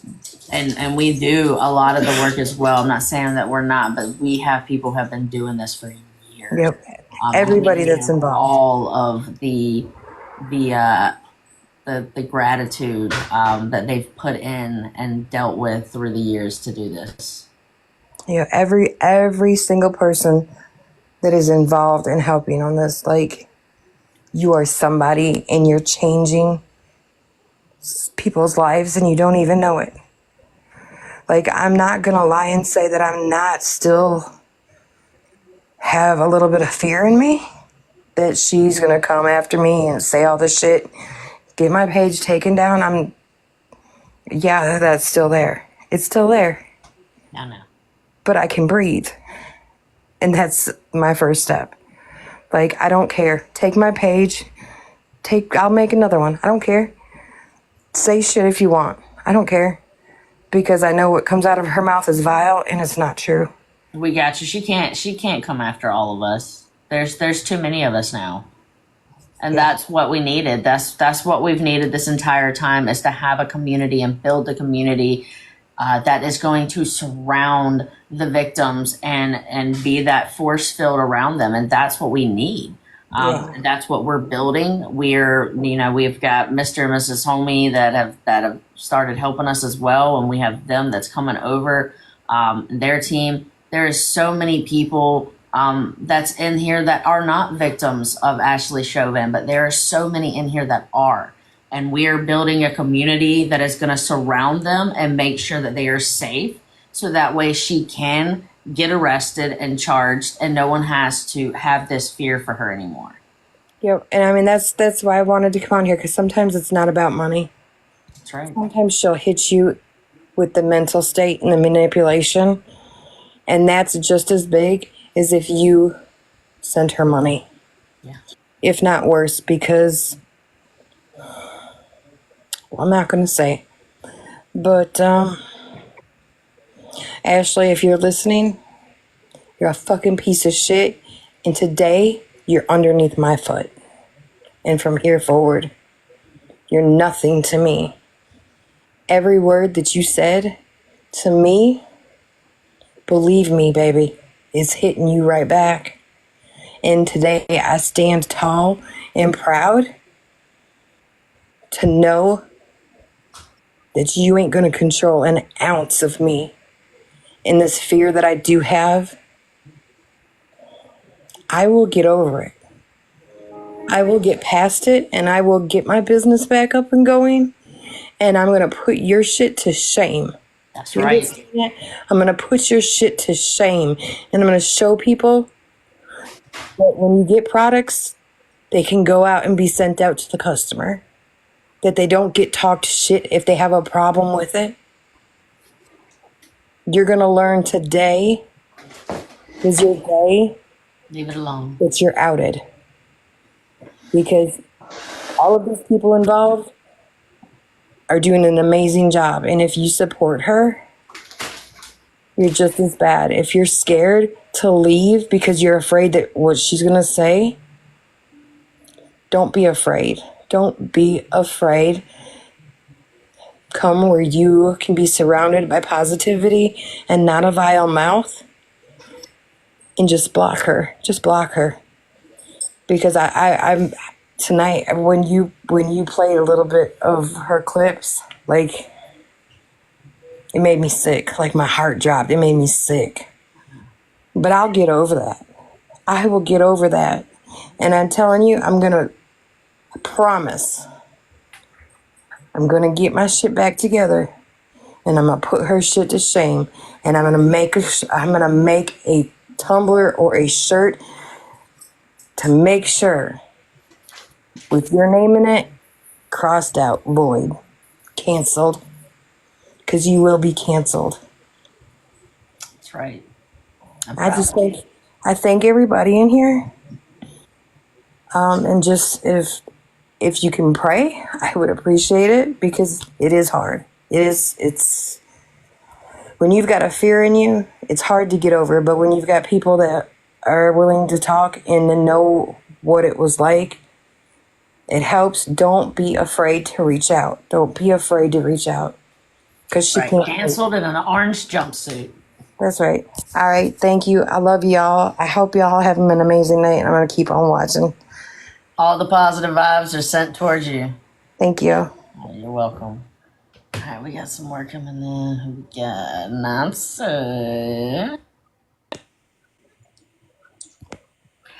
and we do a lot of the work as well. I'm not saying that we're not, but we have people who have been doing this for years. Yep. Everybody that's involved. All of the gratitude that they've put in and dealt with through the years to do this. Yeah, every single person that is involved in helping on this, like, you are somebody and you're changing people's lives and you don't even know it. Like, I'm not gonna lie and say that I'm not still have a little bit of fear in me that she's gonna come after me and say all this shit, get my page taken down. Yeah, that's still there. It's still there. I know. But I can breathe. And that's my first step. Like, I don't care. Take my page. I'll make another one. I don't care. Say shit if you want. I don't care. Because I know what comes out of her mouth is vile and it's not true. We got you. She can't come after all of us. There's too many of us now. And that's what we needed. That's what we've needed this entire time, is to have a community and build a community that is going to surround the victims and be that force field around them. And that's what we need. And that's what we're building. We've got Mr. and Mrs. Homie that have started helping us as well. And we have them that's coming over, their team. There is so many people that's in here that are not victims of Ashley Chauvin, but there are so many in here that are. And we are building a community that is going to surround them and make sure that they are safe. So that way she can get arrested and charged and no one has to have this fear for her anymore. Yep. And I mean, that's why I wanted to come on here, because sometimes it's not about money. That's right. Sometimes she'll hit you with the mental state and the manipulation. And that's just as big as if you sent her money. Yeah. If not worse, because I'm not going to say. But, Ashley, if you're listening, you're a fucking piece of shit. And today, you're underneath my foot. And from here forward, you're nothing to me. Every word that you said to me, believe me, baby, is hitting you right back. And today, I stand tall and proud to know that you ain't going to control an ounce of me. In this fear that I do have, I will get over it. I will get past it, and I will get my business back up and going, and I'm going to put your shit to shame. That's right. I'm going to put your shit to shame, and I'm going to show people that when you get products, they can go out and be sent out to the customer, that they don't get talked shit if they have a problem with it. You're going to learn today is your day. Leave it alone. That you're outed. Because all of these people involved are doing an amazing job. And if you support her, you're just as bad. If you're scared to leave because you're afraid that what she's going to say, don't be afraid. Don't be afraid. Come where you can be surrounded by positivity and not a vile mouth, and just block her. Just block her. Because I'm tonight when you played a little bit of her clips, like, it made me sick. Like, my heart dropped. It made me sick. But I'll get over that. I will get over that. And I'm telling you, I promise, I'm going to get my shit back together, and I'm going to put her shit to shame, and I'm going to make a tumbler or a shirt to make sure with your name in it, crossed out, void, canceled, because you will be canceled. That's right. I thank everybody in here. And just if you can pray, I would appreciate it, because it is hard. It's when you've got a fear in you, it's hard to get over. But when you've got people that are willing to talk and to know what it was like, it helps. Don't be afraid to reach out. Don't be afraid to reach out. Because she can't. Canceled in an orange jumpsuit. That's right. All right. Thank you. I love y'all. I hope y'all have an amazing night. I'm going to keep on watching. All the positive vibes are sent towards you. Thank you. Oh, you're welcome. All right, we got some more coming in. We got Nancy.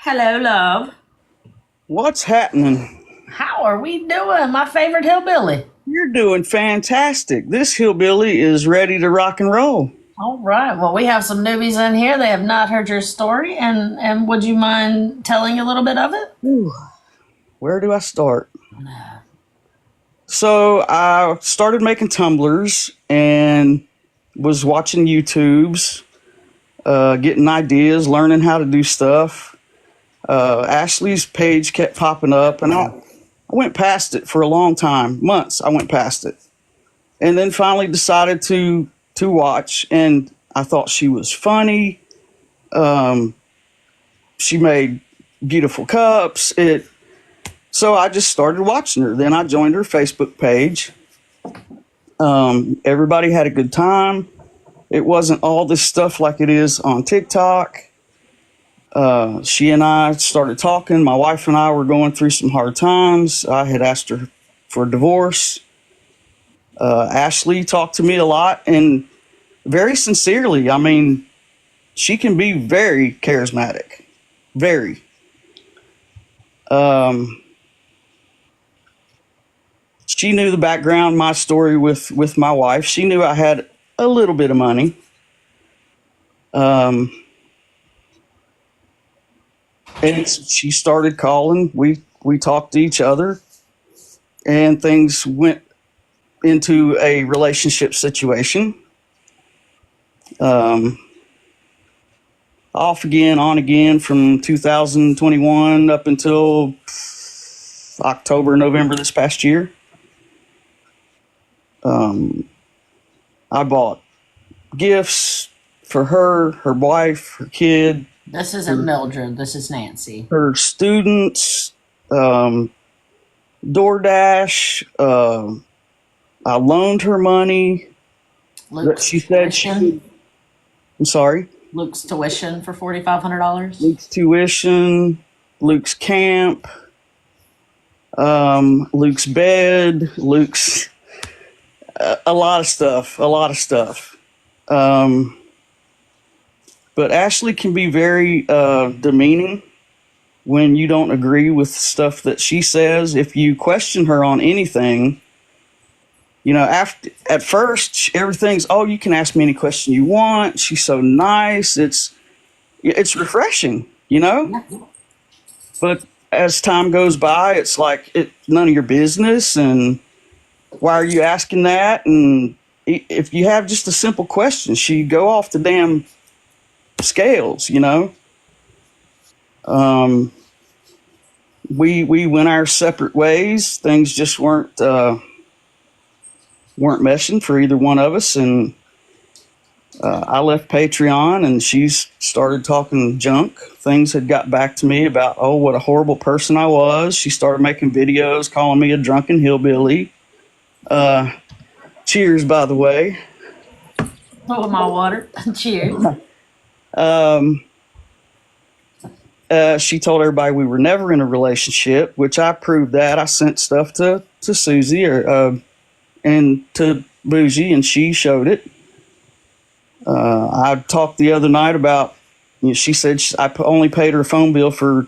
Hello, love. What's happening? How are we doing? My favorite hillbilly. You're doing fantastic. This hillbilly is ready to rock and roll. All right. Well, we have some newbies in here. They have not heard your story. And would you mind telling a little bit of it? Ooh. Where do I start? So I started making tumblers and was watching YouTubes, getting ideas, learning how to do stuff. Ashley's page kept popping up, and I went past it for a long time, months. I went past it, and then finally decided to watch. And I thought she was funny. She made beautiful cups. So I just started watching her. Then I joined her Facebook page. Everybody had a good time. It wasn't all this stuff like it is on TikTok. She and I started talking. My wife and I were going through some hard times. I had asked her for a divorce. Ashley talked to me a lot and very sincerely. I mean, she can be very charismatic. Very. She knew the background, my story with my wife. She knew I had a little bit of money. And she started calling. We talked to each other, and things went into a relationship situation. Off again, on again from 2021 up until October, November this past year. I bought gifts for her wife, her kid. This isn't Mildred. This is Nancy. Her students, DoorDash. I loaned her money. Luke's She said tuition. I'm sorry. Luke's tuition for $4,500. Luke's tuition, Luke's camp, Luke's bed, Luke's a lot of stuff. But Ashley can be very demeaning when you don't agree with stuff that she says. If you question her on anything, you know, at first everything's, oh, you can ask me any question you want. She's so nice. It's refreshing, you know. But as time goes by, it's like none of your business. And why are you asking that? And if you have just a simple question, she go off the damn scales, you know. We went our separate ways. Things just weren't meshing for either one of us, and I left Patreon, and she started talking junk. Things had got back to me about, oh, what a horrible person I was. She started making videos calling me a drunken hillbilly. Cheers, by the way. Oh, my water. Cheers. She told everybody we were never in a relationship, which I proved that. I sent stuff to Susie and to Bougie, and she showed it. I talked the other night about, you know, she said I only paid her a phone bill for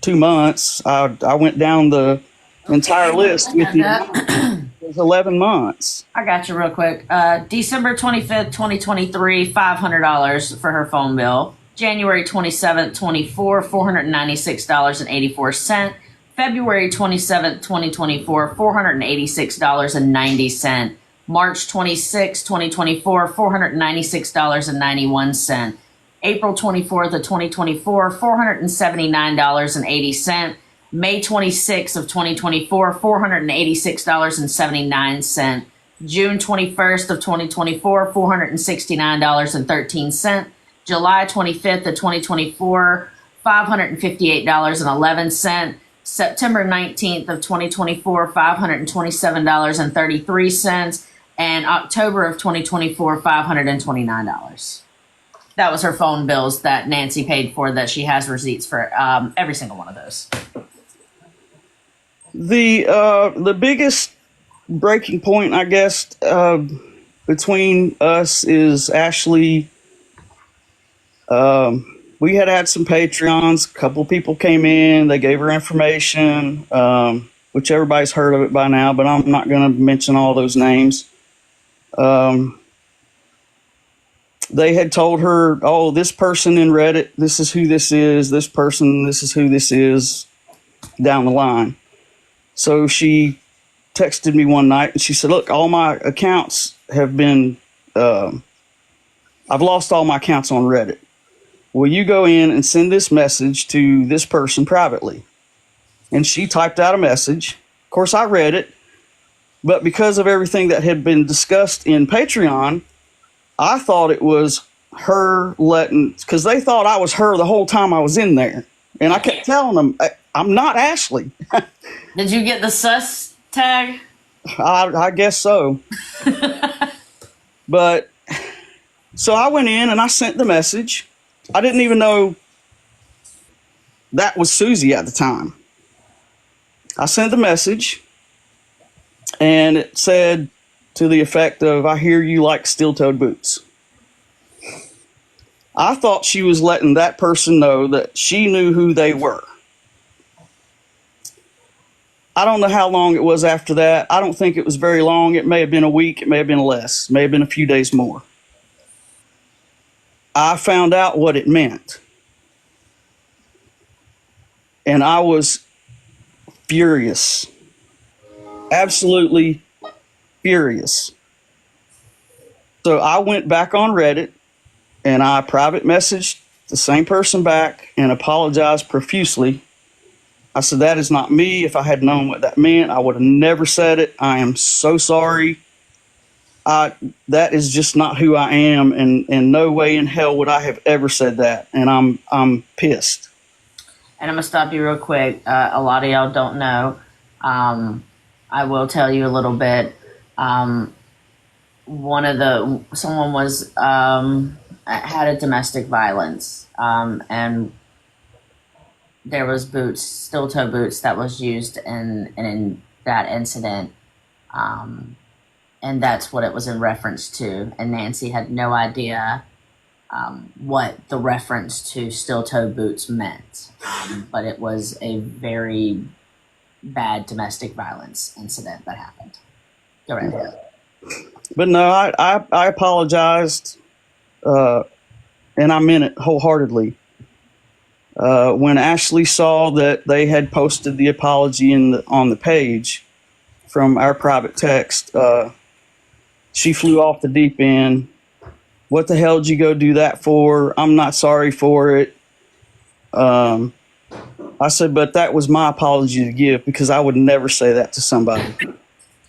2 months. I went down the entire list with you. It was 11 months. I got you real quick. December 25th, 2023, $500 for her phone bill. January 27th, 24, $496.84. February 27th, 2024, $486.90. March 26th, 2024, $496.91. April 24th of 2024, $479.80. May 26th of 2024, $486.79. June 21st of 2024, $469.13. July 25th of 2024, $558.11. September 19th of 2024, $527.33. And October of 2024, $529. That was her phone bills that Nancy paid for, that she has receipts for every single one of those. The biggest breaking point, I guess, between us is Ashley. We had some Patreons. A couple people came in. They gave her information, which everybody's heard of it by now, but I'm not going to mention all those names. They had told her, oh, this person in Reddit, this is who this is. This person, this is who this is, down the line. So she texted me one night and she said, look, all my accounts have been, I've lost all my accounts on Reddit. Will you go in and send this message to this person privately? And she typed out a message. Of course, I read it. But because of everything that had been discussed in Patreon, I thought it was her letting, because they thought I was her the whole time I was in there. And I kept telling them, I'm not Ashley. Did you get the sus tag? I guess so. But so I went in and I sent the message. I didn't even know that was Susie at the time. I sent the message and it said to the effect of, I hear you like steel-toed boots. I thought she was letting that person know that she knew who they were. I don't know how long it was after that. I don't think it was very long. It may have been a week. It may have been less. It may have been a few days more. I found out what it meant. And I was furious. Absolutely furious. So I went back on Reddit and I private messaged the same person back and apologized profusely. I said, that is not me. If I had known what that meant, I would have never said it. I am so sorry. That is just not who I am, and in no way in hell would I have ever said that. And I'm pissed. And I'm gonna stop you real quick. A lot of y'all don't know. I will tell you a little bit. Someone was had a domestic violence, and there was boots, steel-toe boots, that was used in that incident, and that's what it was in reference to. And Nancy had no idea what the reference to steel-toe boots meant, but it was a very bad domestic violence incident that happened. Go right ahead. But no, I apologized, and I meant it wholeheartedly. When Ashley saw that they had posted the apology on the page from our private text, she flew off the deep end. What the hell did you go do that for? I'm not sorry for it. I said, but that was my apology to give, because I would never say that to somebody.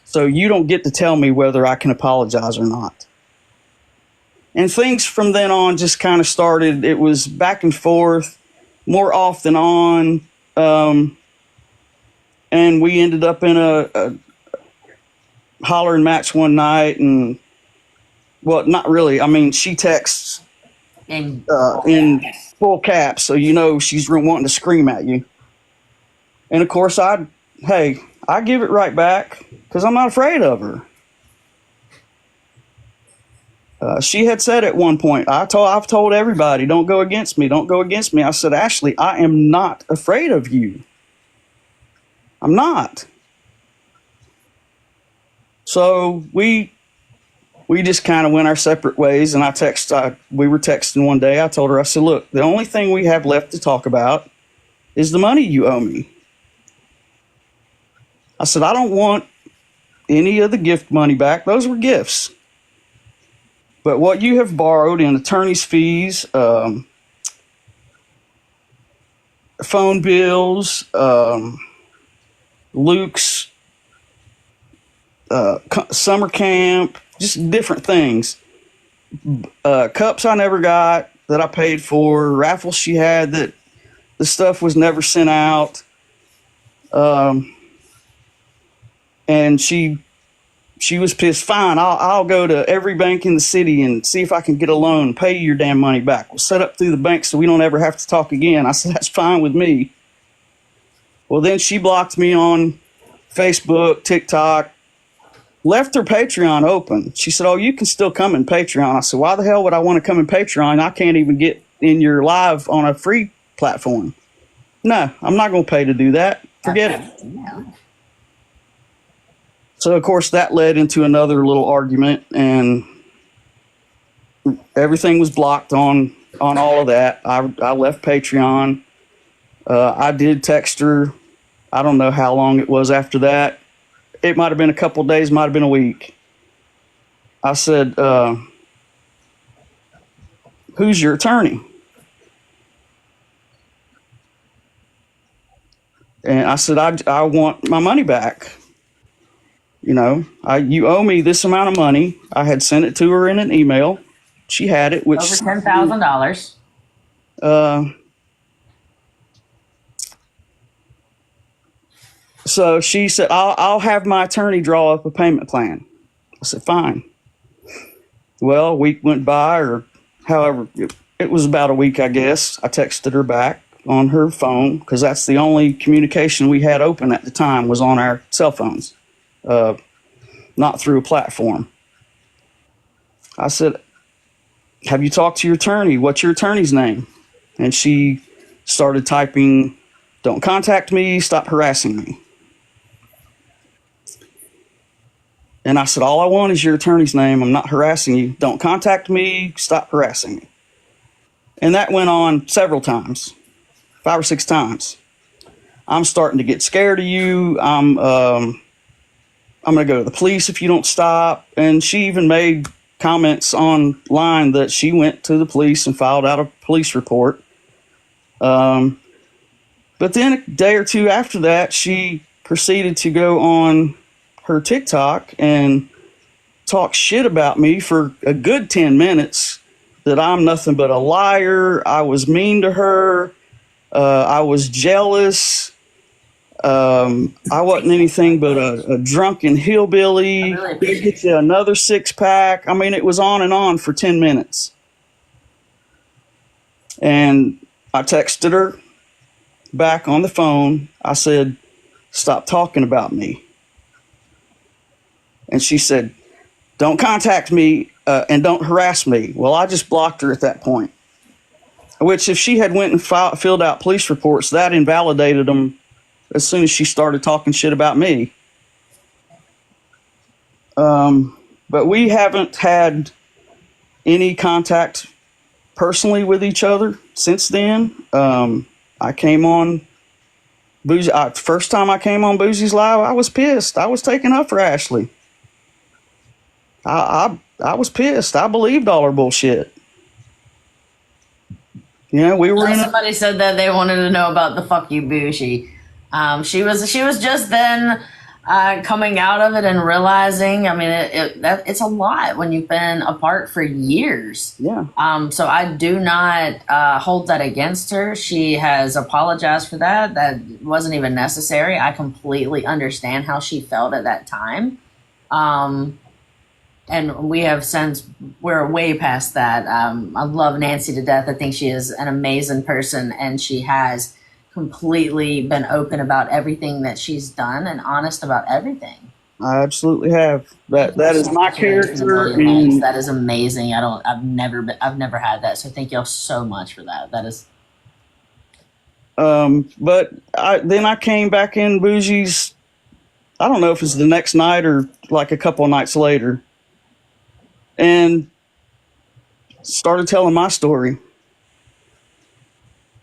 So you don't get to tell me whether I can apologize or not. And things from then on just kind of started. It was back and forth, more off than on. And we ended up in a hollering match one night. And, well, not really. I mean, she texts in full caps, so you know she's wanting to scream at you. And, of course, I give it right back, because I'm not afraid of her. She had said at one point, I've told everybody, don't go against me, don't go against me. I said, Ashley, I am not afraid of you. I'm not. So we just kind of went our separate ways, and we were texting one day. I told her, I said, look, the only thing we have left to talk about is the money you owe me. I said, I don't want any of the gift money back. Those were gifts. But what you have borrowed in attorney's fees, phone bills, Luke's summer camp, just different things. Cups I never got that I paid for, raffles she had that the stuff was never sent out. And she was pissed. Fine, I'll go to every bank in the city and see if I can get a loan, pay you your damn money back. We'll set up through the bank so we don't ever have to talk again. I said, that's fine with me. Well, then she blocked me on Facebook, TikTok, left her Patreon open. She said, oh, you can still come in Patreon. I said, why the hell would I want to come in Patreon? I can't even get in your live on a free platform. No, I'm not going to pay to do that. Forget it. Yeah. So, of course, that led into another little argument, and everything was blocked on all of that. I left Patreon. I did text her. I don't know how long it was after that. It might have been a couple of days, might have been a week. I said, who's your attorney? And I said, I want my money back. You know, you owe me this amount of money. I had sent it to her in an email. She had it, which over $10,000. So she said, I'll have my attorney draw up a payment plan. I said, fine. Well, a week went by, or however, it was about a week, I guess. I texted her back on her phone, because that's the only communication we had open at the time, was on our cell phones, not through a platform. I said, have you talked to your attorney? What's your attorney's name? And she started typing, don't contact me, stop harassing me. And I said, all I want is your attorney's name. I'm not harassing you. Don't contact me. Stop harassing me. And that went on several times, 5 or 6 times. I'm starting to get scared of you. I'm going to go to the police if you don't stop. And she even made comments online that she went to the police and filed out a police report. But then a day or two after that, she proceeded to go on her TikTok and talk shit about me for a good 10 minutes, that I'm nothing but a liar. I was mean to her. I was jealous. I wasn't anything but a drunken hillbilly. Get you another 6-pack. I mean, it was on and on for 10 minutes. And I texted her back on the phone. I said, stop talking about me. And she said, don't contact me and don't harass me. Well, I just blocked her at that point. Which, if she had went and filled out police reports, that invalidated them as soon as she started talking shit about me. But we haven't had any contact personally with each other since then. I came on Boozy. First time I came on Boozy's Live, I was pissed. I was taking up for Ashley. I was pissed. I believed all her bullshit. Yeah, we were. Somebody said that they wanted to know about the fuck you Bougie. She was just then coming out of it and realizing. I mean, it's a lot when you've been apart for years. Yeah. So I do not hold that against her. She has apologized for that. That wasn't even necessary. I completely understand how she felt at that time. And we have since, we're way past that. I love Nancy to death. I think she is an amazing person, and she has completely been open about everything that she's done and honest about everything. I absolutely have. That is my character. And that is amazing. I've never had that. So thank y'all so much for that. That is. But then I came back in Bougie's, I don't know if it's the next night or like a couple of nights later, and started telling my story.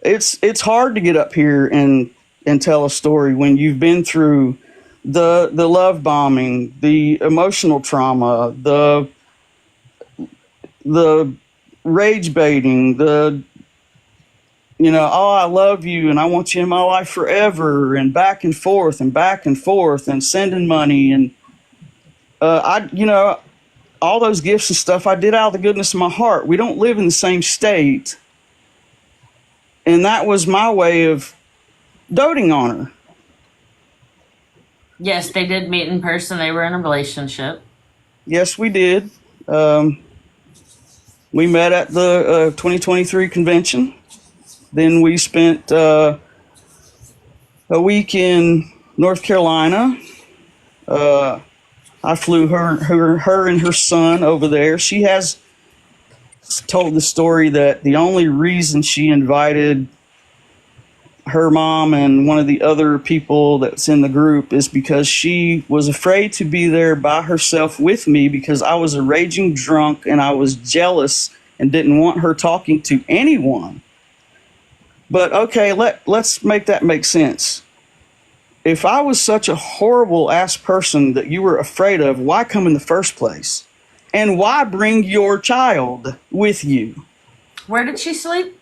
It's hard to get up here and tell a story when you've been through the love bombing, the emotional trauma, the rage baiting, oh, I love you and I want you in my life forever, and back and forth and sending money, and all those gifts and stuff I did out of the goodness of my heart. We don't live in the same state. And that was my way of doting on her. Yes, they did meet in person. They were in a relationship. Yes, we did. We met at the 2023 convention. Then we spent a week in North Carolina. I flew her and her son over there. She has told the story that the only reason she invited her mom and one of the other people that's in the group is because she was afraid to be there by herself with me, because I was a raging drunk and I was jealous and didn't want her talking to anyone. But okay, let's make that make sense. If I was such a horrible ass person that you were afraid of, why come in the first place? And why bring your child with you? Where did she sleep?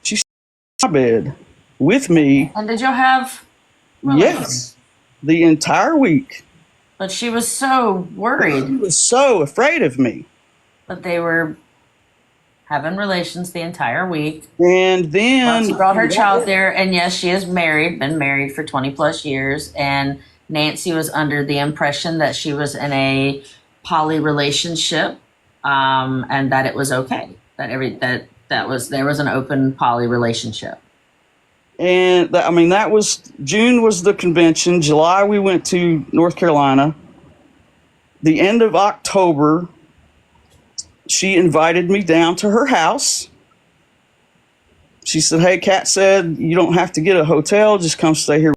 She slept in my bed with me. And did y'all have Yes, the entire week. But she was so worried. She was so afraid of me. But they were having relations the entire week. And then She brought her child there, and yes, she is married, been married for 20 plus years. And Nancy was under the impression that she was in a poly relationship, and that it was okay, that there was an open poly relationship. And that was June was the convention. July we went to North Carolina. The end of October, she invited me down to her house. She said, "Hey, Kat said you don't have to get a hotel, just come stay here."